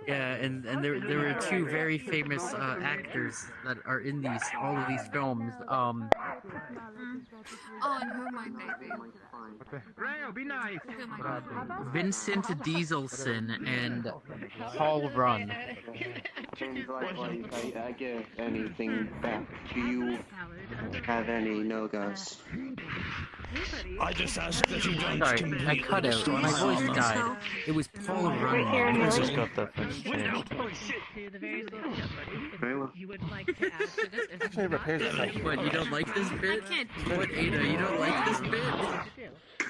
Yeah, and there were two very famous actors that are in all of these films. Oh, and who might they be? Rayo, be nice. Vincent Dieselson and Paul Run. Seems like I give anything back. Do you have any no-goes? I just ask that you don't Sorry, I completely cut out. My voice died. It was Paul Run. I just got that thing changed. Very well. You would like to add to this? Favorite page. What, you don't like this bit? What, Ada, you don't like this bit?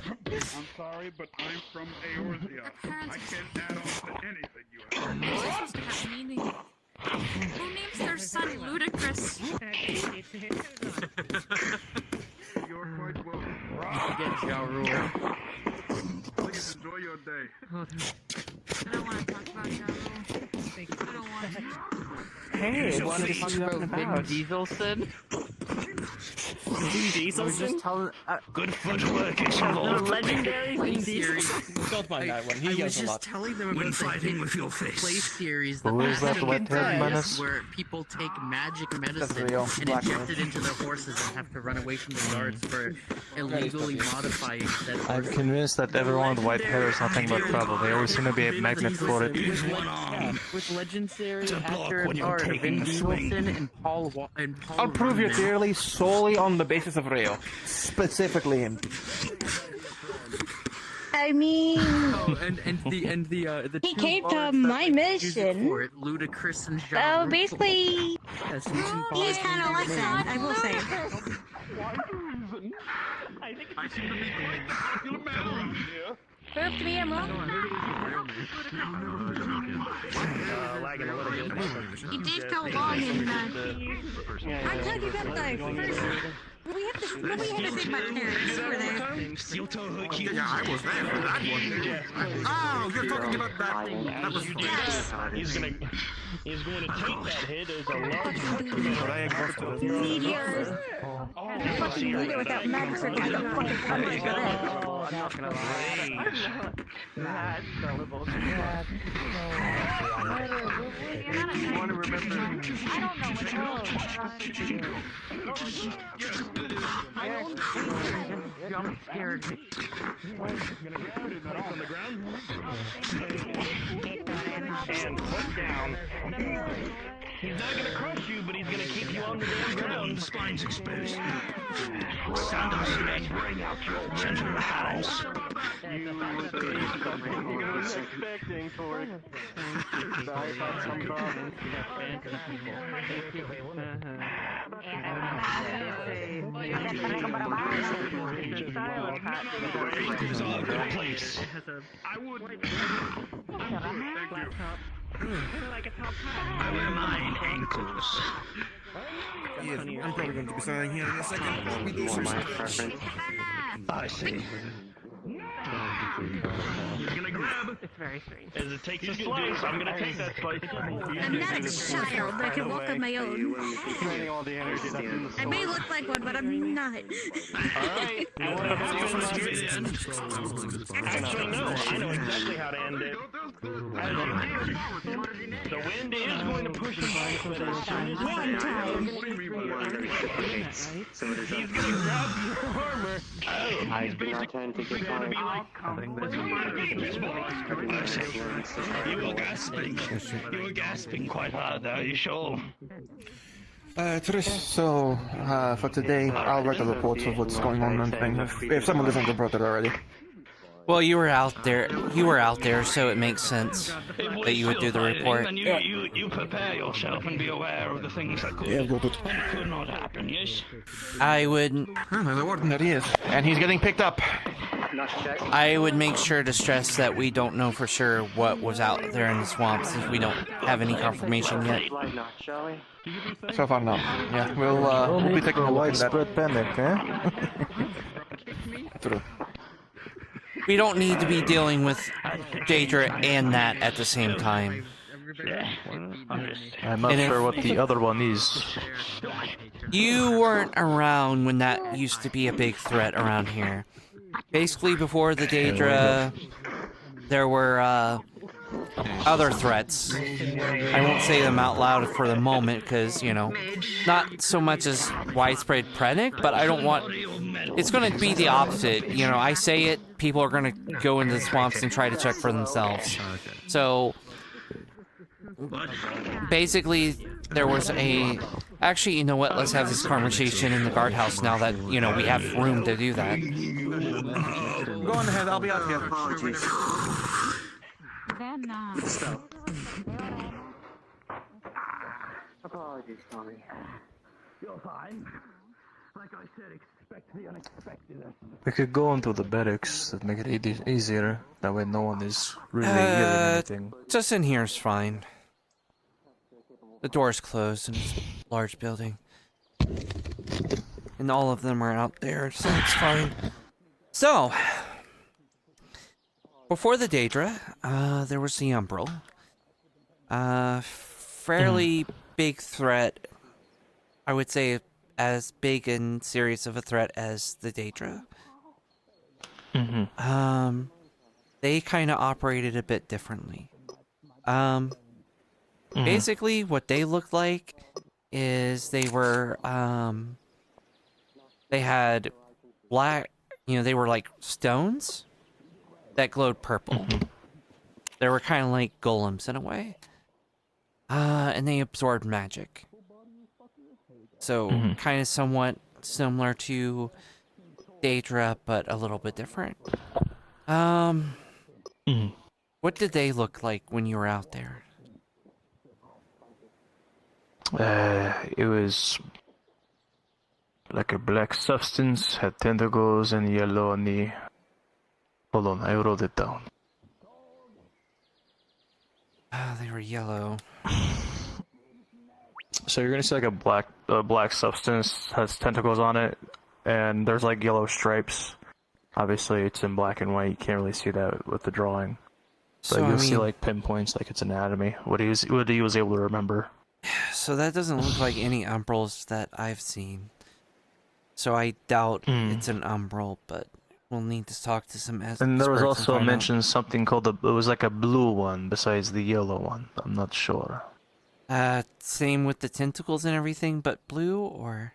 I'm sorry, but I'm from Eorzea. I can't add on to anything you have. This was have meaning. Who names their son Ludicrous? You're quite welcome. Get Ja Rule. Please enjoy your day. I don't want to talk about Ja Rule. I don't want to. Hey, you want to talk about Vin Dieselson? Vin I was Dieselson? just telling. Good footwork is The involved. legendary Vin series. Dieselson? Don't mind that one. He I yells was a just lot. telling them When about fighting the with your face. play series Who is that wet-haired menace? where people take magic medicine real. and Black inject it into their horses and have to run away from the guards for illegally modifying said I'm horses. convinced that everyone with white hair is nothing but trouble. They always seem to be a magnet for it. Use one arm. With legendary To block actors when you're are taking Vin a swing. Dieselson and Paul I'll prove you Rudd. dearly solely on the basis of Rayo. Specifically him. I mean, Oh, and the he two came to bars that my make music mission. for it, Ludacris and Ja So Rule. basically, Yes, he's kind of like that, I will say. I seem to be popular man around here. Prove to me I'm wrong. Lagging a little bit. He did go long in I'm talking about the first. We have to save my parents. Were they? Steel toe hook here. Yeah, I was there for that one. Oh, you're talking about that. That was He's going to take that hit as a large Meteors. Fucking leader without magic or fucking fucking cover for that. I'm not gonna rage. That's gullible. You want to remember? I don't know Jump scared me. On the ground. And put down. He's not gonna crush you, but he's gonna keep you on the damn ground. Spines exposed. Stand up, Smith. Bring out your center of the house. Expecting for Anchors all over the place. I would. I wear mine ankles. Yes, I'm probably going to be signing here in a second. We do some I see. He's gonna grab. It's very strange. As it takes a slice, I'm gonna take that slice. I'm not a child. I can walk on my own. I may look like one, but I'm not. Alright. Actually, no. I know exactly how to end it. The wind is going to push him by a bit as soon as One time. he's gonna grab your armor. Oh, he's basically gonna be like, you were gasping. You were gasping quite hard there, are you sure? Trish, so, for today, I'll write a report of what's going on and things, if someone doesn't report it already. Well, you were out there, so it makes sense that you would do the report. And you prepare yourself and be aware of the things that could not happen, yes? I would... There's a warden, there he is. And he's getting picked up. I would make sure to stress that we don't know for sure what was out there in the swamps, since we don't have any confirmation yet. So far, no. Yeah, we'll be taking a widespread panic, eh? True. We don't need to be dealing with Daedra and that at the same time. I'm not sure what the other one is. You weren't around when that used to be a big threat around here. Basically, before the Daedra, there were other threats. I won't say them out loud for the moment, because, you know, not so much as widespread panic, but I don't want... It's going to be the opposite. You know, I say it, people are going to go into the swamps and try to check for themselves. So, basically, there was a... Actually, you know what? Let's have this conversation in the guardhouse now that, you know, we have room to do that. Go on ahead, I'll be out here. Apologies, Tommy. You're fine. Like I said, expect the unexpected. We could go into the barracks to make it easier. That way no one is really hearing anything. Just in here is fine. The door's closed in this large building. And all of them are out there, so it's fine. So, before the Daedra, there was the Umbral. Fairly big threat. I would say as big and serious of a threat as the Daedra. They kind of operated a bit differently. Basically, what they looked like is they were, they had black, you know, they were like stones that glowed purple. They were kind of like golems in a way. And they absorbed magic. So, kind of somewhat similar to Daedra, but a little bit different. What did they look like when you were out there? It was like a black substance, had tentacles and yellow on the... Hold on, I wrote it down. They were yellow. So you're gonna see like a black substance has tentacles on it, and there's like yellow stripes. Obviously, it's in black and white. You can't really see that with the drawing, but So, you'll see like pinpoints, like it's anatomy. What he was able to remember. So that doesn't look like any umbrals that I've seen. So I doubt it's an umbral, but we'll need to talk to some experts. And there was and also find out. mentioned something called it was like a blue one besides the yellow one. I'm not sure. Same with the tentacles and everything, but blue, or?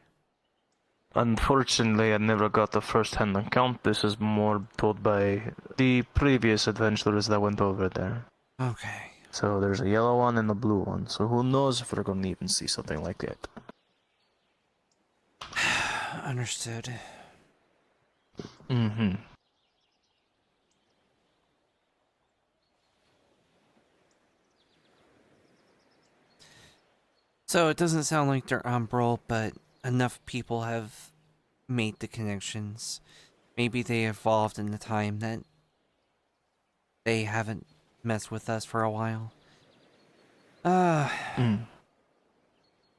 Unfortunately, I never got the first-hand account. This is more told by the previous adventurers that went over there. Okay, So there's a yellow one and a blue one. So who knows if we're gonna even see something like that. Understood. Mm-hmm. So it doesn't sound like they're umbral, but enough people have made the connections. Maybe they evolved in the time that they haven't messed with us for a while. I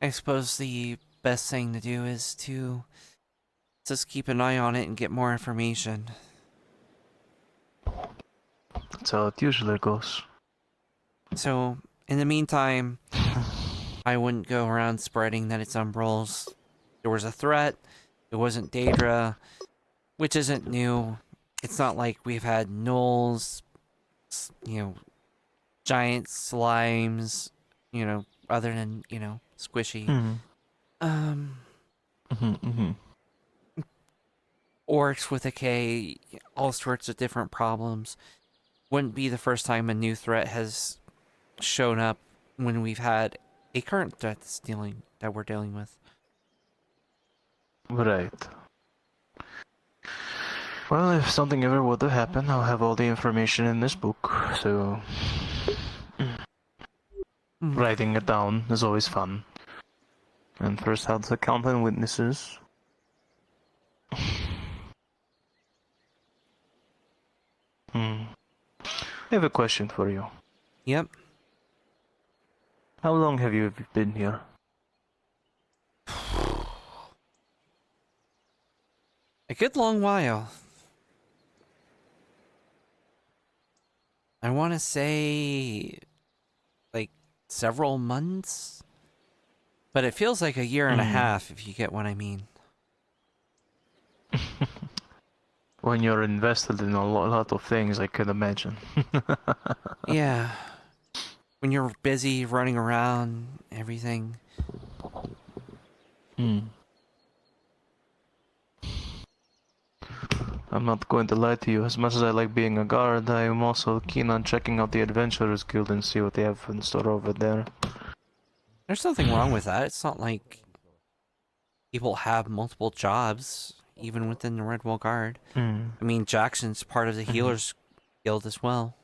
suppose the best thing to do is to just keep an eye on it and get more information. That's how it usually goes. So, in the meantime, I wouldn't go around spreading that it's umbrals. There was a threat. It wasn't Daedra, which isn't new. It's not like we've had gnolls, giant slimes, other than, squishy. Orcs with a K, all sorts of different problems. Wouldn't be the first time a new threat has shown up when we've had a current threat that we're dealing with. Right. Well, if something ever were to happen, I'll have all the information in this book, so... Writing it down is always fun. And first hand account and witnesses. I have a question for you. Yep. How long have you been here? A good long while. I want to say, like, several months? But it feels like a year and a half, if you get what I mean. When you're invested in a lot of things, I can imagine. Yeah. When you're busy running around, everything. I'm not going to lie to you. As much as I like being a guard, I am also keen on checking out the Adventurers Guild and see what they have in store over there. There's nothing wrong with that. It's not like people have multiple jobs, even within the Redwall Guard. I mean, Jackson's part of the Healers Guild as well.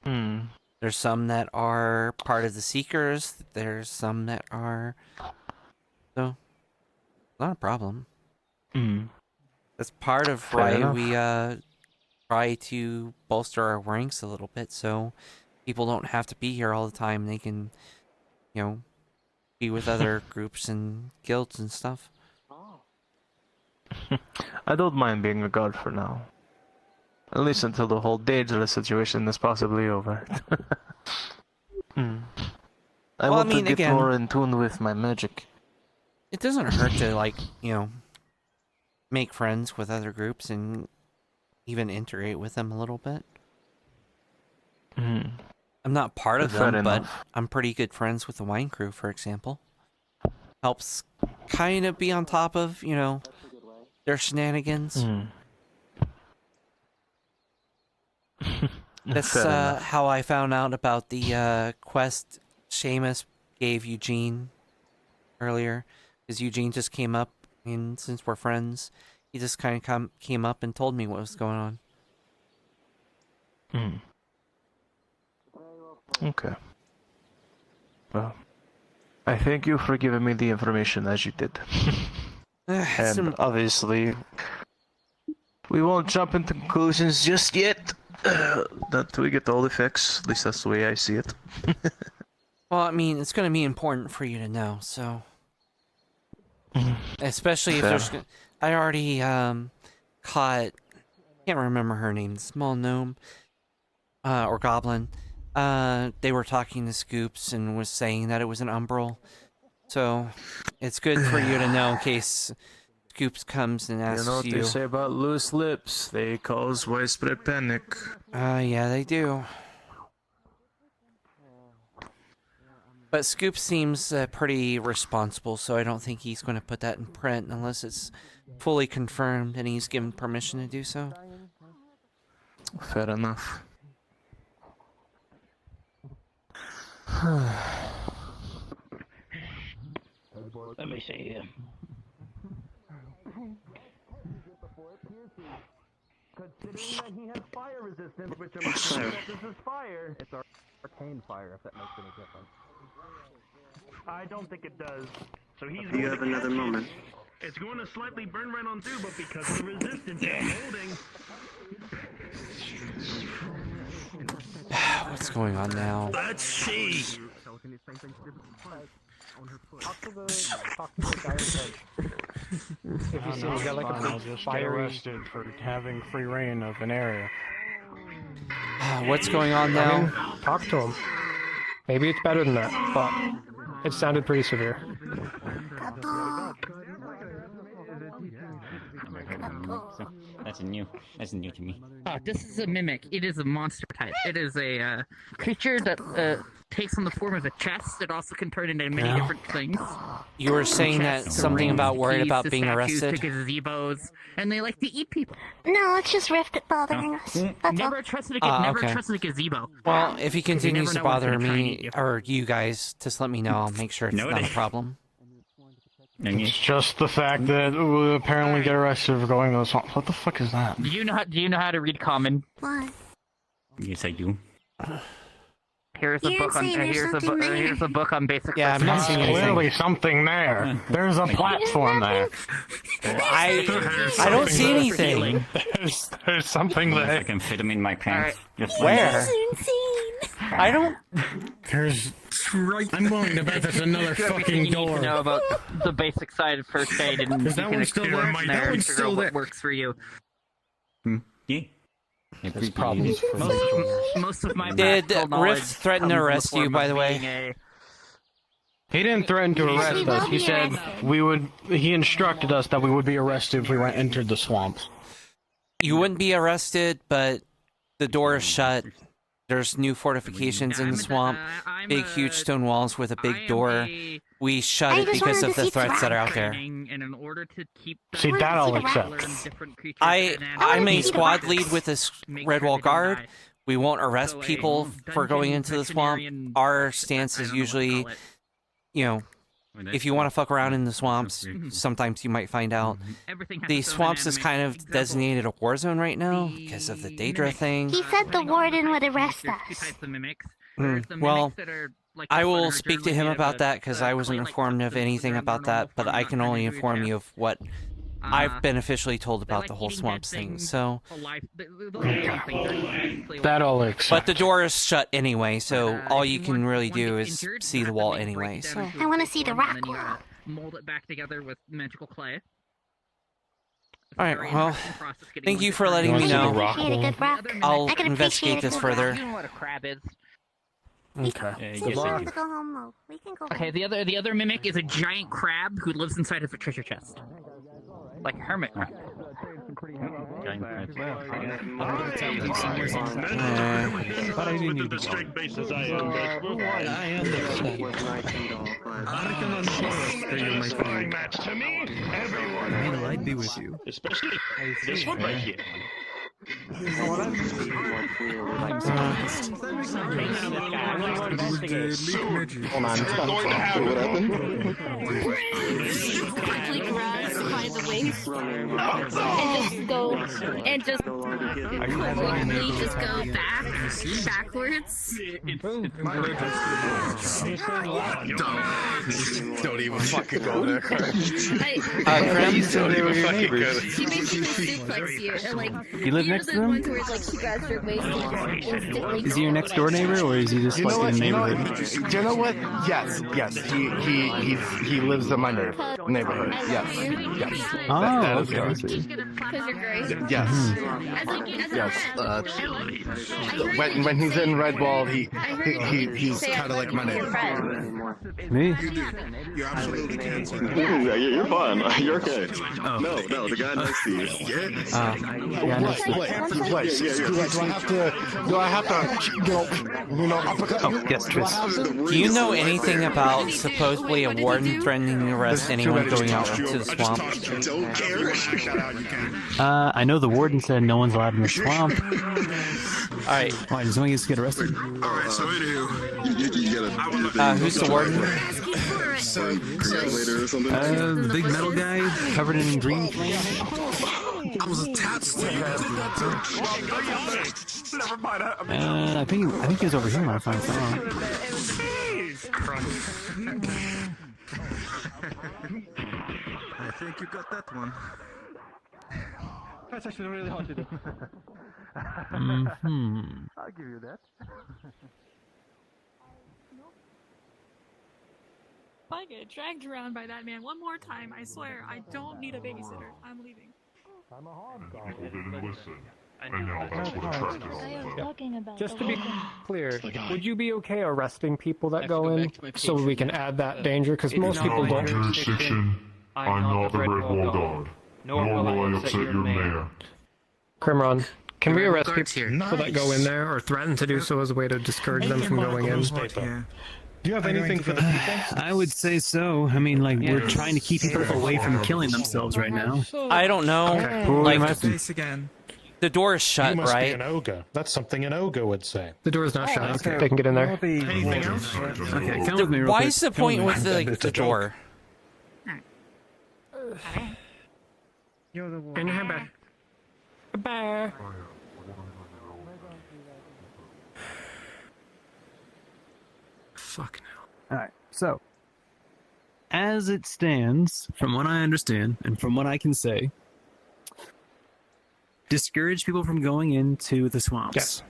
There's some that are part of the Seekers. There's some that are... So, not a problem. That's part of why we try to bolster our ranks a little bit, so people don't have to be here all the time. They can, be with other groups and guilds and stuff. I don't mind being a guard for now. At least until the whole Daedra situation is possibly over. I want to get more in tune with my magic. It doesn't hurt to, make friends with other groups and even integrate with them a little bit. I'm not part of them, but I'm pretty good friends with the wine crew, for example. Helps kind of be on top of, their shenanigans. That's how I found out about the quest Seamus gave Eugene earlier. Because Eugene just came up, and since we're friends, he just kind of came up and told me what was going on. Okay. Well, I thank you for giving me the information as you did. And obviously, we won't jump into conclusions just yet. Until we get all the facts. At least that's the way I see it. Well, I mean, it's going to be important for you to know, so... Especially if there's... I already caught... can't remember her name. Small gnome. Or goblin. They were talking to Scoops and was saying that it was an umbral. So, it's good for you to know in case Scoops comes and asks you. You know what they say about loose lips? They cause widespread panic. Yeah, they do. But Scoop seems pretty responsible, so I don't think he's going to put that in print unless it's fully confirmed and he's given permission to do so. Fair enough. Let me see here. Considering that he has fire resistance, which I'm assuming that this is fire. It's arcane fire, if that makes any difference. I don't think it does. So he's You have another moment. It's going to slightly burn right on through, but because the resistance is holding. What's going on now? Let's see. Talk to the guy if you see we got like a big just get fiery... arrested for having free reign of an area. What's going on now? I mean, talk to him. Maybe it's better than that, but it sounded pretty severe. That's new to me. This is a mimic. It is a monster type. It is a creature that takes on the form of a chest. It also can turn into many different things. You were saying that something about worried about being arrested? To gazebos, and they like to eat people. No, it's just Rift bothering us. That's Never trusted a gazebo. Well, if he continues to bother me, or you guys, just let me know. I'll make sure it's not a problem. It's just the fact that we apparently get arrested for going to the swamp. What the fuck is that? Do you know how to read common? What? Yes, I do. Here's a book on here's a book on basic. Yeah, I'm not seeing anything. Clearly something there. There's a platform there. I don't see anything. There's something there. I can fit them in my pants. Where? I don't. There's. I'm willing to bet there's another fucking you door. need to know about the basic side of first aid, and Is that one still there? That one's still there. What works for you? Yeah. There's problems for Most of my Did Rift threaten to arrest you, by the way? He didn't threaten to arrest us. He said we would. He instructed us that we would be arrested if we entered the swamps. You wouldn't be arrested, but the door is shut. There's new fortifications in the swamp. Big, huge stone walls with a big door. We shut it because of the threats that are out there. See, that I'll accept. I'm a squad lead with this Redwall Guard. We won't arrest people for going into the swamp. Our stance is usually, you know, if you want to fuck around in the swamps, sometimes you might find out. The swamps is kind of designated a war zone right now because of the Daedra thing. He said the warden would arrest us. Well, I will speak to him about that because I wasn't informed of anything about that, but I can only inform you of what I've been officially told about the whole swamps thing, so... That all accept. But the door is shut anyway, so all you can really do is see the wall anyway, so... I want to see the rock wall. Mold it back together with magical clay. Alright, well, thank you for letting me know. I'll I can investigate this further. You know what a crab is. Okay. Since you have to go home, though, we can go. Okay, the other mimic is a giant crab who lives inside of a treasure chest. Like a hermit crab. Giant crab. But I didn't need the straight bases I am, but we'll find. I am the sparring match to me, everyone. I mean, I'd be with you. Especially this one right here. I'm Quickly grabs by the waist and just quickly just go backwards. Don't even fucking go there. You said they were your neighbors. She basically suplex you, and like you live next to them? Ones where like she grabs your waist and just instantly. Is he your next door neighbor, or is he just like in the neighborhood? Do you know what? Yes. He lives in my neighborhood. Yes. Oh, that is okay. Because you're great. Yes. Yes. When he's in Redwall, he's kind of like my neighbor. Me? You absolutely can. You're fine. You're okay. No, the guy next to you. Yeah, next to Do I have to uppercut? Oh, yes, Tris. Do you know anything about supposedly a warden threatening to arrest anyone going out into the swamp? I know the warden said no one's allowed in the swamp. Alright. Why, does someone get arrested? Alright, so anywho, who's the warden? The big metal guy covered in green flame. I was attached to you. Never mind. I think he's over here when I find someone. I think you got that one. That's actually really hard to do. I'll give you that. If I get dragged around by that man one more time, I swear, I don't need a babysitter. I'm leaving. I'm a hog. People didn't listen. And now that's what attracted us. Just to be clear, would you be okay arresting people that go in so we can add that danger? Because most people don't. Jurisdiction, I'm not the Red Wall God. Nor will I upset your mayor. Crimron, can we arrest people that go in there or threaten to do so as a way to discourage them from going in? Do you have anything for the people? I would say so. I mean, like, we're trying to keep people away from killing themselves right now. I don't know. Like, the door is shut, you must right? Be an ogre. That's something an ogre would say. The door is not shut. Okay. They can get in there. Anything else? Okay, come with me real Why quick. is the point with the door? You're the one. And your hand back. Bye. Fuck no. Alright, so. As it stands, from what I understand, and from what I can say, discourage people from going into the swamps. Yes.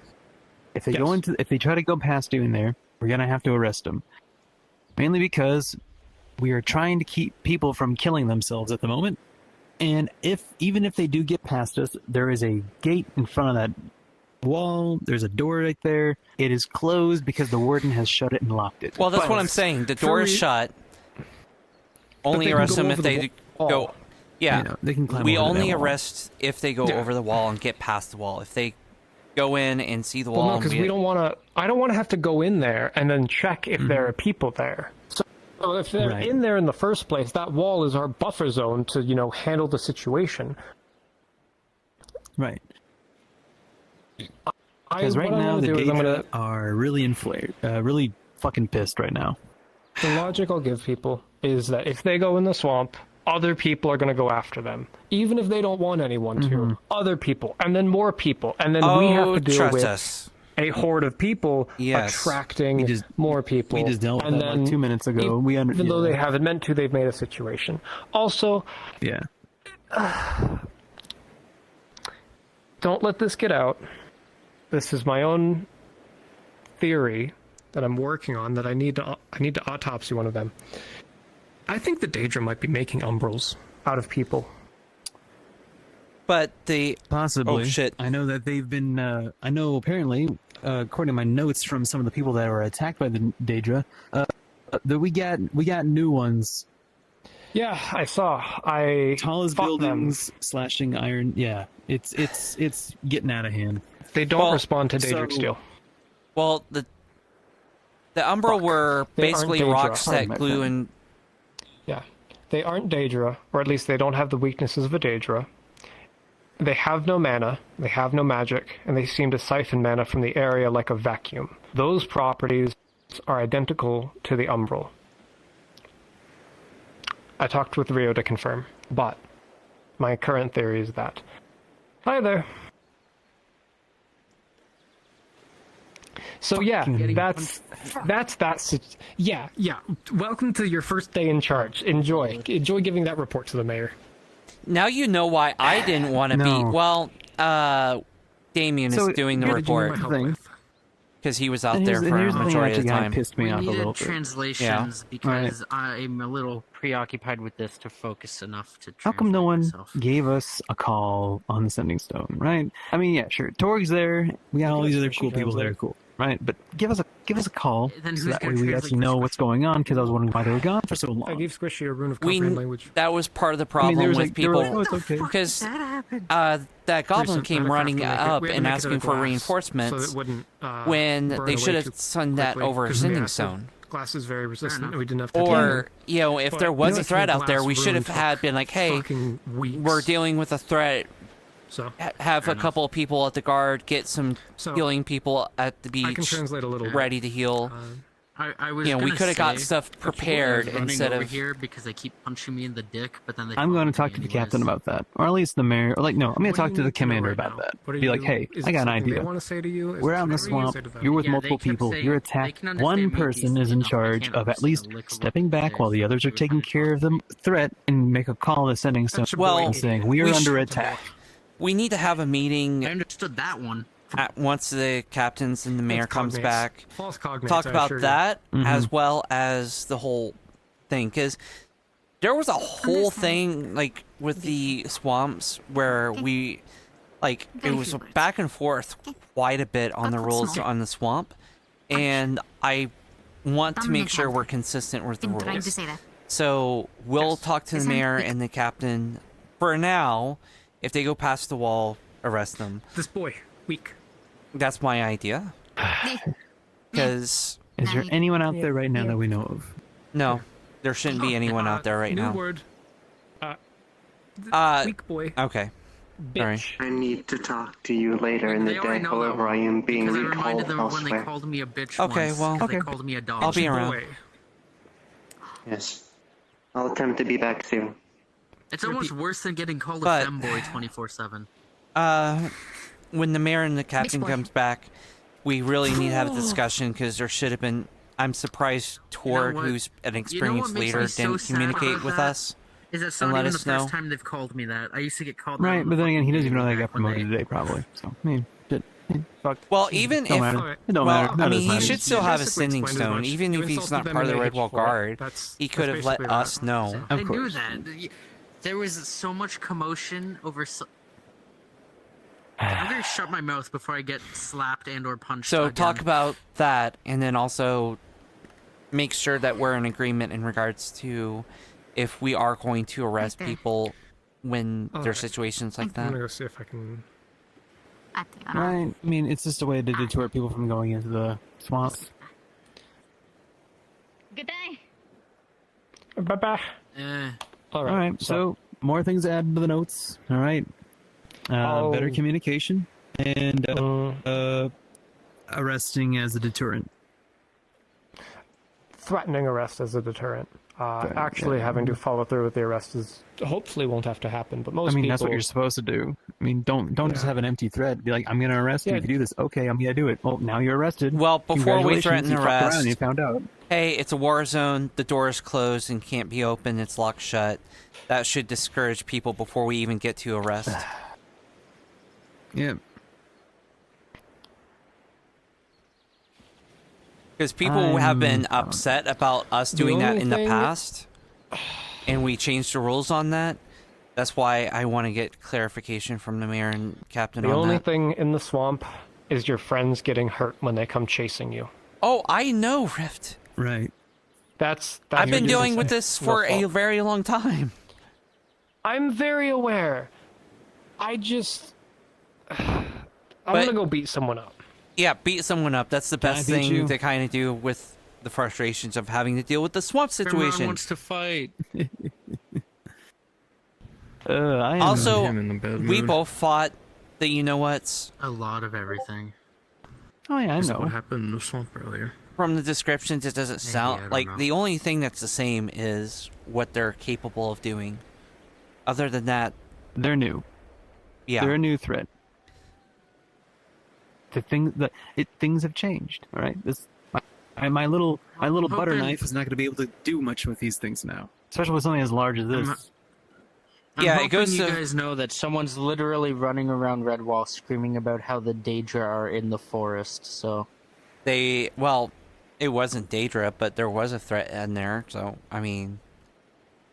If they try to go past you in there, we're gonna have to arrest them. Mainly because we are trying to keep people from killing themselves at the moment. And even if they do get past us, there is a gate in front of that wall. There's a door right there. It is closed because the warden has shut it and locked it. Well, that's what I'm saying. The door is shut. Only arrest them if they go. Yeah, you know, they can climb we over only that wall. arrest if they go over the wall and get past the wall. If they go in and see the wall, Well, no, because we don't want to. I don't want to have to go in there and then check if there are people there. So if they're in there in the first place, that wall is our buffer zone to, handle the situation. Right. Because right now the Daedra are really inflated, really fucking pissed right now. The logic I'll give people is that if they go in the swamp, other people are going to go after them, even if they don't want anyone to. Other people, and then more people, and then we have to deal with a horde of people attracting more people. We just dealt with that like 2 minutes ago. Even though they haven't meant to, they've made a situation. Also, don't let this get out. This is my own theory that I'm working on. That I need to autopsy one of them. I think the Daedra might be making umbrals out of people. But possibly. Oh shit! I know that they've been. I know apparently, according to my notes from some of the people that were attacked by the Daedra, that we got new ones. Yeah, I saw. Tallest buildings, slashing iron. Yeah, it's getting out of hand. They don't respond to Daedric steel. Well, the Umbral were basically rocks that glue and. Yeah, they aren't Daedra, or at least they don't have the weaknesses of a Daedra. They have no mana, they have no magic, and they seem to siphon mana from the area like a vacuum. Those properties are identical to the Umbral. I talked with Rio to confirm, but my current theory is that. Hi there. So yeah, that's yeah. Welcome to your first day in charge. Enjoy giving that report to the mayor. Now you know why I didn't want to be. Well, Damien is doing the report because he was out there for a majority of the time. Pissed me off a little bit. Translations because I'm a little preoccupied with this to focus enough to. How come no one gave us a call on the sending stone? Right? I mean, yeah, sure. Torg's there. We got all these other cool people there. Cool. right? But give us a call Then so who's that way gonna we translate actually know what's going on. Because I was wondering why they were gone for so long. I gave Squishy a rune of comprehend language. That was part of the I problem mean, there was with like, they were people. like, oh, it's okay. Because that goblin came running up and asking for so reinforcements it wouldn't, when burn they away should too have sent that quickly, over a 'cause of the sending acid. stone. Glass is very resistant, and we didn't have to. Or, you know, if But there was you a threat know, out there, we glass should rune have had been like, hey, fucking weeks. we're dealing with a threat. So Have a couple of people at the guard, get some So, healing people at the beach I can translate a little bit. ready to heal. I was You know, we gonna could have got say, stuff people are prepared running instead over of. here because they keep punching me in the dick, but then they I'm going to talk to the captain about that, or at least the mayor. Or like, no, I'm going to talk to the commander about that. Be like, hey, I got an idea. We're out in the swamp. You're with multiple people. You're attacked. One person is in charge of at least stepping back while the others are taking care of the threat, and make a call to sending stone and saying we are under attack. We need to have a meeting. I understood that one. Once the captains and the mayor comes cognates. back, False cognates, talk I about assure you. that Mhm. as well as the whole thing, because there was a whole thing like with the swamps where we, like, it was back and forth quite a bit on the rules on the swamp, and I want to make sure we're consistent with the rules. So we'll talk to the mayor and the captain. For now, if they go past the wall, arrest them. This boy, weak. That's my idea. Because Is there anyone out there right now that we know of? no, there shouldn't be anyone out there right New now. word. Weak boy. Okay. Sorry. I need to talk to you later in the day. However, I am being Because I recalled reminded them when they elsewhere. called me a bitch Okay, once, well, 'cause they called me a dog. I'll be around. Yes. I'll attempt to be back soon. It's almost worse than getting called But- a femboy 24/7. When the mayor and the captain boy. comes back, we really need to have a discussion because there should have been. I'm surprised Torg, what? who's an You know what experienced makes leader, me so didn't sad communicate about with that? us Is it's and not let even the us know. first time they've called me that. I used to get called that. Right, on but the then again, he doesn't even know fucking they got when promoted today, probably. So, I mean, shit. Fuck. Well, even Don't if, matter. It don't well, matter. None I of mean, this he matters. should still have a basically sending explained as stone, much. even You if he's insulted not them part of and the they Red hit Wall you for it. Guard. That's He could have basically let us that. know. I knew that. There was so much commotion over. I'm gonna shut my mouth before I get slapped and/or punched. So again. talk about that, and then also make sure that we're in agreement in regards to if we are going to arrest people when All there's right. situations like I'm that. gonna go see if I can. Right. I mean, it's just a way to deter people from going into the swamps. Good day. Bye bye. All right. So more things to add to the notes. All right. Better communication and arresting as a deterrent. Threatening arrest as a deterrent. Actually having to follow through with the arrest is hopefully won't have to happen, but most I mean, people... that's what you're supposed to do. I mean, don't just have an empty threat. Be like, I'm going to arrest you Yeah. if you do this. Okay, I'm going to do it. Well, now you're arrested. Well, before we Congratulations, threaten you fucked around arrest, and you found out. hey, it's a war zone. The door is closed and can't be opened. It's locked shut. That should discourage people before we even get to arrest. Yeah. Because people have been upset about us doing that only in the thing- past, and we changed the rules on that. That's why I want to get clarification from the mayor and captain The on only that. thing in the swamp is your friends getting hurt when they come chasing you. Oh, I know, Rift. Right. That's I've been your dealing with this for a very long time. I'm very aware. I just... I'm But- gonna go beat someone up. Yeah, beat someone up. That's the Can I best beat thing you? to kind of do with the frustrations of having to deal with the swamp Everyone situation. wants to fight. I am Also, I'm in the bad we mood. both fought the you-know-whats. A lot of everything. Oh, yeah, I Is that know. what happened in the swamp earlier? From the descriptions, it doesn't Maybe, I sound don't like know. the only thing that's the same is what they're capable of doing. Other than that, They're new. yeah. They're a new threat. Things have changed. All right. My little butter hoping- knife is not going to be able to do much with these things now, especially with something as large as this. I'm Yeah, it hoping goes you to- guys know that someone's literally running around Redwall screaming about how the Daedra are in the forest, so... Well, it wasn't Daedra, but there was a threat in there, so, I mean...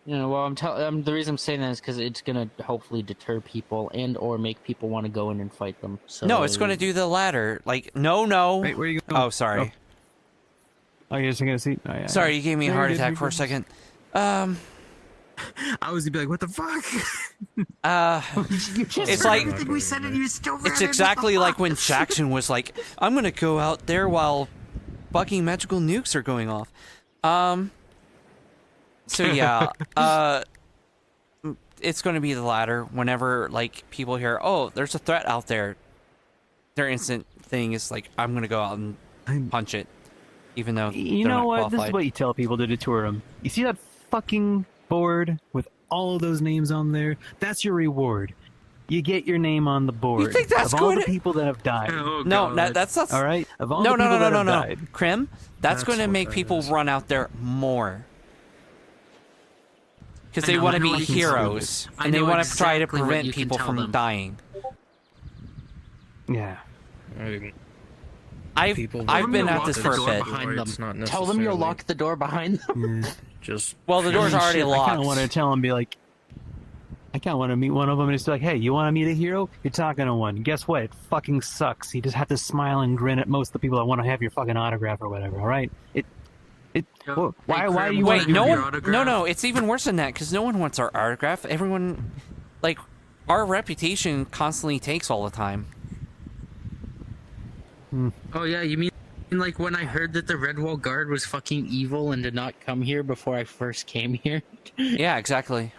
You know, well, the reason I'm saying that is because it's gonna hopefully deter people and or make people want to go in and fight them. So No, it's going to do the latter. Like, no. Wait, where are you going? Oh, sorry. Oh, you're just gonna see? Oh, yeah, Sorry, you gave me a heart attack for a second. I was gonna be like, what the fuck? It's like we said and you still it's ran. exactly like when Jackson was like, "I'm gonna go out there while fucking magical nukes are going off." So yeah, it's gonna be the latter. Whenever like people hear, "Oh, there's a threat out there," their instant thing is like, "I'm gonna go out and punch it," even though You they're know not what? qualified. This is what you tell people to deter them. You see that fucking board with all of those names on there? That's your reward. You get your name on the board. You think that's of all good? the people that have died. No, that's all right. Of all no, the no, people no, that no, have no, died. Krim, that's going to make people run out there more. Because they want to be heroes, and they want to try to prevent people from dying. Yeah. I've been at this for a bit. Tell them you'll lock the door behind them. Well, the door's already I locked. kind of want to tell them, be like, I kind of want to meet one of them and just be like, hey, you want to meet a hero? You're talking to one. Guess what? It fucking sucks. You just have to smile and grin at most of the people that want to have your fucking autograph or whatever. All right? Why do you Wait, want no one? No, it's even worse than that because no one wants our autograph. Everyone, like, our reputation constantly takes all the time. Oh yeah, you mean like when I heard that the Redwall Guard was fucking evil and did not come here before I first came here? Yeah, exactly.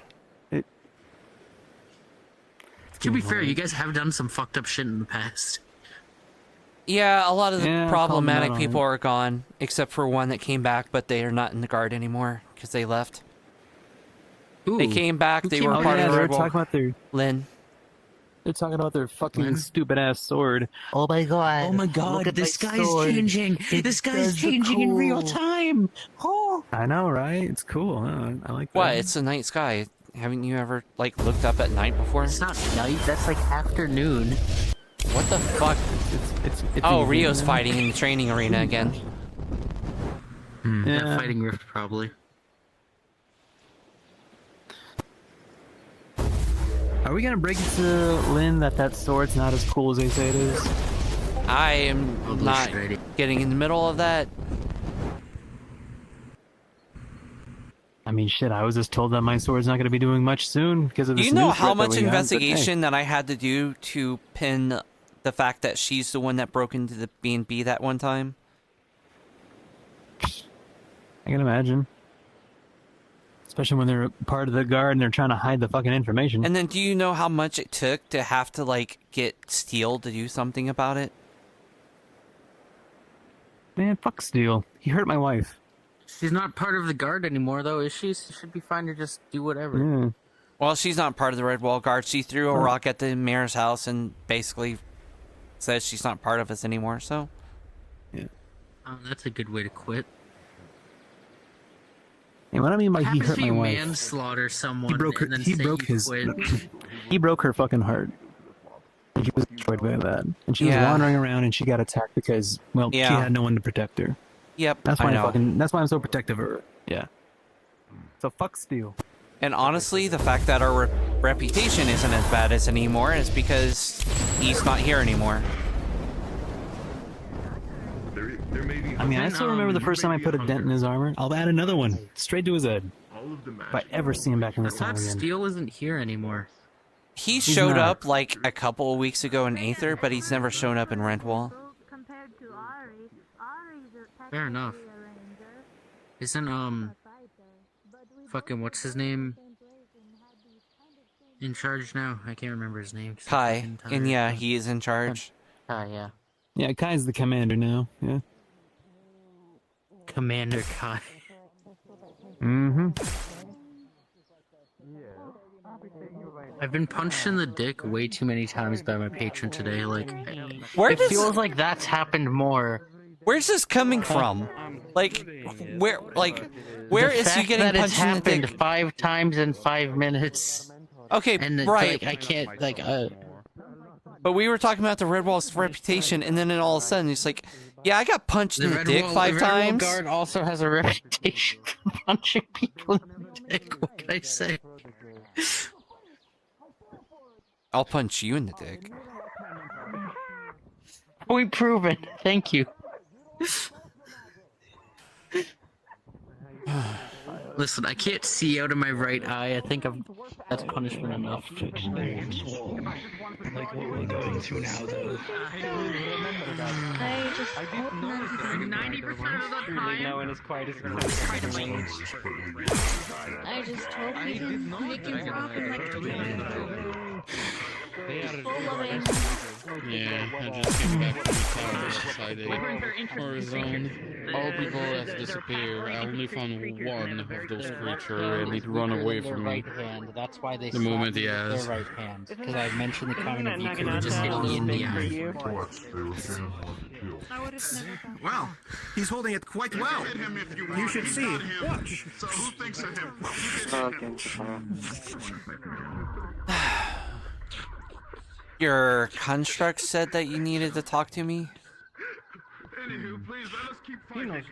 To be fair, you guys have done some fucked up shit in the past. Yeah, a lot of the Yeah, problematic calm down. people are gone, except for one that came back, but they are not in the guard anymore because they left. They came back. They were part of the they were Red Wall. talking about their Lynn. They're talking about their fucking stupid ass sword. Oh my god! Oh my god, this guy's changing! This guy's changing in real time! Oh! I know, right? It's cool. I like that. What? It's the night sky. Haven't you ever like looked up at night before? It's not night. That's like afternoon. What the fuck? It's oh, easy, Rio's man. fighting in the training arena again. Yeah. That fighting rift probably. Are we gonna break it to Lynn that sword's not as cool as they say it is? I am not getting in the middle of that. I mean, shit, I was just told that my sword's not gonna be doing much soon because of Do this you know new how threat that much we got, but, hey. investigation that I had to do to pin the fact that she's the one that broke into the B&B that one time? I can imagine. Especially when they're part of the guard and they're trying to hide the fucking information. And then do you know how much it took to have to, like, get Steel to do something about it? Man, fuck Steel. He hurt my wife. She's not part of the guard anymore, though, is she? She should be fine to just do whatever. Yeah. Well, she's not part of the Red Wall Guard. She threw a rock at the mayor's house and basically says she's not part of us anymore, so... Oh, that's a good way to quit. And what I mean by he hurt my wife, manslaughter someone he broke her. and then He say broke you his. quit. He broke her fucking heart. And she was destroyed by that. And she was wandering around and she got attacked because, well, she had no one to protect her. Yep, That's I why know. That's why I'm so protective of her. Yeah. So fuck Steel. And honestly, the fact that our reputation isn't as bad as anymore is because he's not here anymore. I mean, I still remember the first time I put a dent in his armor. I'll add another one straight to his head. If I ever see him back in this town again. Steel isn't here anymore. He He's showed not. up like a couple of weeks ago in Aether, but he's never shown up in Rentwall. Fair enough. Isn't fucking what's his name in charge now? I can't remember his name. Kai, and yeah, he is in charge. Kai, yeah. Yeah, Kai's the commander now. Yeah. Commander Kai. Mm-hmm. I've been punched in the dick way too many times by my patron today. Like, Where it feels like that's happened more. Where's this coming from? Like, where is he getting punched in the dick? Happened 5 times in 5 minutes. Okay, and it's right. Like, I can't like But we were talking about the Red Wall's reputation, and then all of a sudden it's like, yeah, I got punched in the dick 5 times. The Red Wall Guard also has a reputation for punching people in the dick. dick. What can I say? I'll punch you in the dick. Point proven. Thank you. Listen, I can't see out of my right eye. I think that's punishment enough. Like what we're going through now, though. I just hope none of 90% of the time. No one is quite as I just hope he can drop it like full loving. Yeah, I just came back from the tower society. Or zone. All people have disappeared. I only found one of those creatures and it run away from me. That's why they The moment he has. their right hand. Because I mentioned the comment of you could have just hit me in the eye. Well, he's holding it quite well. You should see. Watch. So who thinks of him? Your construct said that you needed to talk to me? Anywho, please let us keep fighting.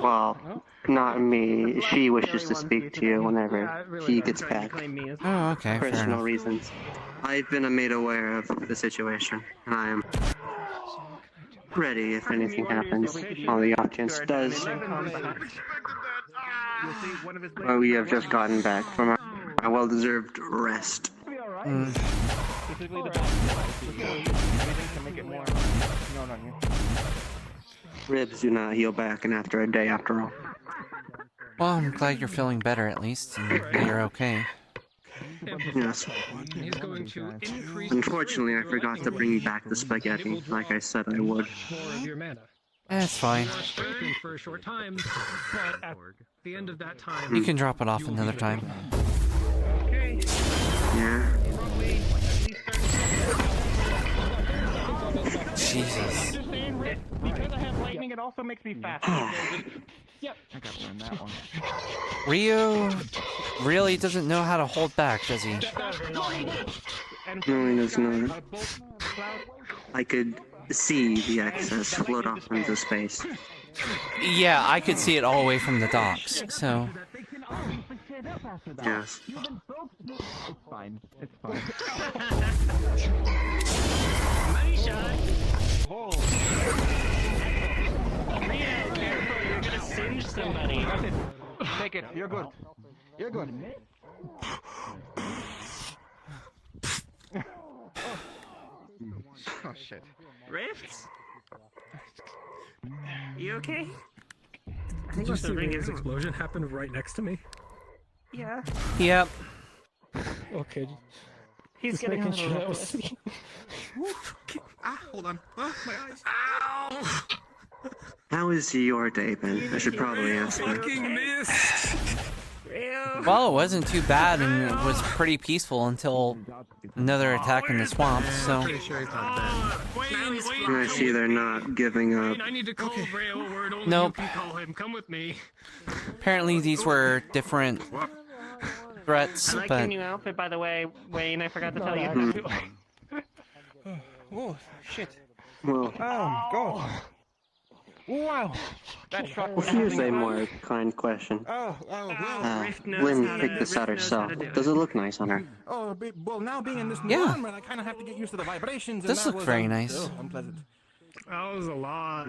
Well, not me. She wishes to speak to you whenever she gets back. Oh, okay, fair Personal enough. reasons. I've been made aware of the situation, and I am ready if anything happens. On the off chance does. Well, we have just gotten back from our well-deserved rest. Ribs do not heal back, and after a day, after all. Well, I'm glad you're feeling better at least, and that you're okay. Yes. Unfortunately, I forgot to bring back the spaghetti, like I said I would. That's fine. For a short time, but at the end of that time, You can drop it off another time. Yeah. Jesus. Because I have lightning, it also makes me faster. Yep. I gotta learn that one. Rio really doesn't know how to hold back, does he? No, he does not. I could see the excess float off into space. Yeah, I could see it all the way from the docks, so... Yes. It's fine. It's fine. Money shot. Careful, you're gonna singe somebody. Take it. You're good. You're good. Oh shit. Rifts? You okay? Did you see Ring's explosion happen right next to me? Yeah. Yep. Okay. He's Just getting a making little sure that was reckless. Hold on. My eyes. Ow! How has your day been? I should probably ask that. Well, it wasn't too bad, and it was pretty peaceful until another attack in the swamp, so... I see they're not giving up. I need to call Rail a word only Nope. you can call him. Come with me. Apparently these were different threats, I like but... your new outfit, by the way, Wayne. I forgot to tell you. Oh, shit. Well, Oh, God. Wow. That shot well, here's a more kind question. Lynn picked this out herself. Does it look nice on her? Oh, well, now being in this new Yeah. armor, I kind of have to get used to the vibrations. This and that looked was, very nice. unpleasant. That was a lot.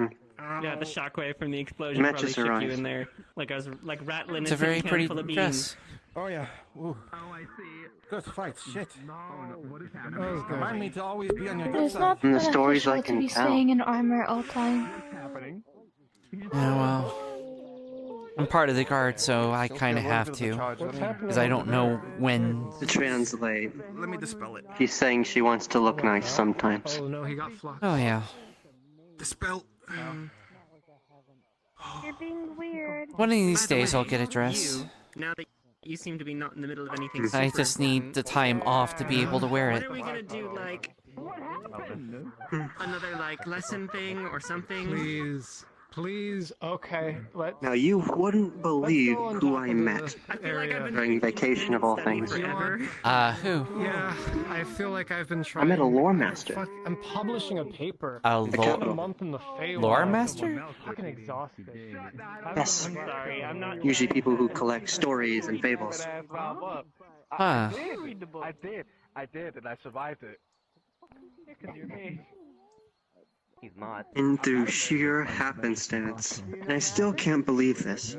Yeah, the shockwave from the explosion Matches probably her shook you eyes. in there. Like I was like rattling It's a very pretty full of beans. dress. Oh, yeah. Ooh. Oh, I see. Good fight. Shit. No, what is happening? Oh, remind me to always be on your good It's side. not From the stories I beneficial to can be tell. staying in armor all the time. Happening. Yeah, well... I'm part of the guard, so I kind of have to. Because I don't know when... To translate, Let me dispel it. she's saying she wants to look nice sometimes. Oh no, he got flocked. Oh, yeah. Dispel. You're being weird. One of these days I'll get a dress. Now that you seem to be not in the middle of anything I super just need important, the time off to be able to wear What it. are we gonna do, like... Another, like, lesson thing or something? Please, okay, let's... Now you wouldn't believe go on who top I of the met area. during vacation of all things. Who? Yeah, I feel like I've been I trying... met a lore master. I'm publishing a paper. A The capital. A month in the Feywild. Lore master? I'm fucking exhausted. Yes. I'm sorry, I'm not... Usually people who collect stories and fables. Huh. I did, and I survived it. He's not. And through sheer happenstance, and I still can't believe this,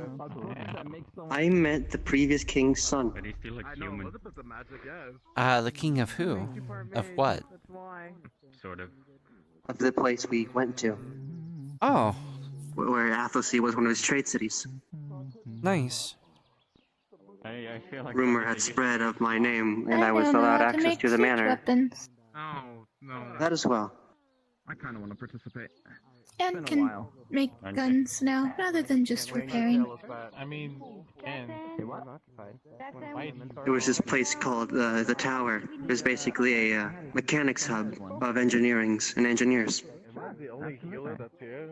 I met the previous king's son. But he still looks human. The king of who? Of what? Sort of. Of the place we went to. Oh. Where Athelsi was one of his trade cities. Nice. I feel like Rumor had spread of my name, and I was allowed access to the manor. Weapons. Oh, no. That as well. I kind of want to participate. And can make guns now, rather than just repairing. I mean, can. There was this place called the Tower. It was basically a mechanics hub of engineerings and engineers. Am I the only healer that's here?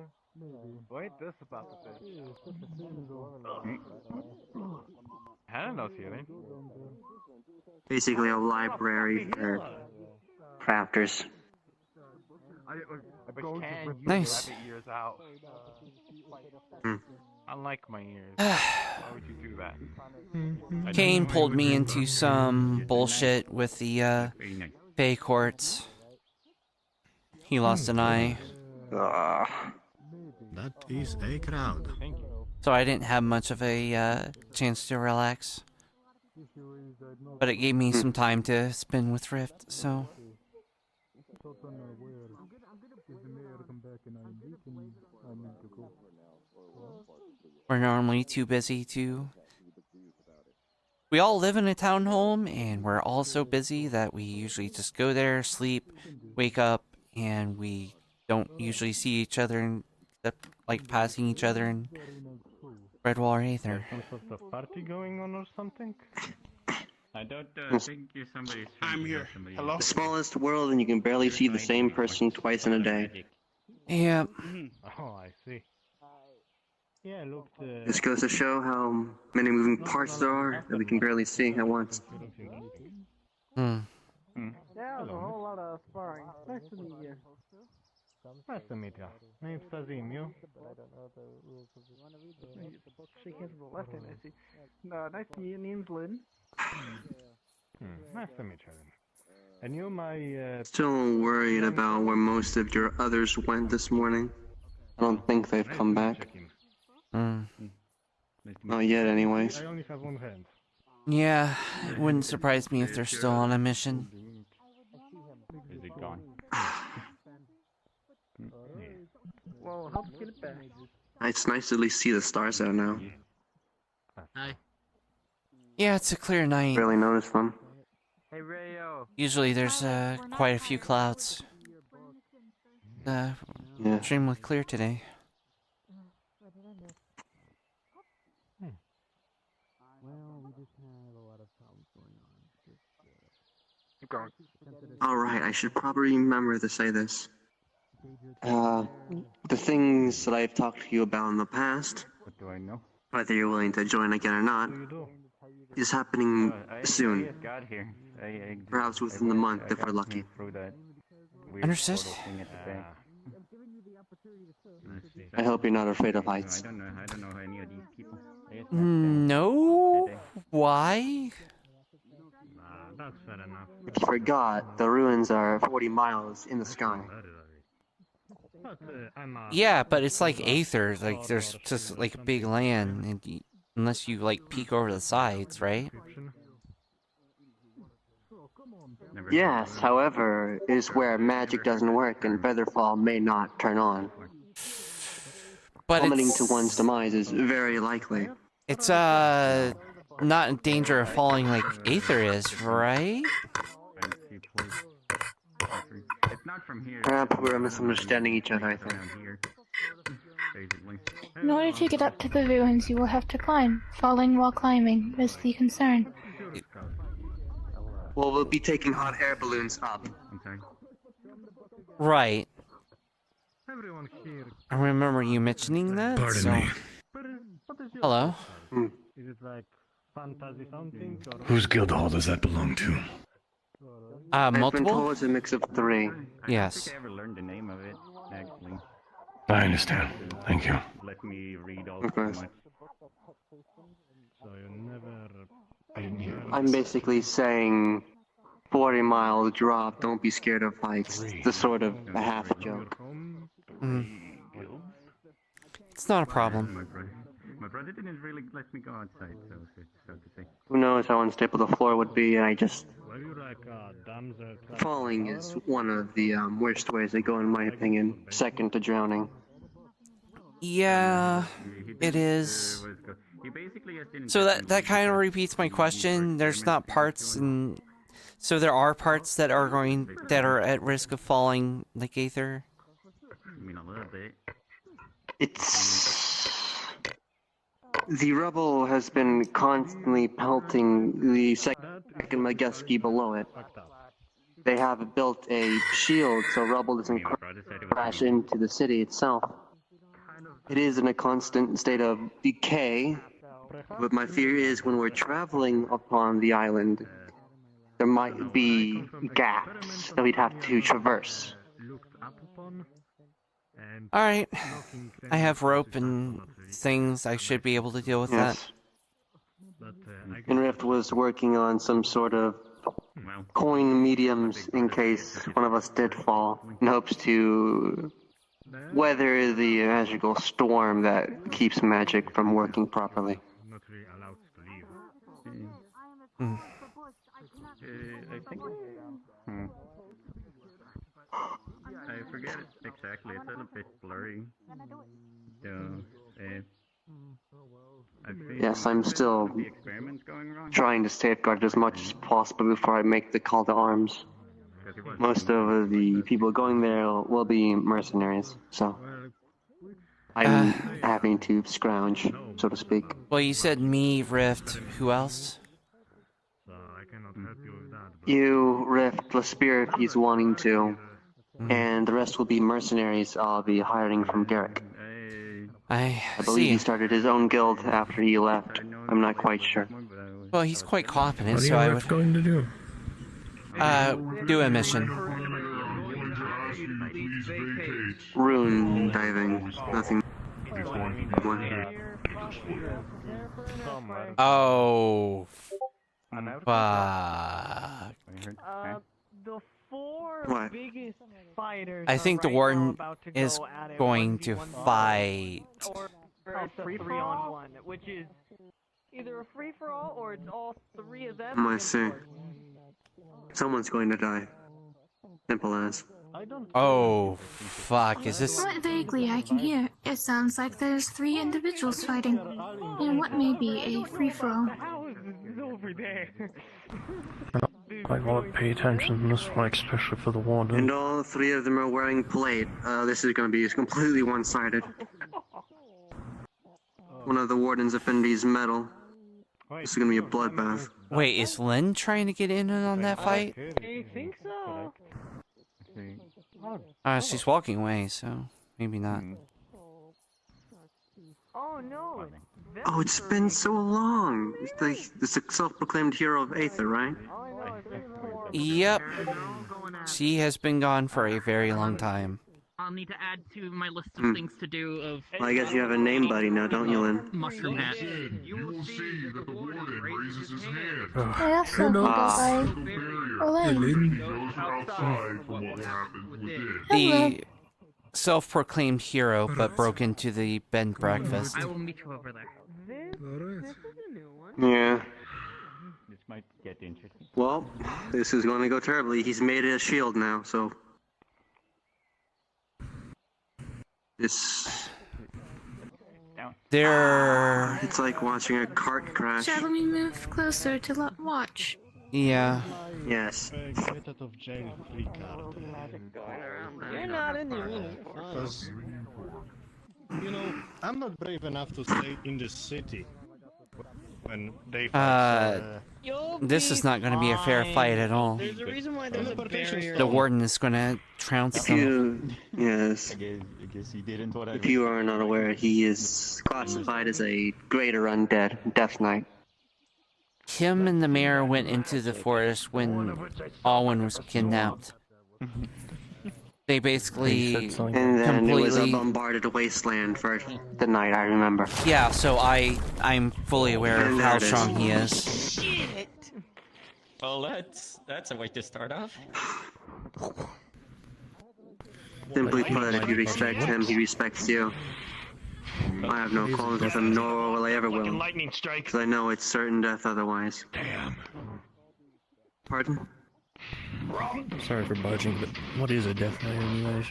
Wait, this about the fish. Hannah healing. Basically a library for crafters. Nice. Ears out. Hmm. Unlike my ears. Why would you do that? Kane pulled me into some bullshit with the Fey courts. He lost an eye. That is a crowd. So I didn't have much of a chance to relax. But it gave me some time to spend with Rift, so... We're normally too busy to... We all live in a townhome, and we're all so busy that we usually just go there, sleep, wake up, and we don't usually see each other, except like passing each other in Redwall or Aether. Some sort of party going on or something? I don't think you're somebody's friend. I'm here. Hello? The smallest world, and you can barely see the same person twice in a day. Yeah. Oh, I see. Yeah, look. This goes to show how many moving parts there are that we can barely see at once. Hmm. Yeah, there's a whole lot of sparring. Nice to meet you. Nice to meet you. Name's Sazim, you? Shake hands with the left hand, I see. Nice to meet you. Name's Lynn. Nice to meet you then. And you, my, Still worried about where most of your others went this morning. I don't think they've come back. Not yet, anyways. I only have one hand. Yeah, it wouldn't surprise me if they're still on a mission. Is it gone? Well, help get it back. It's nice to at least see the stars out now. Hi. Yeah, it's a clear night. Barely noticed them. Hey, Rayo. Usually there's quite a few clouds. Extremely clear today. Alright, I should probably remember to say this. The things that I've talked to you about in the past, What do I know? whether you're willing to join again or not, is happening soon. Perhaps within the month if we're lucky. Understood. I hope you're not afraid of heights. I don't know any of these people. No? Why? That's fair enough. If you forgot, the ruins are 40 miles in the sky. But, Yeah, but it's like Aether. Like, there's just like a big land, and unless you like peek over the sides, right? Yes, however, is where magic doesn't work and Featherfall may not turn on. But Plummeting it's... to one's demise is very likely. It's not in danger of falling like Aether is, right? It's not from here. Perhaps we're misunderstanding each other, I think. In order to get up to the ruins, you will have to climb. Falling while climbing is the concern. Well, we'll be taking hot air balloons up. Right. I remember you mentioning that. Pardon so... me. Hello. Is it like fantasy something? Whose guild hall does that belong to? I've been Multiple? told it's a mix of 3. Yes. I ever learned the name of it, actually. I understand. Thank you. Let me read all Of course. much. So you never. I'm basically saying 40 mile drop, don't be scared of heights. It's the sort of a half joke. It's not a problem. My brother didn't really let me go outside, so to say. Who knows how unstable the floor would be, I just... Were you like damsel? Falling is one of the worst ways to go in my opinion, second to drowning. Yeah, it is. So that kind of repeats my question. There's not parts, and so there are parts that are at risk of falling, like Aether. I mean, a little bit. It's... The rubble has been constantly pelting the second Mageski below it. They have built a shield so rubble doesn't crash into the city itself. It is in a constant state of decay, but my fear is when we're traveling upon the island, there might be gaps that we'd have to traverse. Alright. I have rope and things. I should be able to deal with that. And Rift was working on some sort of coin mediums in case one of us did fall, in hopes to weather the magical storm that keeps magic from working properly. I think. I forget it exactly. It's a little bit blurry. Yes, I'm still trying to safeguard as much as possible before I make the call to arms. Most of the people going there will be mercenaries, so I'm having to scrounge, so to speak. Well, you said me, Rift. Who else? You, Rift, Laspir if he's wanting to, and the rest will be mercenaries I'll be hiring from Garrick. I believe he started his own guild after he left. I'm not quite sure. Well, he's quite competent, What are so I you would... going to do? Do a mission. Rune diving, nothing. Oh, fuck. The 4 What? biggest fighters I think the are right warden now about to is go at it going to 1v1 fight. Or it's a 3-on-1, which is either a free-for-all or it's all 3 of them. I see. Someone's going to die. Simple as. Oh, fuck. Is this... What vaguely I can hear, it sounds like there's 3 individuals fighting, in what may be a free-for-all. Over there. I want to pay attention to this one, especially for the warden. And all 3 of them are wearing plate. This is going to be completely one-sided. One of the warden's affinities metal. This is going to be a bloodbath. Wait, is Lynn trying to get in on that fight? I think so. She's walking away, so maybe not. Oh no. Oh, it's been so long. It's the self-proclaimed hero of Aether, right? Yep. She has been gone for a very long time. I'll need to add to my list of things to do of... Well, I guess you have a name buddy now, don't you, Lynn? Mushroom hat. You will see that the warden raises his hand. I also go by Elaine. The self-proclaimed hero, but broke into the bed and breakfast. I will meet you over there. Yeah. This might get interesting. Well, this is going to go terribly. He's made it a shield now, so... This... There... It's like watching a cart crash. Shall we move closer to watch? Yeah. Yes. Get out of jail free card. You're not in the arena. Because, you know, I'm not brave enough to stay in the city. when they fight. This is not going to be a fair fight at all. There's a reason why there's a barrier. The warden is going to trounce them. Yes. If you are not aware, he is classified as a greater undead, Death Knight. Him and the mayor went into the forest when Alwyn was kidnapped. They basically And then it was a completely... bombarded wasteland for the night, I remember. Yeah, so I'm fully aware of And how that is- strong he is. Well, that's a way to start off. Simply put, if you respect him, he respects you. I have no qualms with him, nor will I ever will. Lightning strike. Because I know it's certain death otherwise. Damn. Pardon? Sorry for budging, but what is a Death Knight anyways?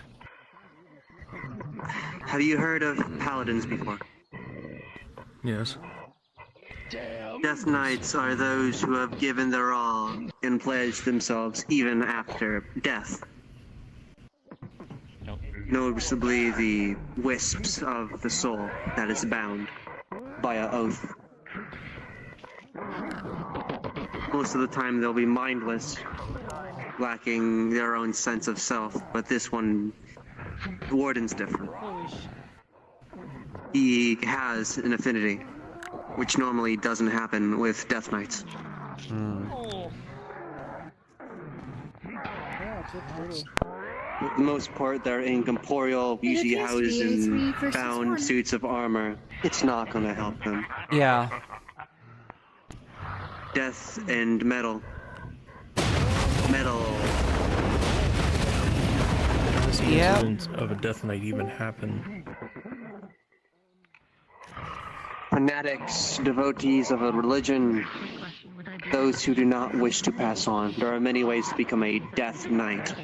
Have you heard of paladins before? Yes. Death Knights are those who have given their all and pledged themselves even after death. Noticeably the wisps of the soul that is bound by an oath. Most of the time they'll be mindless, lacking their own sense of self, but this one, the Warden's different. He has an affinity, which normally doesn't happen with Death Knights. For the most part, they're incorporeal, usually housed in bound suits of armor. It's not gonna help them. Yeah. Death and metal. Metal. Does the Yep. incident of a Death Knight even happen? Fanatics, devotees of a religion, those who do not wish to pass on. There are many ways to become a Death Knight.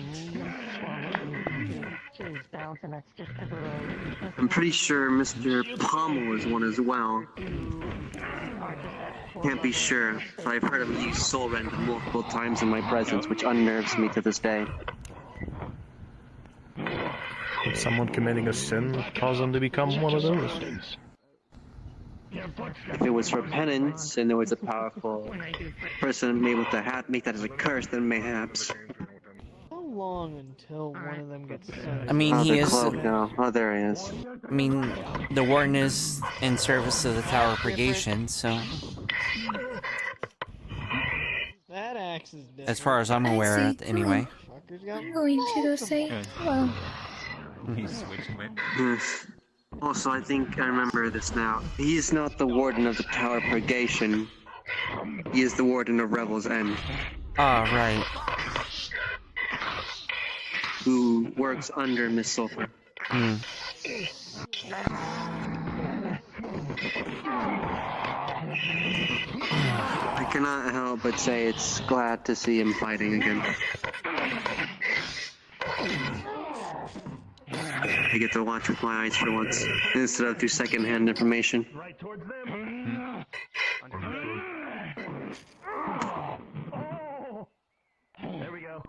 I'm pretty sure Mr. Pommel is one as well. Can't be sure, but I've heard him use Soul Rend multiple times in my presence, which unnerves me to this day. Would someone committing a sin cause them to become one of those? If it was for penance, and there was a powerful person able to make that as a curse, then mayhaps. How long until one of them gets sent? I mean, he the is... cloak now. Oh, there he is. I mean, the warden is in service of the Tower Purgation, so... That axe is dead. As far as I'm aware, anyway. I'm going to go say hello. He switched with. Yes. Also, I think I remember this now. He is not the Warden of the Tower Purgation. He is the Warden of Revel's End. Ah, right. Who works under Miss Sulfur. I cannot help but say it's glad to see him fighting again. I get to watch with my eyes for once, instead of through second-hand information. There we go.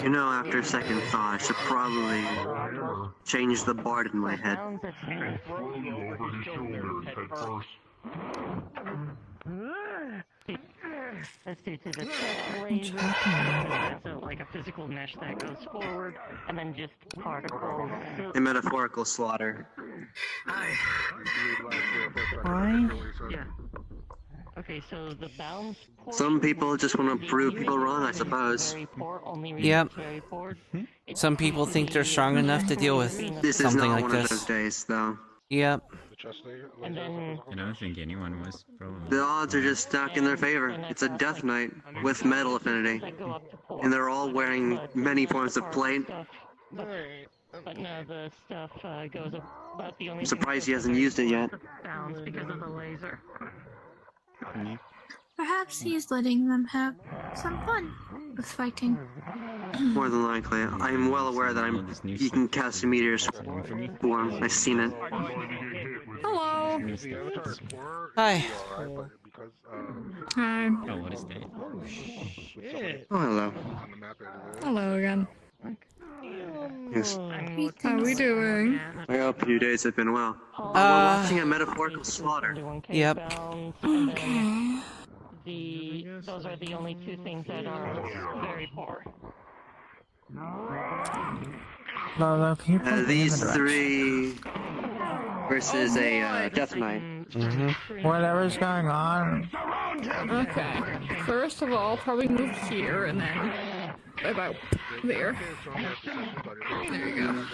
You know, after second thought, I should probably change the bard in my head. That's due to the blade. That's like a physical mesh that goes forward, and then just particles. A metaphorical slaughter. Why? Yeah. Okay, so the balance. Some people just want to prove people wrong, I suppose. Yep. Some people think they're strong enough to deal with This is something not like one of this. those days, though. Yep. I don't think anyone was probably. The odds are just stacked in their favor. It's a Death Knight with metal affinity. And they're all wearing many forms of plate. But no, the stuff goes about the only. I'm surprised he hasn't used it yet. Bounds because of the laser. Perhaps he's letting them have some fun with fighting. More than likely. I'm well aware that you can cast a meteor swarm. I've seen it. Hello. Hi. Hi. Oh, what is that? Oh, hello. Hello again. Yes. How are we doing? I hope your days have been well. We're watching a metaphorical slaughter. Yep. Okay. Those are the only two things that are very poor. These three versus a Death Knight. Whatever's going on. Okay. First of all, probably move here and then about there. There you go.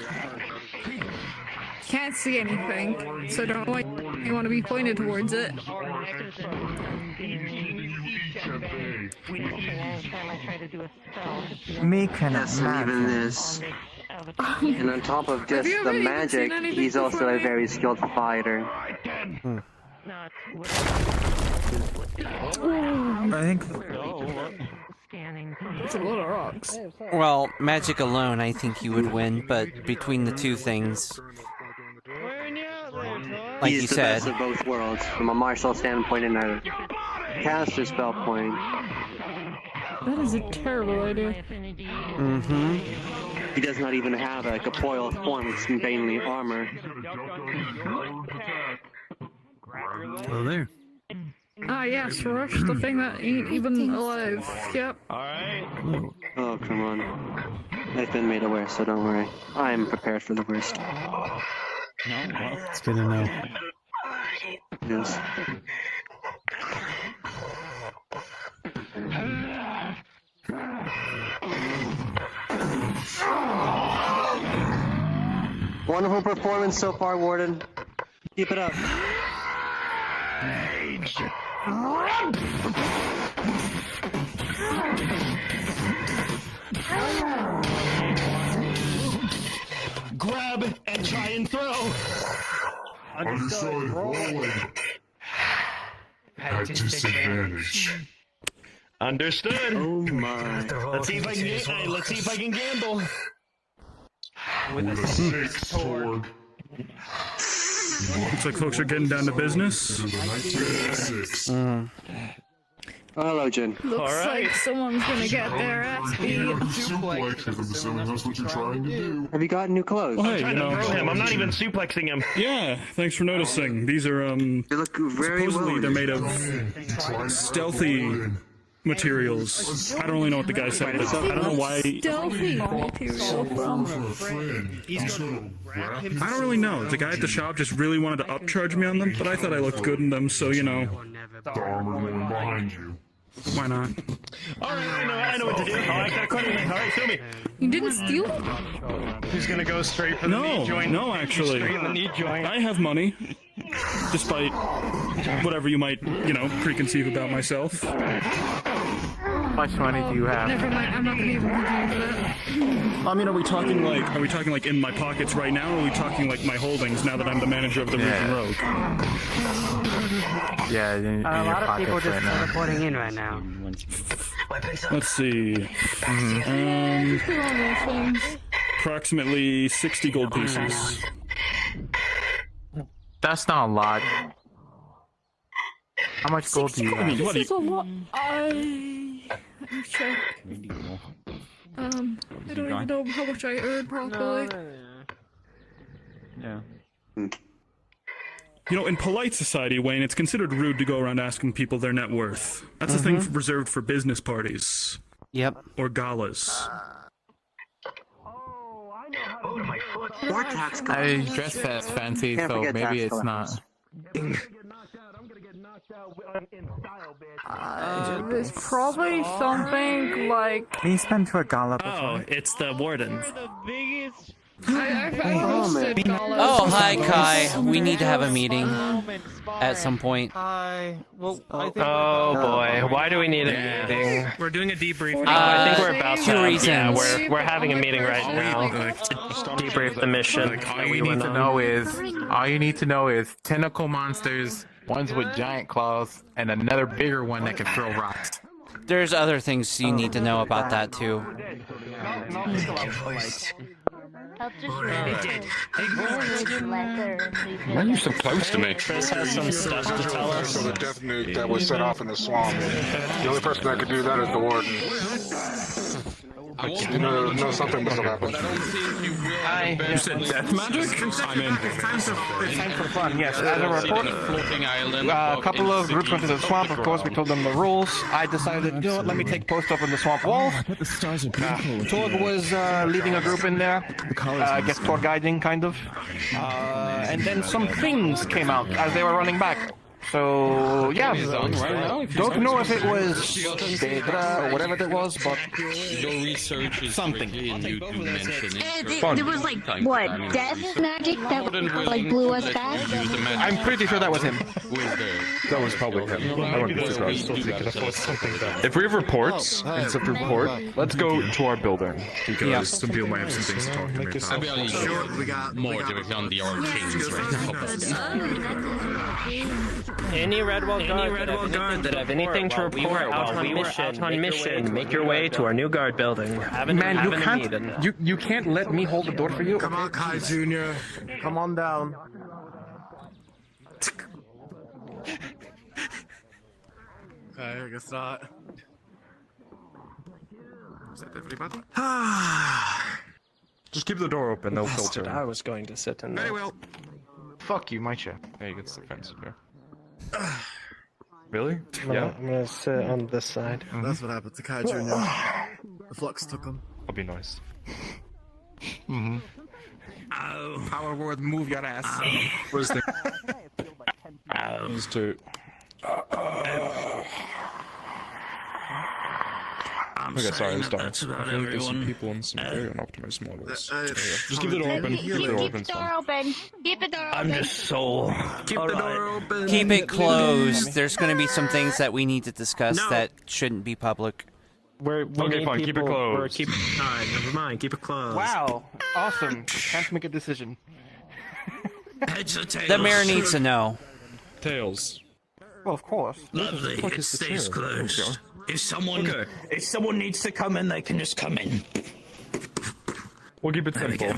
Can't see anything, so don't want you want to be pointed towards it. Me can Yes, and even this. And on top of just the magic, he's also a very skilled fighter. I think. It's a lot of rocks. Well, magic alone, I think you would win, but between the two things, like He's you the said, best of both worlds, from a martial standpoint and a caster spell point. That is a terrible idea. He does not even have a corporeal form, it's mainly armor. Oh, there. Ah, yes, Rush, the thing that ain't even alive. Yep. Alright. Oh, come on. I've been made aware, so don't worry. I'm prepared for the worst. It's good to know. Yes. Wonderful performance so far, Warden. Keep it up. Grab and try and throw. Understood. Rolling. At disadvantage. Understood. Oh my. Let's see if I can let's see if I can gamble. With a 6 sword. Looks like folks are getting down to business. Oh, hello, Jen. Looks like someone's gonna get their ass beat. Suplex, I'm assuming that's what you're trying to do. Have you gotten new clothes? Well, hey, I'm trying to throw him. I'm not even suplexing him. Yeah, thanks for noticing. These are, They look very supposedly well. they're made of stealthy materials. I don't really know what the guy said, but I don't know why. Stealthy material from. I don't really know. The guy at the shop just really wanted to upcharge me on them, but I thought I looked good in them, so you know. The armor going behind you. Why not? Alright, I know what to do. Alright, alright, show me. You didn't steal them? He's gonna go straight for the knee joint. No, actually. Straight in the knee joint. I have money. Despite whatever you might, preconceive about myself. How much money do you have? Never mind, I'm not gonna even do that. I mean, are we talking like in my pockets right now, or are we talking like my holdings now that I'm the manager of the Region Rogue? Yeah, in A lot of people just right reporting in right now. Let's see. Approximately 60 gold pieces. That's not a lot. How much gold do you have? What do This is a lot. Let me check. I don't even know how much I earned properly. Yeah. In polite society, Wayne, it's considered rude to go around asking people their net worth. That's a thing reserved for business parties. Yep. Or galas. I dress as fancy, so maybe it's not. There's probably something like. He's been to a gala before. Oh, it's the Warden. I've hosted galas. Oh, hi, Kai. We need to have a meeting at some point. Hi. Well, oh boy, why do we need a meeting? We're doing a debrief. I think we're about to. Two reasons. Yeah, we're having a meeting right now to debrief the mission. All you need to know is tentacle monsters One's with giant claws, and another bigger one that can throw rocks. There's other things you need to know about that too. Why are you so close to me? Chris has some stuff to tell us. So the death nuke that was set off in the swamp. The only person that could do that is the warden. You know something must have happened. You said death magic? I'm in. It's time for fun, yes. As a report, a couple of groups went to the swamp. Of course, we told them the rules. I decided, you know what, let me take post up on the swamp walls. Torg was leading a group in there. I guess tour guiding, kind of. And then some things came out as they were running back. So, yeah, don't know if it was Daedra or whatever it was, but your research is something. And you do mention it. There was like, what, death magic that like blew us back? I'm pretty sure that was him. That was probably him. I wouldn't be surprised. If we have reports, instead of report, let's go to our building. Because some people might have some things to talk to me about. I'll be honest, we got more on the arcanes right now. Any Redwall guard that have anything to report while we were out on mission, make your way to our new guard building. Man, you can't let me hold the door for you. Come on, Kai Jr. Come on down. Okay, I guess not. Is that everybody? Just keep the door open, they'll filter. I was going to sit in there. Very well. Fuck you, my chair. There you get the fence here. Really? Yeah. I'm gonna sit on this side. That's what happened to Kai Jr. The flux took him. I'll be nice. Power word, move your ass. Where's the... These two. Okay, sorry, I'm sorry. I think there's some people in some very unoptimized models. Just keep the door open. Keep the door open. Keep the door open. Keep the door open. I'm just so... Keep the door open. Keep it closed. There's going to be some things that we need to discuss that shouldn't be public. Okay, fine. Keep it closed. Alright, never mind. Keep it closed. Wow, awesome. Can't make a decision. Heads or tails? The mayor needs to know. Tails. Well, of course. Lovely. It stays closed. If someone needs to come in, they can just come in. We'll keep it simple.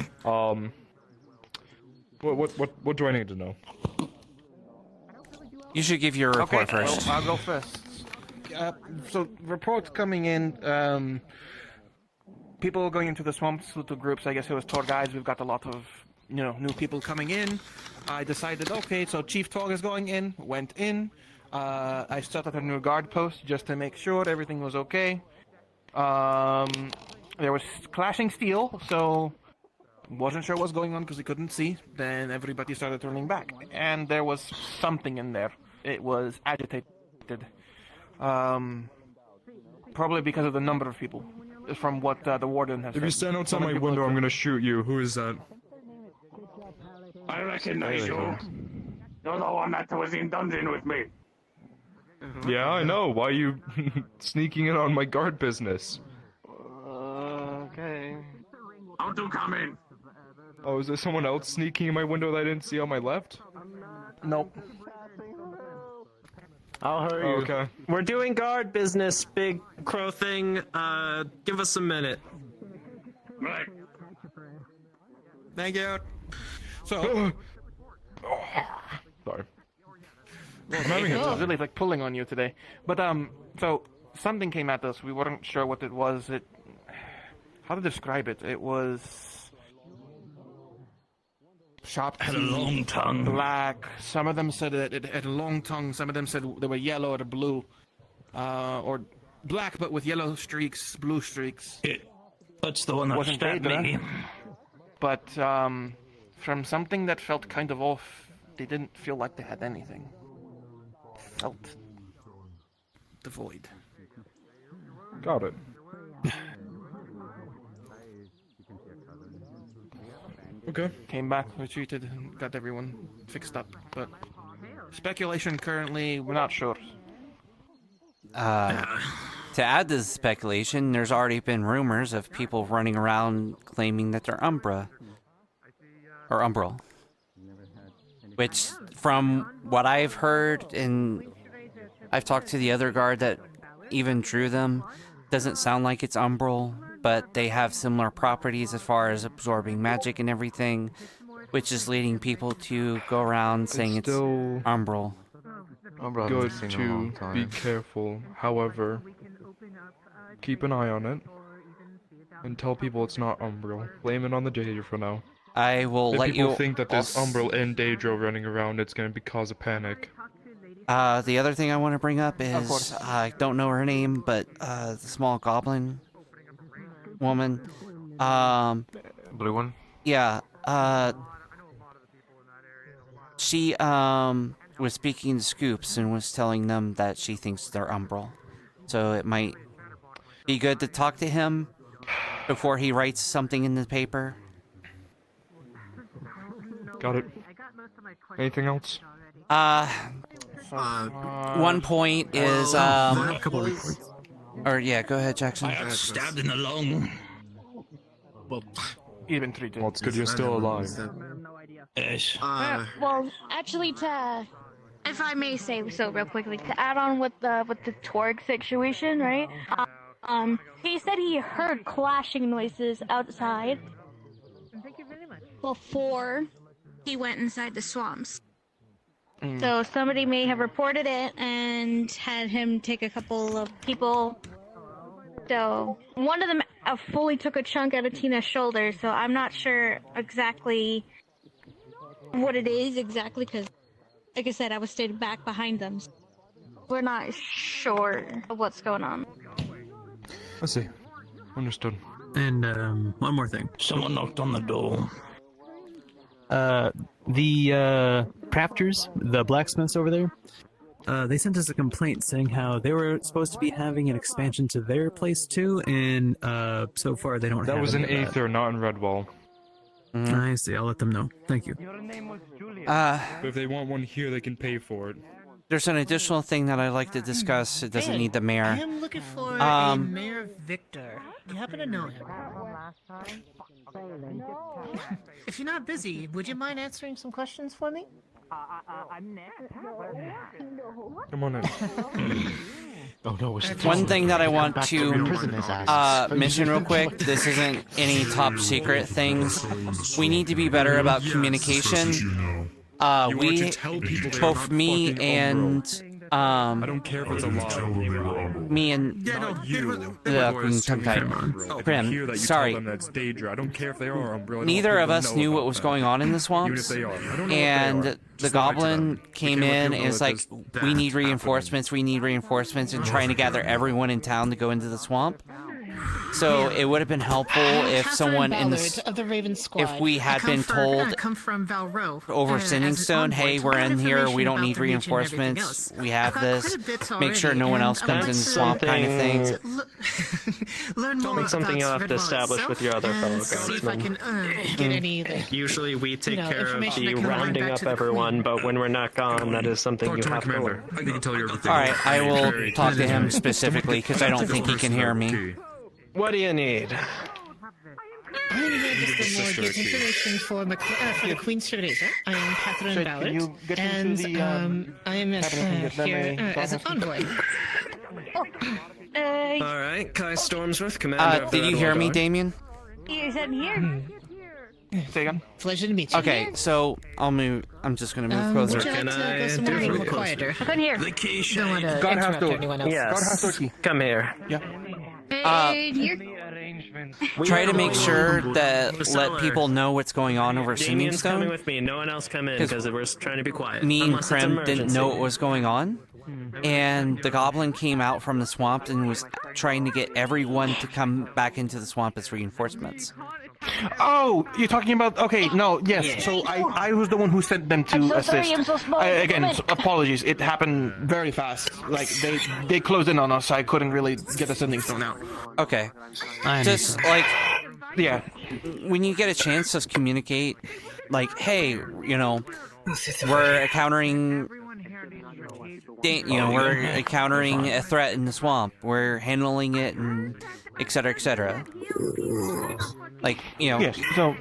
What do I need to know? You should give your report first. I'll go first. So reports coming in. People going into the swamps with the groups. I guess it was tour guides. We've got a lot of new people coming in. I decided, okay, so Chief Torg is going in. Went in. I set up a new guard post just to make sure everything was okay. There was clashing steel, so wasn't sure what was going on because we couldn't see. Then everybody started turning back, and there was something in there. It was agitated. Probably because of the number of people, from what the warden has said. If you stand outside my window, I'm gonna shoot you. Who is that? I recognize you. You're the one that was in dungeon with me. Yeah, I know. Why are you sneaking in on my guard business? Okay. How to come in? Oh, is there someone else sneaking in my window that I didn't see on my left? Nope. I'll hurry you. Okay. We're doing guard business, big crow thing. Give us a minute. Right. Thank you. So... Sorry. Well, it was really like pulling on you today. But so something came at us. We weren't sure what it was. How to describe it? It was sharp teeth, had a long tongue, black. Some of them said it had a long tongue. Some of them said they were yellow or blue, or black but with yellow streaks, blue streaks. That's the one that wasn't stabbed me. But from something that felt kind of off, they didn't feel like they had anything. Felt devoid. Got it. Okay. Came back, retreated, and got everyone fixed up. But speculation currently, we're not sure. To add to the speculation, there's already been rumors of people running around claiming that they're Umbra. Or Umbral. which from what I've heard, and I've talked to the other guard that even drew them, doesn't sound like it's umbral, but they have similar properties as far as absorbing magic and everything, which is leading people to go around saying it's umbral. Good to be careful. However, keep an eye on it and tell people it's not umbral. Blame it on the Daedra for now. I will if let people you think that there's umbral and Daedra running around, it's going to cause a panic. The other thing I want to bring up is, I don't know her name, but the small goblin woman. Blue one? Yeah, she was speaking to Scoops and was telling them that she thinks they're umbral. So it might be good to talk to him before he writes something in the paper. Got it. Anything else? One point is, a couple of reports. or yeah, go ahead, Jackson. I got stabbed in the lung. Well, even treated. Well, it's good you're still alive. Yes. Well, actually, if I may say so, real quickly, to add on with the Torg situation, right? He said he heard clashing noises outside. Thank you very much. Before he went inside the swamps. So somebody may have reported it and had him take a couple of people. So one of them fully took a chunk out of Tina's shoulder, so I'm not sure exactly what it is exactly, because, like I said, I was staying back behind them. We're not sure what's going on. I see. Understood. And one more thing. Someone knocked on the door. The crafters, the blacksmiths over there, they sent us a complaint saying how they were supposed to be having an expansion to their place too, and so far they don't have That was in any of Aether, not in Redwall. I see, I'll let them know. Thank you. But if they want one here, they can pay for it. There's an additional thing that I'd like to discuss. It doesn't need the mayor. I am looking for a Mayor Victor. Do you happen to know him? If you're not busy, would you mind answering some questions for me? Come on in. Oh no, One thing that I want to mention real quick, this isn't any top secret things. We need to be better about communication. Both me and I don't care if it's a lie. me and Prim, sorry. I don't care if they are umbrella. Neither of us knew what was going on in the swamps, and the goblin came in and it's like, we need reinforcements, and trying to gather everyone in town to go into the swamp. So it would have been helpful if someone in the, of the Raven Squad. if we had been told over Sending Stone, hey, we're in here, we don't need reinforcements, we have this, make sure no one else comes in the swamp kind of thing. Something you'll have to establish with your other fellow guardsmen. Usually we take care of the rounding up everyone, but when we're not gone, that is something you have to learn. Alright, I will talk to him specifically, because I don't think he can hear me. What do you need? I am here just to more get information for the Queen's Trisyra. I am Catherine Ballard, and I am here as an envoy. Alright, Kai Stormsworth, commander of the did you hear me, Damien? You said here. Say again? Pleasure to meet you. Okay, so I'll move. I'm just gonna move closer. Would you like to go somewhere a little more quieter? Come here. Don't want to interrupt anyone else. Yes. Come here. Yeah. Try to make sure that let people know what's going on over Sending Damien's coming Stone. with me. No one else come in because we're trying to be quiet. Me and Unless it's Krem didn't emergency. know what was going on, and the goblin came out from the swamp and was trying to get everyone to come back into the swamp as reinforcements. Oh, you're talking about... Okay, no, yes. Yeah. So I was the one who sent them to assist. Sorry, I'm so small. Apologies. It happened very fast. Like, they closed in on us. I couldn't really get the Sending Stone out. Okay. Just, like... Yeah. When you get a chance, just communicate. Like, hey, you know, we're encountering we're encountering a threat in the swamp. We're handling it, and et cetera, et cetera. Like, Yes. So,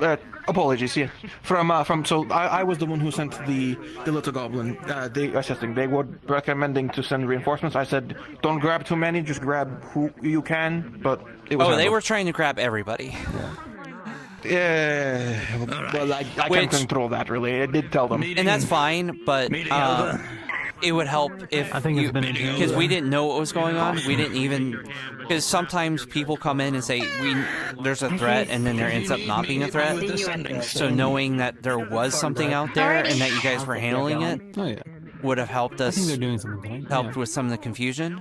apologies. Yeah. So I was the one who sent the little goblin. They were recommending to send reinforcements. I said, don't grab too many. Just grab who you can. But it was. They were trying to grab everybody. Yeah. Well, I can't control that really. I did tell them, and that's fine. But it would help if because we didn't know what was going on. We didn't even because sometimes people come in and say there's a threat, and then there ends up not being a threat. So knowing that there was something out there and that you guys were handling it would have helped us. I think they're doing something. Helped with some of the confusion.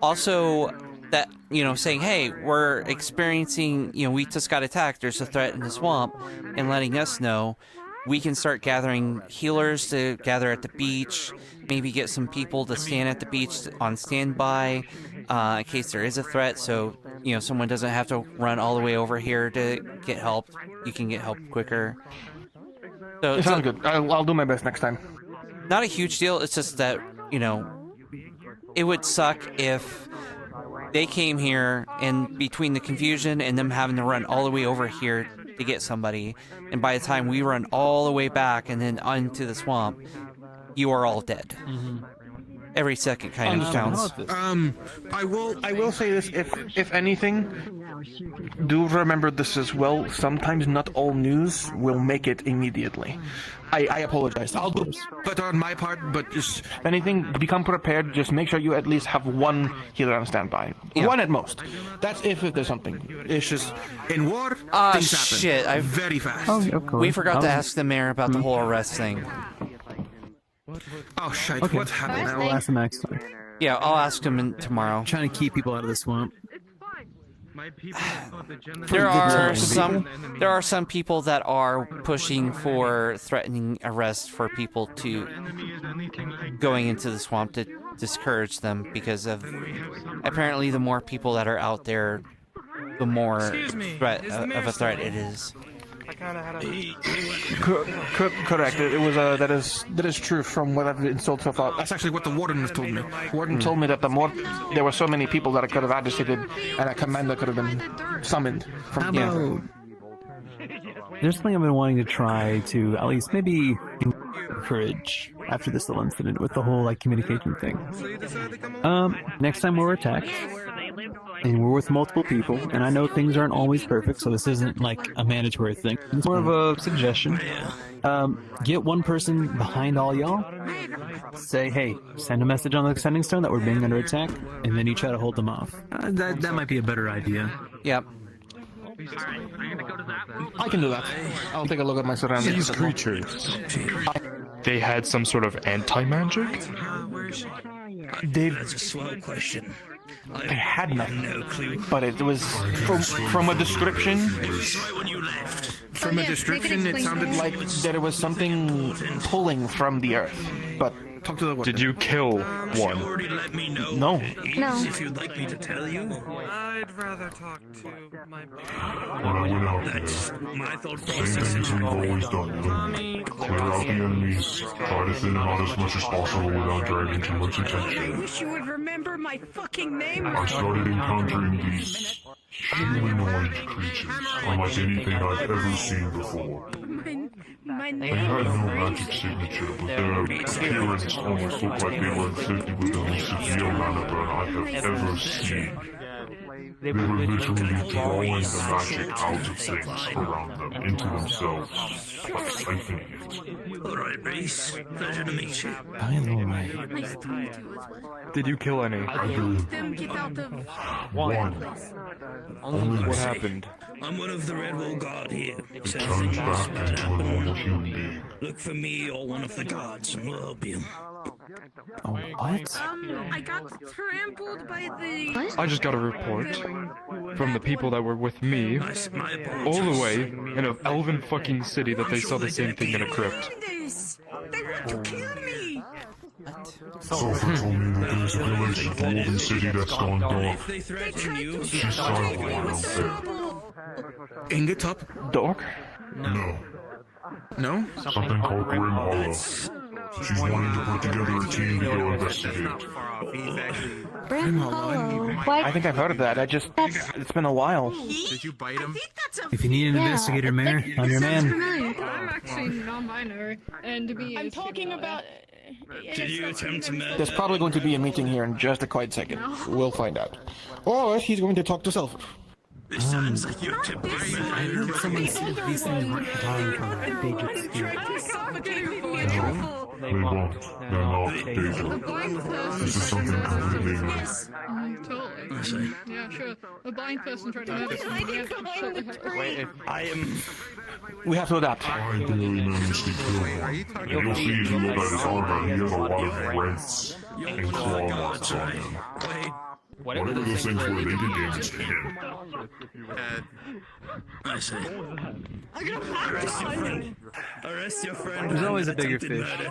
Also, that saying, hey, we're experiencing, we just got attacked. There's a threat in the swamp, and letting us know. We can start gathering healers to gather at the beach, maybe get some people to stand at the beach on standby in case there is a threat, so someone doesn't have to run all the way over here to get help. You can get help quicker. So it sounds good. I'll do my best next time. Not a huge deal. It's just that, it would suck if they came here and between the confusion and them having to run all the way over here to get somebody, and by the time we run all the way back and then onto the swamp, you are all dead. Every second kind of counts. I will say this: if anything, do remember this as well. Sometimes not all news will make it immediately. I apologize. I'll do better on my part, but just anything, become prepared. Just make sure you at least have one healer on standby. Yeah. One at most. That's if there's something. It's just in war, things happen. Shit! Very fast. We forgot to ask the mayor about the whole arrest thing. Oh shit! Okay. What happened? We'll ask him next time. Yeah, I'll ask him tomorrow. Trying to keep people out of the swamp. There are some people that are pushing for threatening arrest for people to going into the swamp to discourage them because of apparently the more people that are out there, the more threat of a threat it is. Correct. It was that is true from what I've been told so far. That's actually what the warden has told me. Warden told me that there were so many people that I could have agitated, and a commander could have been summoned. There's something I've been wanting to try to at least maybe encourage after this little incident with the whole communication thing. Next time we're attacked. And we're with multiple people, and I know things aren't always perfect, so this isn't a mandatory thing. It's more of a suggestion. Get one person behind all y'all. Say, hey, send a message on the sending stone that we're being under attack, and then you try to hold them off. That might be a better idea. Yep. I can do that. I'll take a look at my surroundings. These creatures, they had some sort of anti-magic? That's a swell question. I had nothing, but it was from a description. From a description, it sounded like there was something pulling from the earth. But talk to the warden. Did you kill one? No. If you'd like me to tell you, I'd rather talk to my. That's my thought process. Same things we've always done. Clear out the enemies, try to thin them out as much as possible without dragging too much attention. I wish you would remember my fucking name. I started encountering these humanoid creatures, unlike anything I've ever seen before. My They had no magic signature, but their appearance almost looked like they were inflicted with the most severe mana burn I have ever seen. They were literally drawing the magic out of things around them, into themselves, like siphoning it. Alright, Reese. Pleasure to meet you. Nice to meet you as well. Did you kill any? I did. Them get out of. One. What happened? I'm one of the Red Wall Guard here. It turns back into a normal human being. Look for me or one of the guards, and we'll help you. Oh, what? I got trampled by the. I just got a report from the people that were with me all the way in an elven fucking city that they saw the same thing in a crypt. They want to kill me. Sulfur told me that there's a village of Wolven City that's gone dark. She's silent, I don't think. Ingetop Dark? No. No? Something called Grim Hollow. She's wanting to put together a team to go investigate. I think I've heard of that. It's been a while. Did you bite him? If you need an investigator, Mayor, I'm your man. I'm actually non-binary, and to be. I'm talking about. Did you attempt to murder? There's probably going to be a meeting here in just a quiet second. We'll find out. Or he's going to talk to Self. It sounds like you attempted to I heard someone said these things weren't dying from a Daedric spirit. They won't. They're not dangerous. This is something completely new. Totally. Yeah, sure. A blind person tried to murder somebody. We have to shut the heck up. We have to adapt. I barely managed to kill him. And you'll see if you look at his armor, he has a lot of rents and claw marks on him. Whatever those things were, they did damage to him. I see. Arrest your friend. Arrest your friend. There's always a bigger fish. Hey,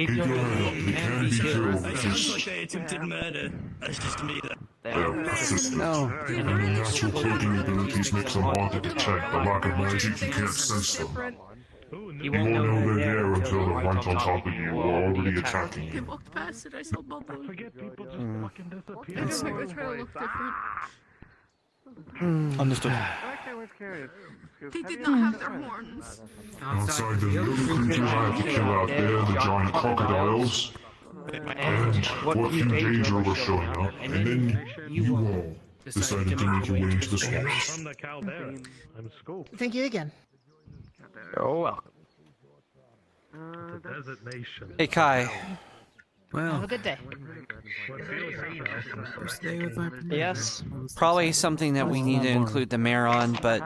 girl, you can be killed. Sounds like they attempted murder. That's just me. They're persistent. And their natural cloaking abilities make them hard to detect. The lack of magic, you can't sense them. You won't know they're there until they're right on top of you or already attacking They you. walked past it, I saw bubble. Forget people just fucking disappear. I just make the trail look different. Understood. They did not have their horns. Outside, the little creatures I have to kill out there, the giant crocodiles, and what few danger were showing up, and then you all decided to make your way into the swamps. From the caldera. I'm Scope. Thank you again. You're welcome. The designation. Hey, Kai. Well, Have a good day. Yes. Probably something that we need to include the mayor on, but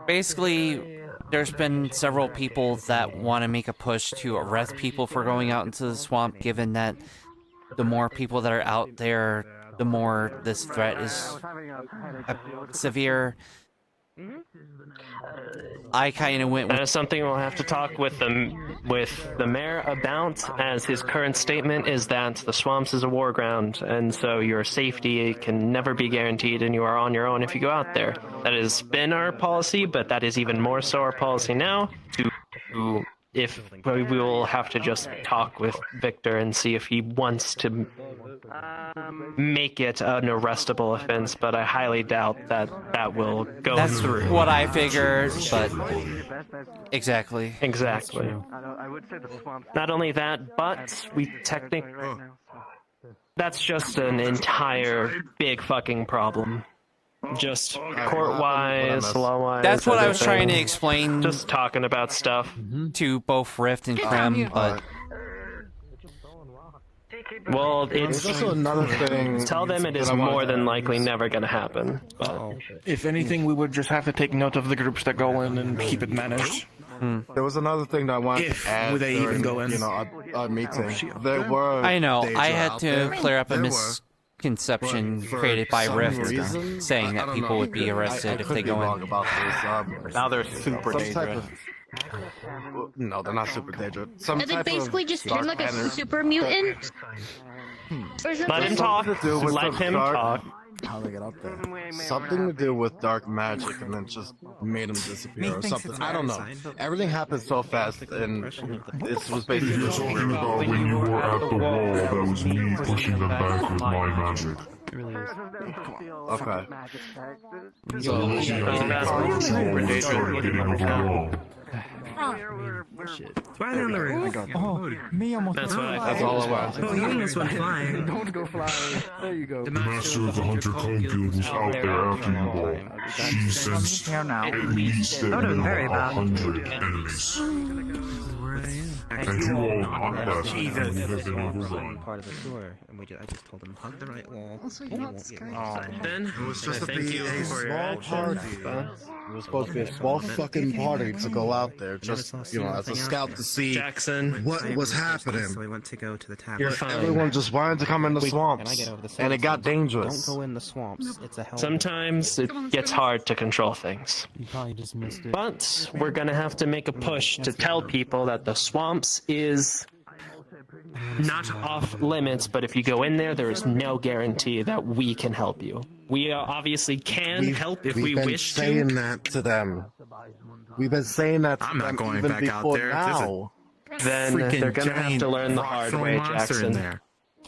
basically, there's been several people that want to make a push to arrest people for going out into the swamp, given that the more people that are out there, the more this threat is severe. I kind of went with... That is something we'll have to talk with the mayor about, as his current statement is that the swamps is a war ground, and so your safety can never be guaranteed, and you are on your own if you go out there. That has been our policy, but that is even more so our policy now, if we will have to just talk with Victor and see if he wants to make it an arrestable offense, but I highly doubt that will go through. That's what I figured, but... Exactly. Exactly. Not only that, but we technically... That's just an entire big fucking problem. Just court-wise, law-wise. That's what I was everything. trying to explain. Just talking about stuff to both Rift and Krem, but well, it's There's also another thing. Tell them it is more than likely never going to happen. But if anything, we would just have to take note of the groups that go in and keep it managed. There was another thing that I wanted to add. Would they during, even go in? You know, a meeting. There were. I know. I had to there. clear up a There were. misconception created by some Rift, reason, saying that people would be arrested if they go in. About this. now they're super dangerous. No, they're not super dangerous. Are they basically just him like a super mutant? Or something? Let him talk. Let him talk. How they get up there? Something to do with dark magic, and then just made him disappear or something. I don't know. Everything happened so fast, and it was basically. You're talking about when you were at the wall, that was me pushing them back with my magic. Okay. So, we started getting overwhelmed. Why are they on the roof? Oh, me almost. That's what I That's all it was. Oh, you almost went flying. Don't go flying. There you go. The master of the Hunter Clone Guild was out there after you all. She sensed at least a minimum of 100 enemies. And you all not left, and you have been overrun. Part of the tour, and I just told them hug the right wall. Also, and you're you not won't get scared. lost. Ben, It was supposed to thank be you a for your small actions, party. but It was supposed to be a small fucking party to go out there, just as a scout to see Jackson, what was happening. So we went to go to the tavern. You're fine. Everyone just wanted to come in the Can I swamps, get over the and it got dangerous. Don't go in the swamps. It's a hell. Sometimes it gets hard to control things. You probably just missed it. But we're going to have to make a push to tell people that the swamps is not off limits, but if you go in there, there is no guarantee that we can help you. We obviously can help if we wish to. We've been saying that to them. We've been saying that to them not going even back out before there. now. Then they're gonna have to learn the hard way, Jackson.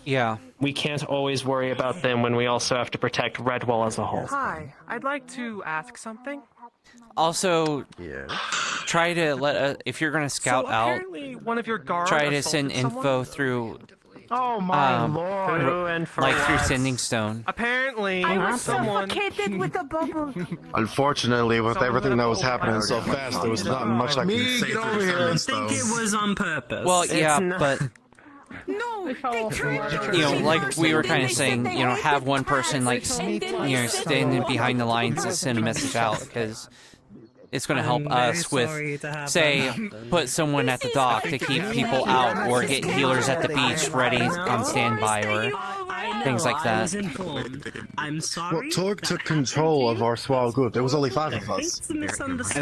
Yeah. We can't always worry about them when we also have to protect Redwall as a whole. Hi, I'd like to ask something. Also, try to if you're gonna scout out, one of your guards try to send assaulted info someone? through. Oh my lord! Through Sending Stone. Apparently, I was someone. suffocated with a bubble. Unfortunately, with everything that was happening so fast, there was not much I could say. I don't think it was on purpose. Well, yeah, but No, like we were kind of saying, have one person standing behind the lines to send a message out, because it's going to help us with, say, put someone at the dock to keep people out, or get healers at the beach ready on standby, or things like that. I'm sorry. Well, Torg took control of our small group. There was only 5 of us. And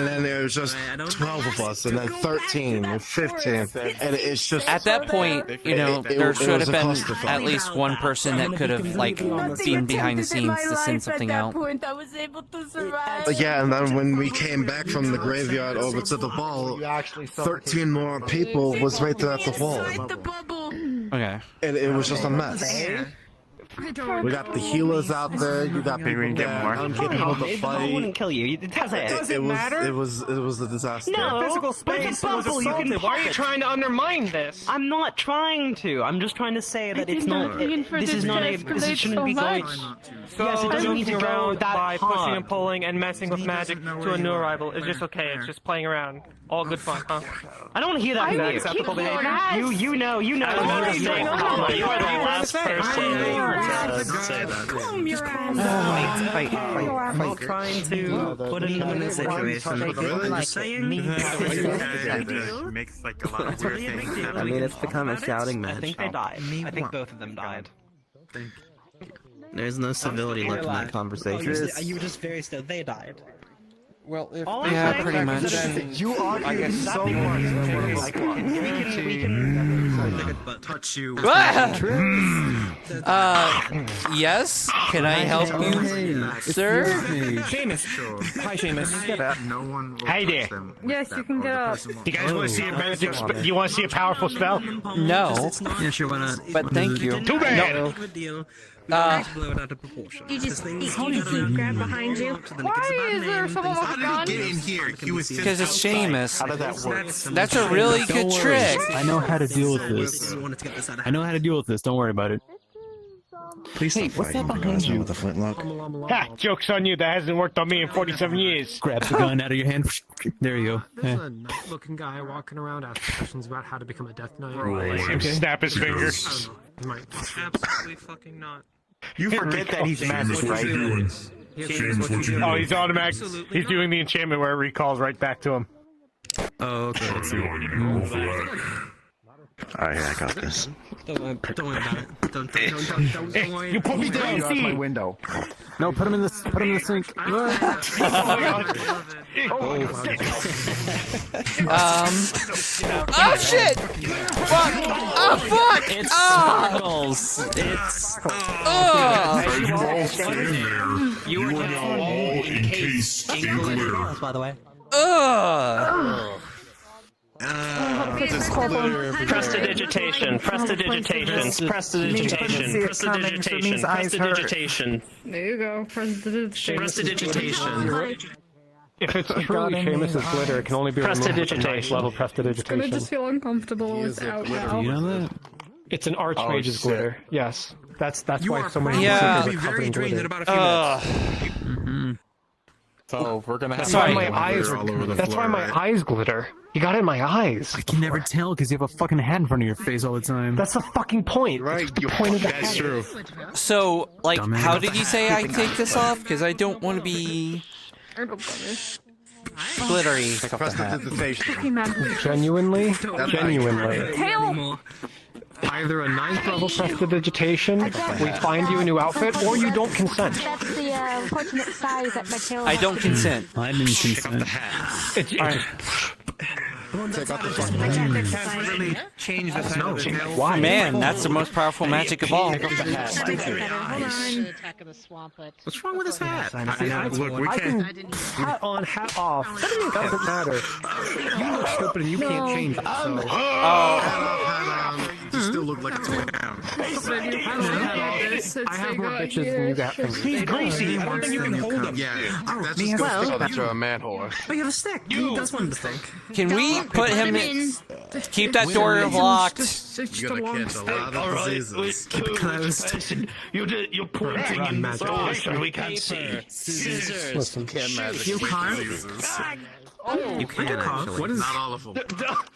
then there was just 12 of us, and then 13, and 15. And it's just... At that point, there should have been at least one person that could have, been behind the scenes to send something out. I was able to survive. Yeah, and then when we came back from the graveyard over to the ball, 13 more people was right there at the wall. Okay. And it was just a mess. We got the healers out there. You got people getting people to fight. I wouldn't kill you. It doesn't matter. It was a disaster. No, Physical space was assaulted. Why are you trying to undermine this? I'm not trying to. I'm just trying to say that it's not. This is not a. This shouldn't be going. So Yes, it doesn't need to go around that by hard. pushing and pulling and messing with magic to a new arrival is just okay. It's just playing around. All good fun, huh? I don't want to hear that. Is that from you. acceptable behavior? You know. You are the last person to say that. I'm not trying to put anyone in a situation. I'm just saying. Makes like a lot of weird things happen. I mean, it's become a shouting match. I think they died. I think both of them died. There's no civility left in that conversation. You were just very still. They died. Well, if Yeah, pretty much. you argue so much, touch you. Yes? Can I help you, sir? Seamus. Hi, Seamus. No one. Hey there. Yes, you can get up. You guys want to see a magic? You want to see a powerful spell? No. Yeah, sure, why not? But thank you. Too bad. No. Good deal. Blow it out of proportion. You just grab behind you. Why is there someone with a gun? Get in here. Because it's Seamus. How did that work? That's a really good trick. I know how to deal with this. I know how to deal with this. Don't worry about it. Please Hey, what's that behind you? With a flintlock. Ha! Joke's on you. That hasn't worked on me in 47 years. Grab the gun out of your hand. There you go. There's a nice-looking guy walking around asking questions about how to become a Death Knight. Okay. Snap his fingers. Absolutely fucking not. You forget that he's magic, right? Oh, he's automatic. He's doing the enchantment where it recalls right back to him. Oh, okay. Alright, I got this. Don't worry about it. Don't worry. You put me down, out my window. No, put him in the sink. Oh shit! Fuck! Oh fuck! It's sparkles. It's. As you all stand there, you are now all encased in glitter. By the way. Prestidigitation. Prestidigitation. Prestidigitation. Prestidigitation. There you go. Prestidigitation. Prestidigitation. If it's truly Seamus' glitter, it can only be removed with a nice level It's gonna prestidigitation. just feel uncomfortable without now. You know that? It's an archmage's glitter. Yes, that's why so many Yeah. secrets are covered in glitter. So we're gonna have. That's why my eyes. That's why my eyes glitter. You got it in my eyes. I can never tell because you have a fucking hat in front of your face all the time. That's the fucking point. Right. The point of the That's true. So, how did you say I take this off? Because I don't want to be glittery. Genuinely. Tail! Either a 9th level prestidigitation, we find you a new outfit, or you don't consent. That's the unfortunate size that my tail. I don't consent. I didn't consent. It's, Take out the I can't really change the side of the tail. Why? Man, that's the most powerful magic of all. Hold on. What's wrong with his hat? Look, we can't. Hat on, hat off. It doesn't matter. You look stupid and you can't change it. So. You still look like a toy now. I have more bitches than you got. He's greasy. I don't think you can hold him. Yeah, that's just well, that's a man horse. But you have a stick. He does want the stick. Can we put him in? Keep that door Wait, locked. Just You're gonna catch a lot of diseases. Keep it closed. You're pointing in the direction we can't see. Scissors. Listen, Can't magic. You can't. You can actually. What is not all of them?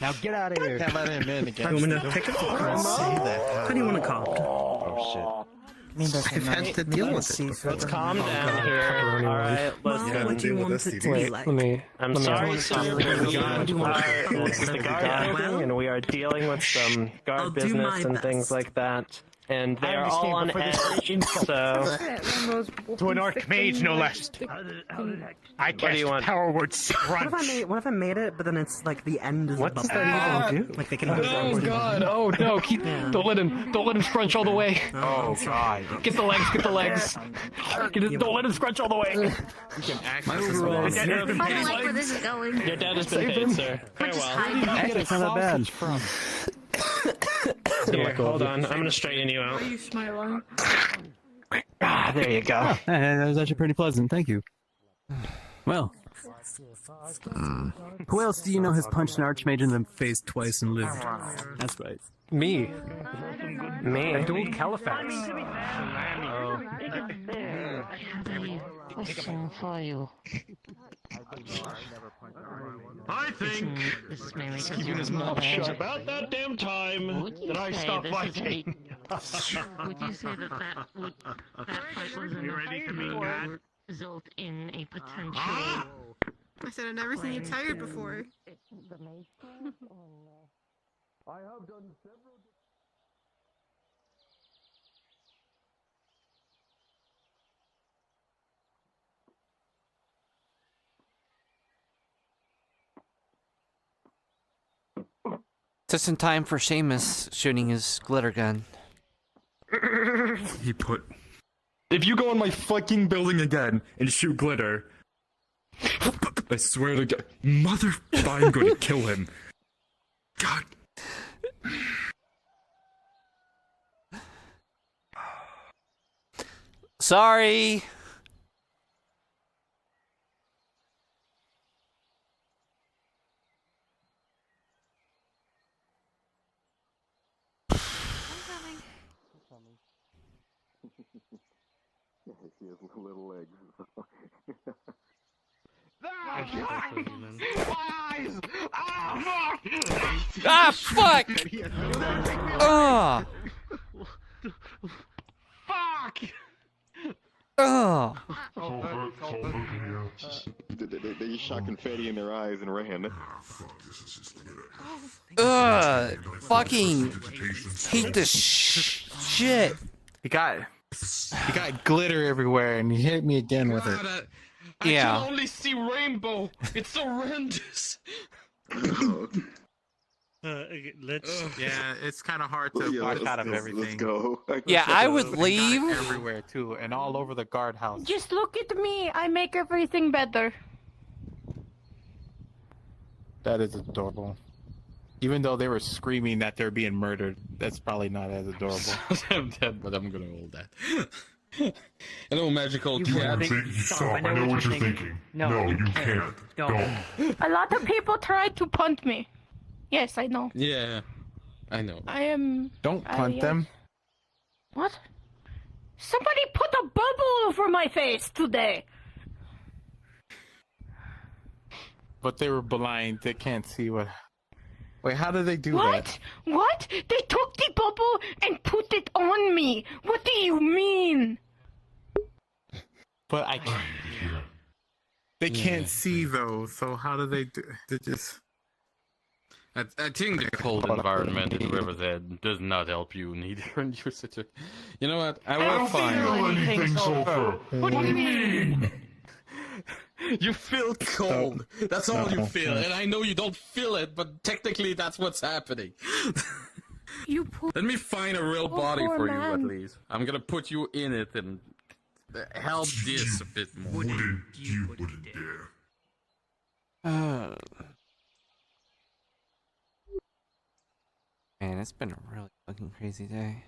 Now get out of here. Can't let him in again. You want me to take it? How do you want to call? Oh shit. I've had to deal with it. Let's calm down here. Alright, What do you want it to be like? I'm sorry, sir. What do you want? It's the guard building, and we are dealing with some I'll guard do my business and things best. like that. And they are all on edge, so... To an archmage, no less. I cast power word scrunch. What if I made it, but then it's like the end is What's above that it? even do? Like they can. Oh god! Oh no! Don't let him scrunch all the way. Oh god. Get the legs. Get the legs. Don't let him scrunch all the way. You can access this I don't like where this is going. Your dad has been paid, sir. Farewell. Actually, it's not that bad. Here, hold on. I'm gonna straighten you out. Are you smiling? Ah, there you go. That was actually pretty pleasant. Thank you. Well, who else do you know has punched an archmage in the face twice and lived? That's right. Me. Me. I dueled Califax. I have a question for you. I think This may make keeping his mouth shut. About that damn time Would you that I say stopped this fighting. Would you say that that fight was enough to result in a potential? I said I've never seen you tired before. I have done several. Just in time for Seamus shooting his glitter gun. He put. If you go in my fucking building again and shoot glitter, I swear to God, I'm going to kill him. God. Sorry. He has little legs. Ah, fuck! Ah! Fuck! Oh! They shot confetti in their eyes and ran. Fucking hate this shit. He got glitter everywhere, and he hit me again with it. I Yeah. can only see rainbow. It's horrendous. Yeah, it's kind of hard to wash out of everything. Let's go. Yeah, I would leave. Everywhere too, and all over the guardhouse. Just look at me. I make everything better. That is adorable. Even though they were screaming that they're being murdered, that's probably not as adorable. I'm dead, but I'm gonna hold that. Hello, magical cat. Stop, I know what you're thinking. No, you can't. Don't. A lot of people try to punt me. Yes, I know. Yeah, I know. I am. Don't punt them. What? Somebody put a bubble over my face today. But they were blind. They can't see what. Wait, how did they do What? What? They took the bubble and put it on me. What do you mean? that? But I can't. They can't see though. So how do they do? They just. I think the cold environment in River's Edge does not help you neither, and you're such a... You know what? I will find... Anything so far. What do you mean? You feel cold. That's all you No. feel, and I know you don't feel it, but technically that's what's happening. You poor. Let me find a real body poor for you at man. least. I'm gonna put you in it and help this a bit more. You wouldn't dare. Man, it's been a really fucking crazy day.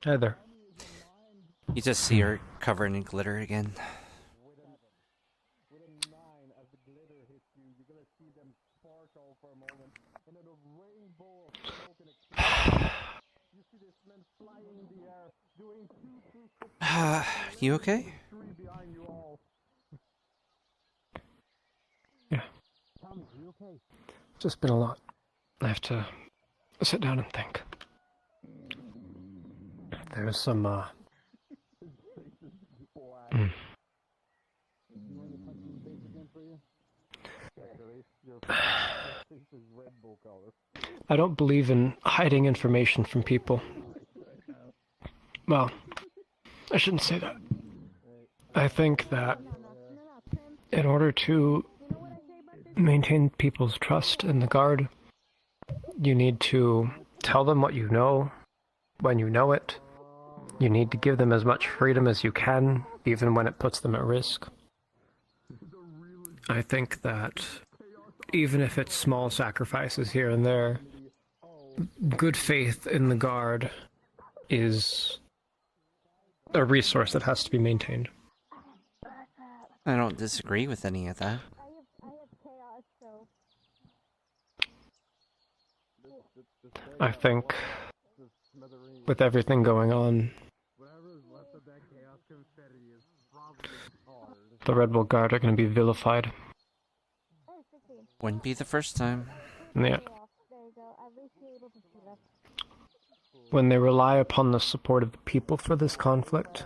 Heather. You just see her covered in glitter again. You okay? Yeah. It's just been a lot. I have to sit down and think. There's some, I don't believe in hiding information from people. Well, I shouldn't say that. I think that in order to maintain people's trust in the Guard, you need to tell them what you know when you know it. You need to give them as much freedom as you can, even when it puts them at risk. I think that even if it's small sacrifices here and there, good faith in the Guard is a resource that has to be maintained. I don't disagree with any of that. I think with everything going on, the Red Bull Guard are going to be vilified. Wouldn't be the first time. Yeah. When they rely upon the support of the people for this conflict,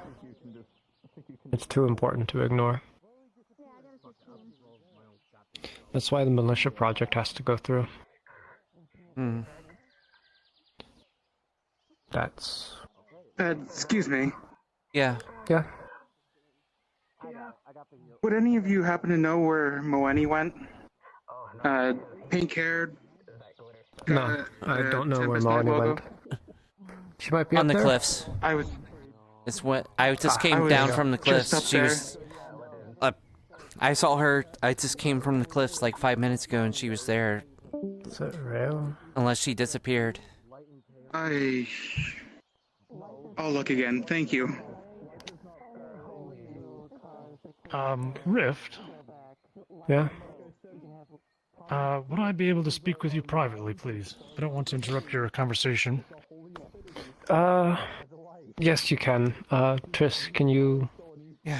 it's too important to ignore. That's why the militia project has to go through. That's... excuse me. Yeah. Yeah. Would any of you happen to know where Moeni went? Pink-haired? No, I don't know where Moeni went. She might be on up the there? cliffs. It's what I just came was down from the just cliffs. up She there. was. I saw her. I just came from the cliffs like 5 minutes ago, and she was there. Is it real? Unless she disappeared. I'll look again. Thank you. Rift? Yeah? Would I be able to speak with you privately, please? I don't want to interrupt your conversation. Yes, you can. Tris, can you... Yeah.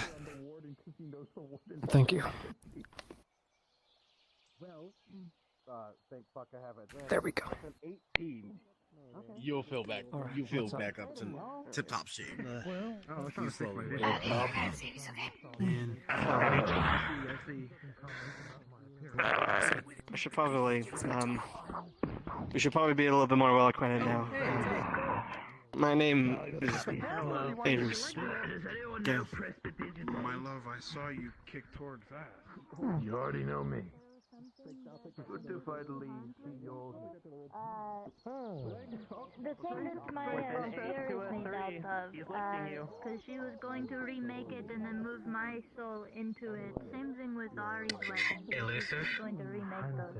Thank you. There we go. You'll feel back. You feel back up to tip-top shape. You slowly. I should probably, we should probably be a little bit more well acquainted now. My name is Aether's Gale. My love, I saw you kick toward fast. You already know me. Good to finally see you. The thing that my sphere is made out of, because she was going to remake it and then move my soul into it. Same thing with Ari's weapon. Elusive? She's going to remake those.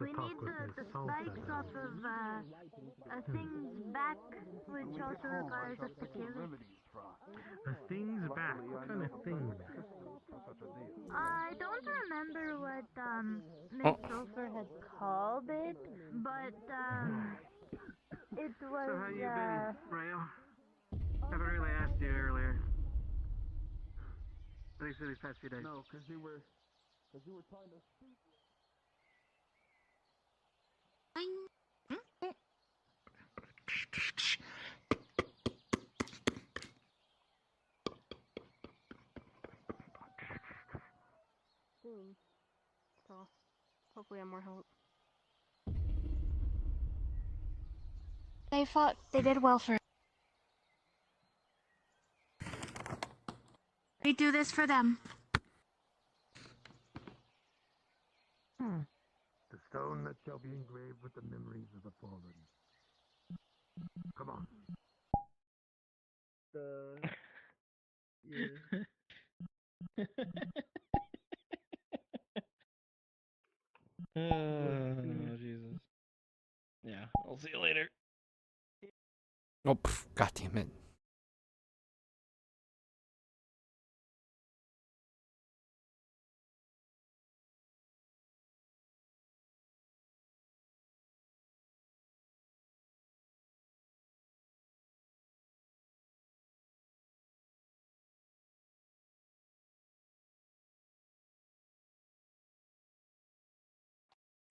We need the spikes off of a thing's back, which also requires us to kill it. A thing's back? What kind of thing? I don't remember what Miss Sulfur had called it, but it was. So how you been, Rayo? Haven't really asked you earlier. At least for these past few days. No, because you were trying to shoot. Soon. So, hopefully I'm more help. They fought. They did well for. We do this for them. The stone that shall be engraved with the memories of the fallen. Come on. Oh, Jesus. Yeah, I'll see you later. Oh, God damn it.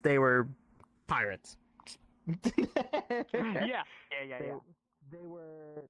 They were pirates. Yeah. They were.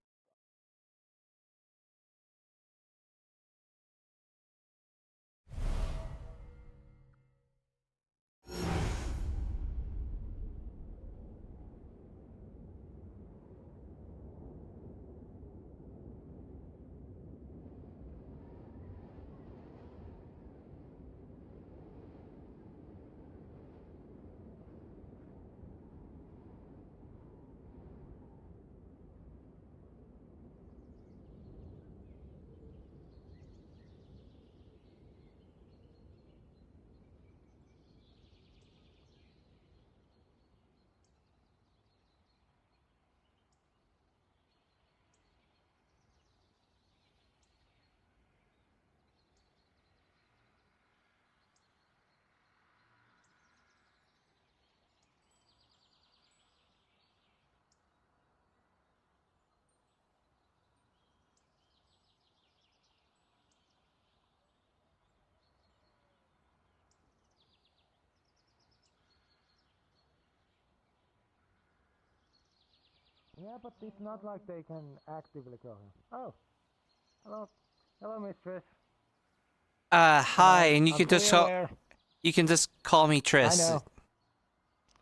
Yeah, but it's not like they can actively kill him. Oh, hello, mistress. Hi, and you I'm can just fully call, aware. you can just call me Tris.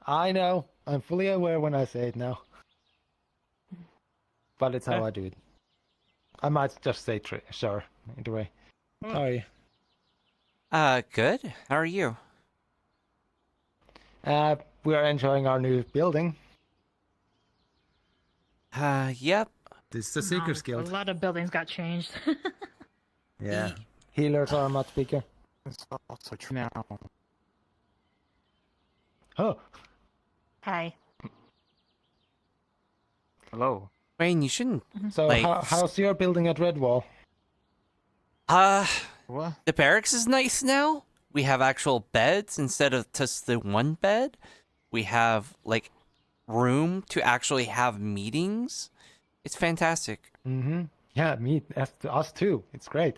I know. I'm fully aware when I say it now. But it's how I do it. I might just say sure, either way. How are you? Good. How are you? We are enjoying our new building. Yep. This is the Seeker's A Guild. lot of buildings got changed. Yeah. Healers are much bigger. It's also true now. Oh. Hi. Hello. Wayne, you shouldn't. So how's your building at Redwall? What? The barracks is nice now. We have actual beds instead of just the one bed. We have like room to actually have meetings. It's fantastic. Mm-hmm. Yeah, us too. It's great.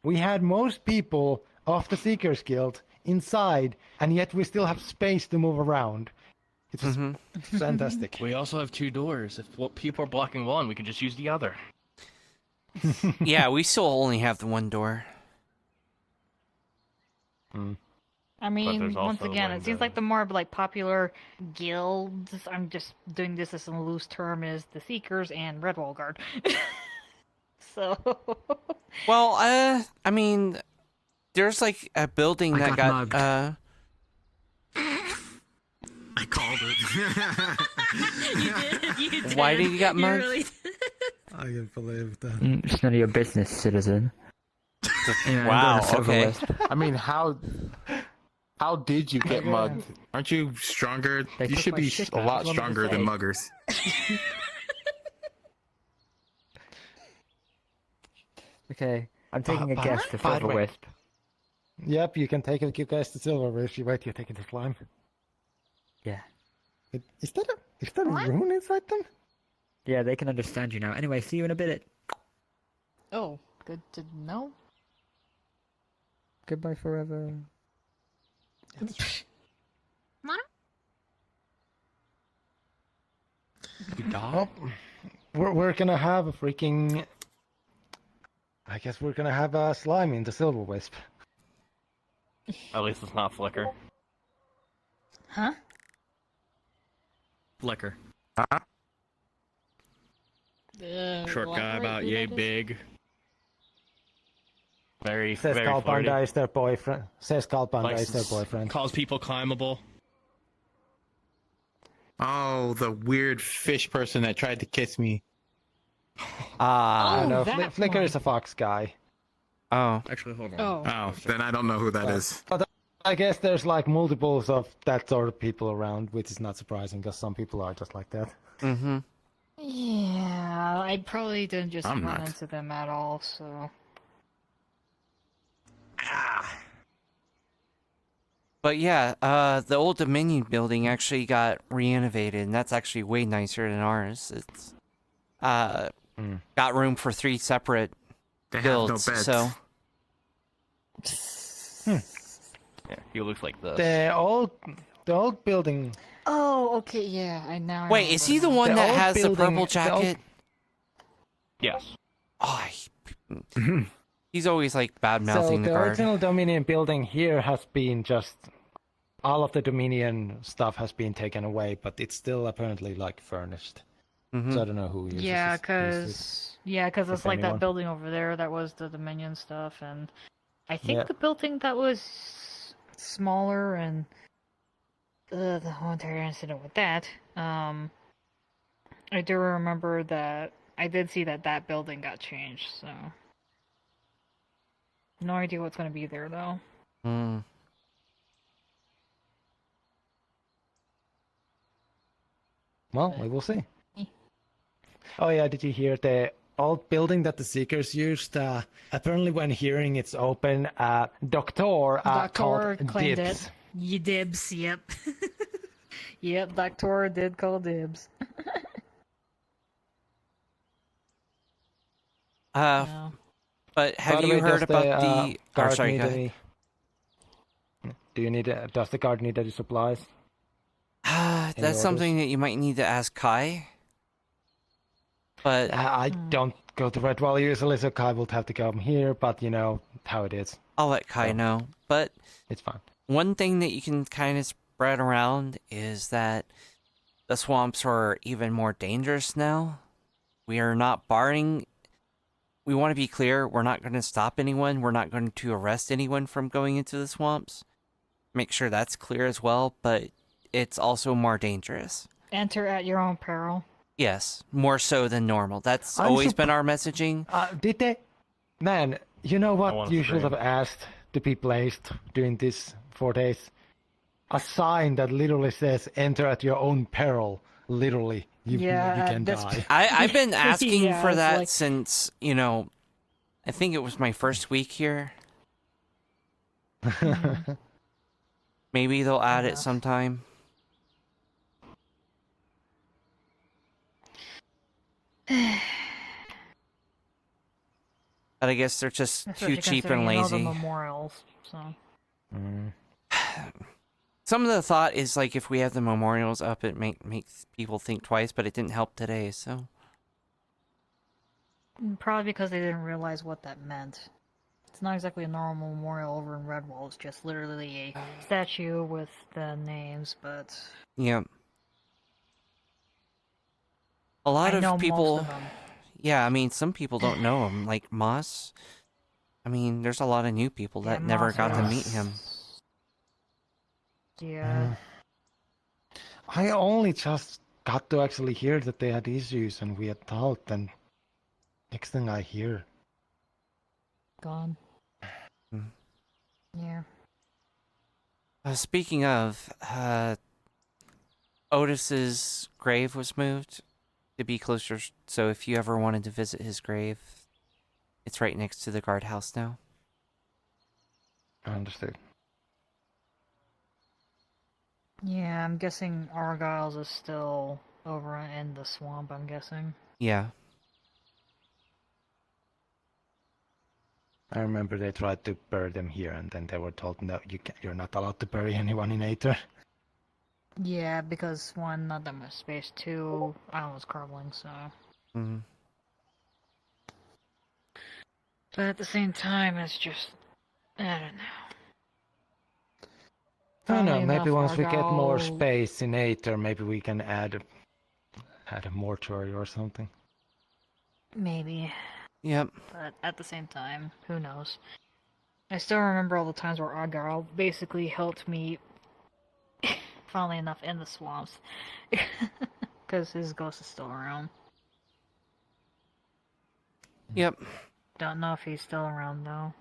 We had most people of the Seekers Guild inside, and yet we still have space to move around. It's fantastic. We also have 2 doors. If people are blocking one, we can just use the other. Yeah, we still only have the one door. I mean, once again, it seems like the more like popular guilds. I'm just doing this as a loose term is the Seekers and Redwall Guard. So. Well, I mean, there's like a building that got mugged. I called it. You did. Why did you get You mugged? really I can't believe that. It's none of your business, citizen. Anyway, Wow, I'm going to Silver okay. Wisp. I mean, how did you get mugged? Aren't you stronger? They You took should my be shit a back, lot what am I stronger than saying? muggers. Okay, I'm taking a guess to by the Silver way- Wisp. Yep, you can take a guess to Silver Wisp. You wait, you're taking the slime. Yeah. Is that a rune inside them? Yeah, they can understand you now. Anyway, see you in a bit. Oh, good to know. Goodbye forever. Oh, we're gonna have a freaking. I guess we're gonna have a slime in the Silver Wisp. At least it's not Flicker. Huh? Flicker. Short guy about yay big. Very, Says very Carl flirty. Panda is their boyfriend. Says Carl Panda Likes is their boyfriend. Calls people climbable. Oh, the weird fish person that tried to kiss me. Ah, Oh, no, that Flicker one. is a fox guy. Oh. Actually, hold on. Oh. Oh, then I don't know who that is. But I guess there's like multiples of that sort of people around, which is not surprising because some people are just like that. Mm-hmm. Yeah, I probably didn't just I'm run not. into them at all, so. But yeah, the old Dominion building actually got re-innovated, and that's actually way nicer than ours. It's got room for 3 separate They have no builds, beds. so Yeah, he looks like this. The old building. Oh, okay, yeah, I now. wait, is he the remember one The that old has the building- purple the old- jacket? Yes. Oh, he's always like bad So mouthing the the guard. original Dominion building here has been just all of the Dominion stuff has been taken away, but it's still apparently like furnished. Mhm. So I don't know who uses Yeah, uses it. because if it's like anyone. that building over there that was the Dominion stuff, and I think Yeah. the building that was smaller and the whole entire incident with that. I do remember that I did see that building got changed. So no idea what's gonna be there though. Mm. Well, we will see. Oh yeah, did you hear the old building that the Seekers used? Apparently, when hearing it's open, Doctor Doctor called claimed dibs. it. You dibs, yep. Yep, Doctor did call dibs. No. But By have the you way, heard does about the? Oh, guard sorry, need go ahead. any- Do you need? Does the guard need any supplies? Any That's orders? something that you might need to ask Kai. But I don't go to Red Wall usually, so Kai will have to come here. But you know how it is. I'll let Kai know. But it's fine. One thing that you can kind of spread around is that the swamps are even more dangerous now. We are not barring. We want to be clear. We're not going to stop anyone. We're not going to arrest anyone from going into the swamps. Make sure that's clear as well. But it's also more dangerous. Enter at your own peril. Yes, more so than normal. That's I'm always been our messaging. Did they? Man, you know I what wanna you should scream. have asked to be placed during this 4 days? A sign that literally says "Enter at your own peril." Literally, you can die. I've been asking Yeah, for it's that like- since, I think it was my first week here. Maybe they'll add it sometime. But I guess they're just Especially too cheap and considering, you know, the lazy. memorials, so. Some of the thought is like if we have the memorials up, it makes people think twice, but it didn't help today, so. Probably because they didn't realize what that meant. It's not exactly a normal memorial over in Redwall, it's just literally a statue with the names, but... Yeah. A lot I know of most people. of them. Yeah, I mean, some people don't know him, like Moss. I mean, there's a lot of new people that never Moss got to was- meet him. Yeah. I only just got to actually hear that they had issues and we had talked, and next thing I hear. Gone. Hmm. Yeah. Speaking of, Otis's grave was moved to be closer, so if you ever wanted to visit his grave, it's right next to the guardhouse now. Understood. Yeah, I'm guessing Argyle's is still over in the swamp, I'm guessing. Yeah. I remember they tried to bury them here, and then they were told, no, you're not allowed to bury anyone in Aether. Yeah, because one, not that much space, two, I was crumbling, so. Mm-hmm. But at the same time, it's just, I don't know. I don't know, Funnily maybe enough, once we get more Argyle- space in Aether, maybe we can add a mortuary or something. Maybe. Yep. But at the same time, who knows? I still remember all the times where Argyle basically helped me, funnily enough, in the swamps. Because his ghost is still around. Yep. Don't know if he's still around, though.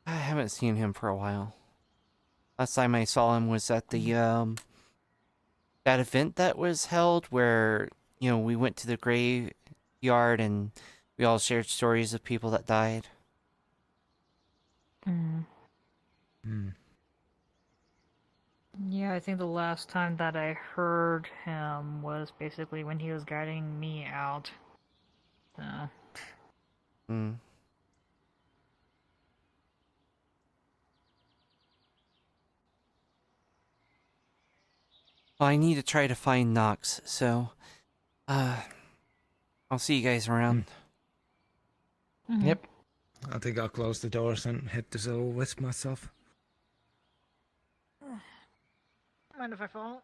I haven't seen him for a while. Last time I saw him was at the, that event that was held where, you know, we went to the graveyard and we all shared stories of people that died. Yeah, I think the last time that I heard him was basically when he was guiding me out. Hmm. Well, I need to try to find Nox, so, I'll see you guys around. Yep. I think I'll close the doors and head to the west myself. Mind if I fall?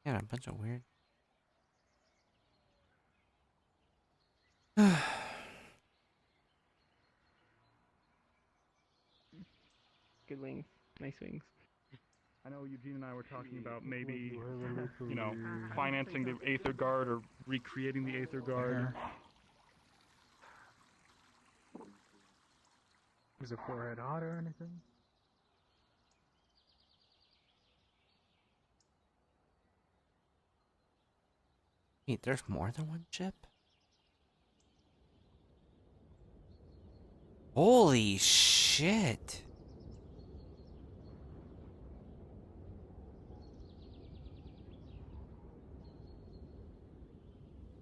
Yeah, a bunch of weird. Good wings. Nice wings. I know Eugene and I were talking about maybe, you know, financing the Aether Guard or recreating the Aether Guard. Is the forehead hot or anything? Wait, there's more than one chip? Holy shit!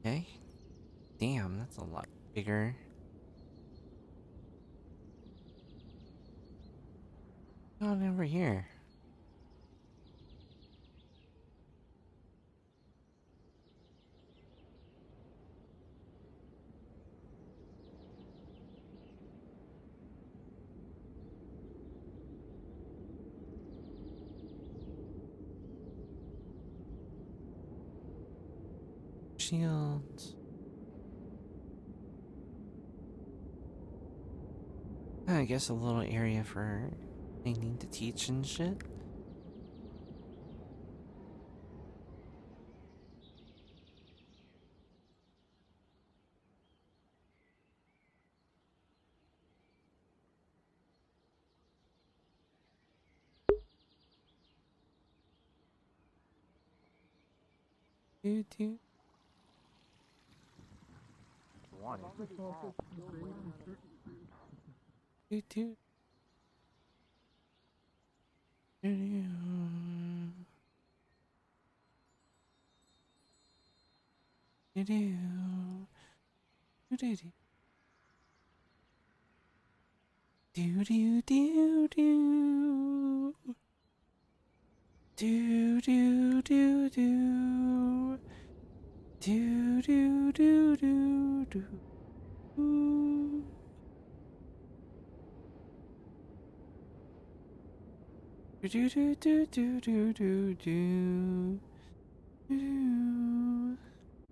Okay. Damn, that's a lot bigger. Not over here. Shields. I guess a little area for they need to teach and shit. Do. Do. Do do do do do. Do do do do do do do do.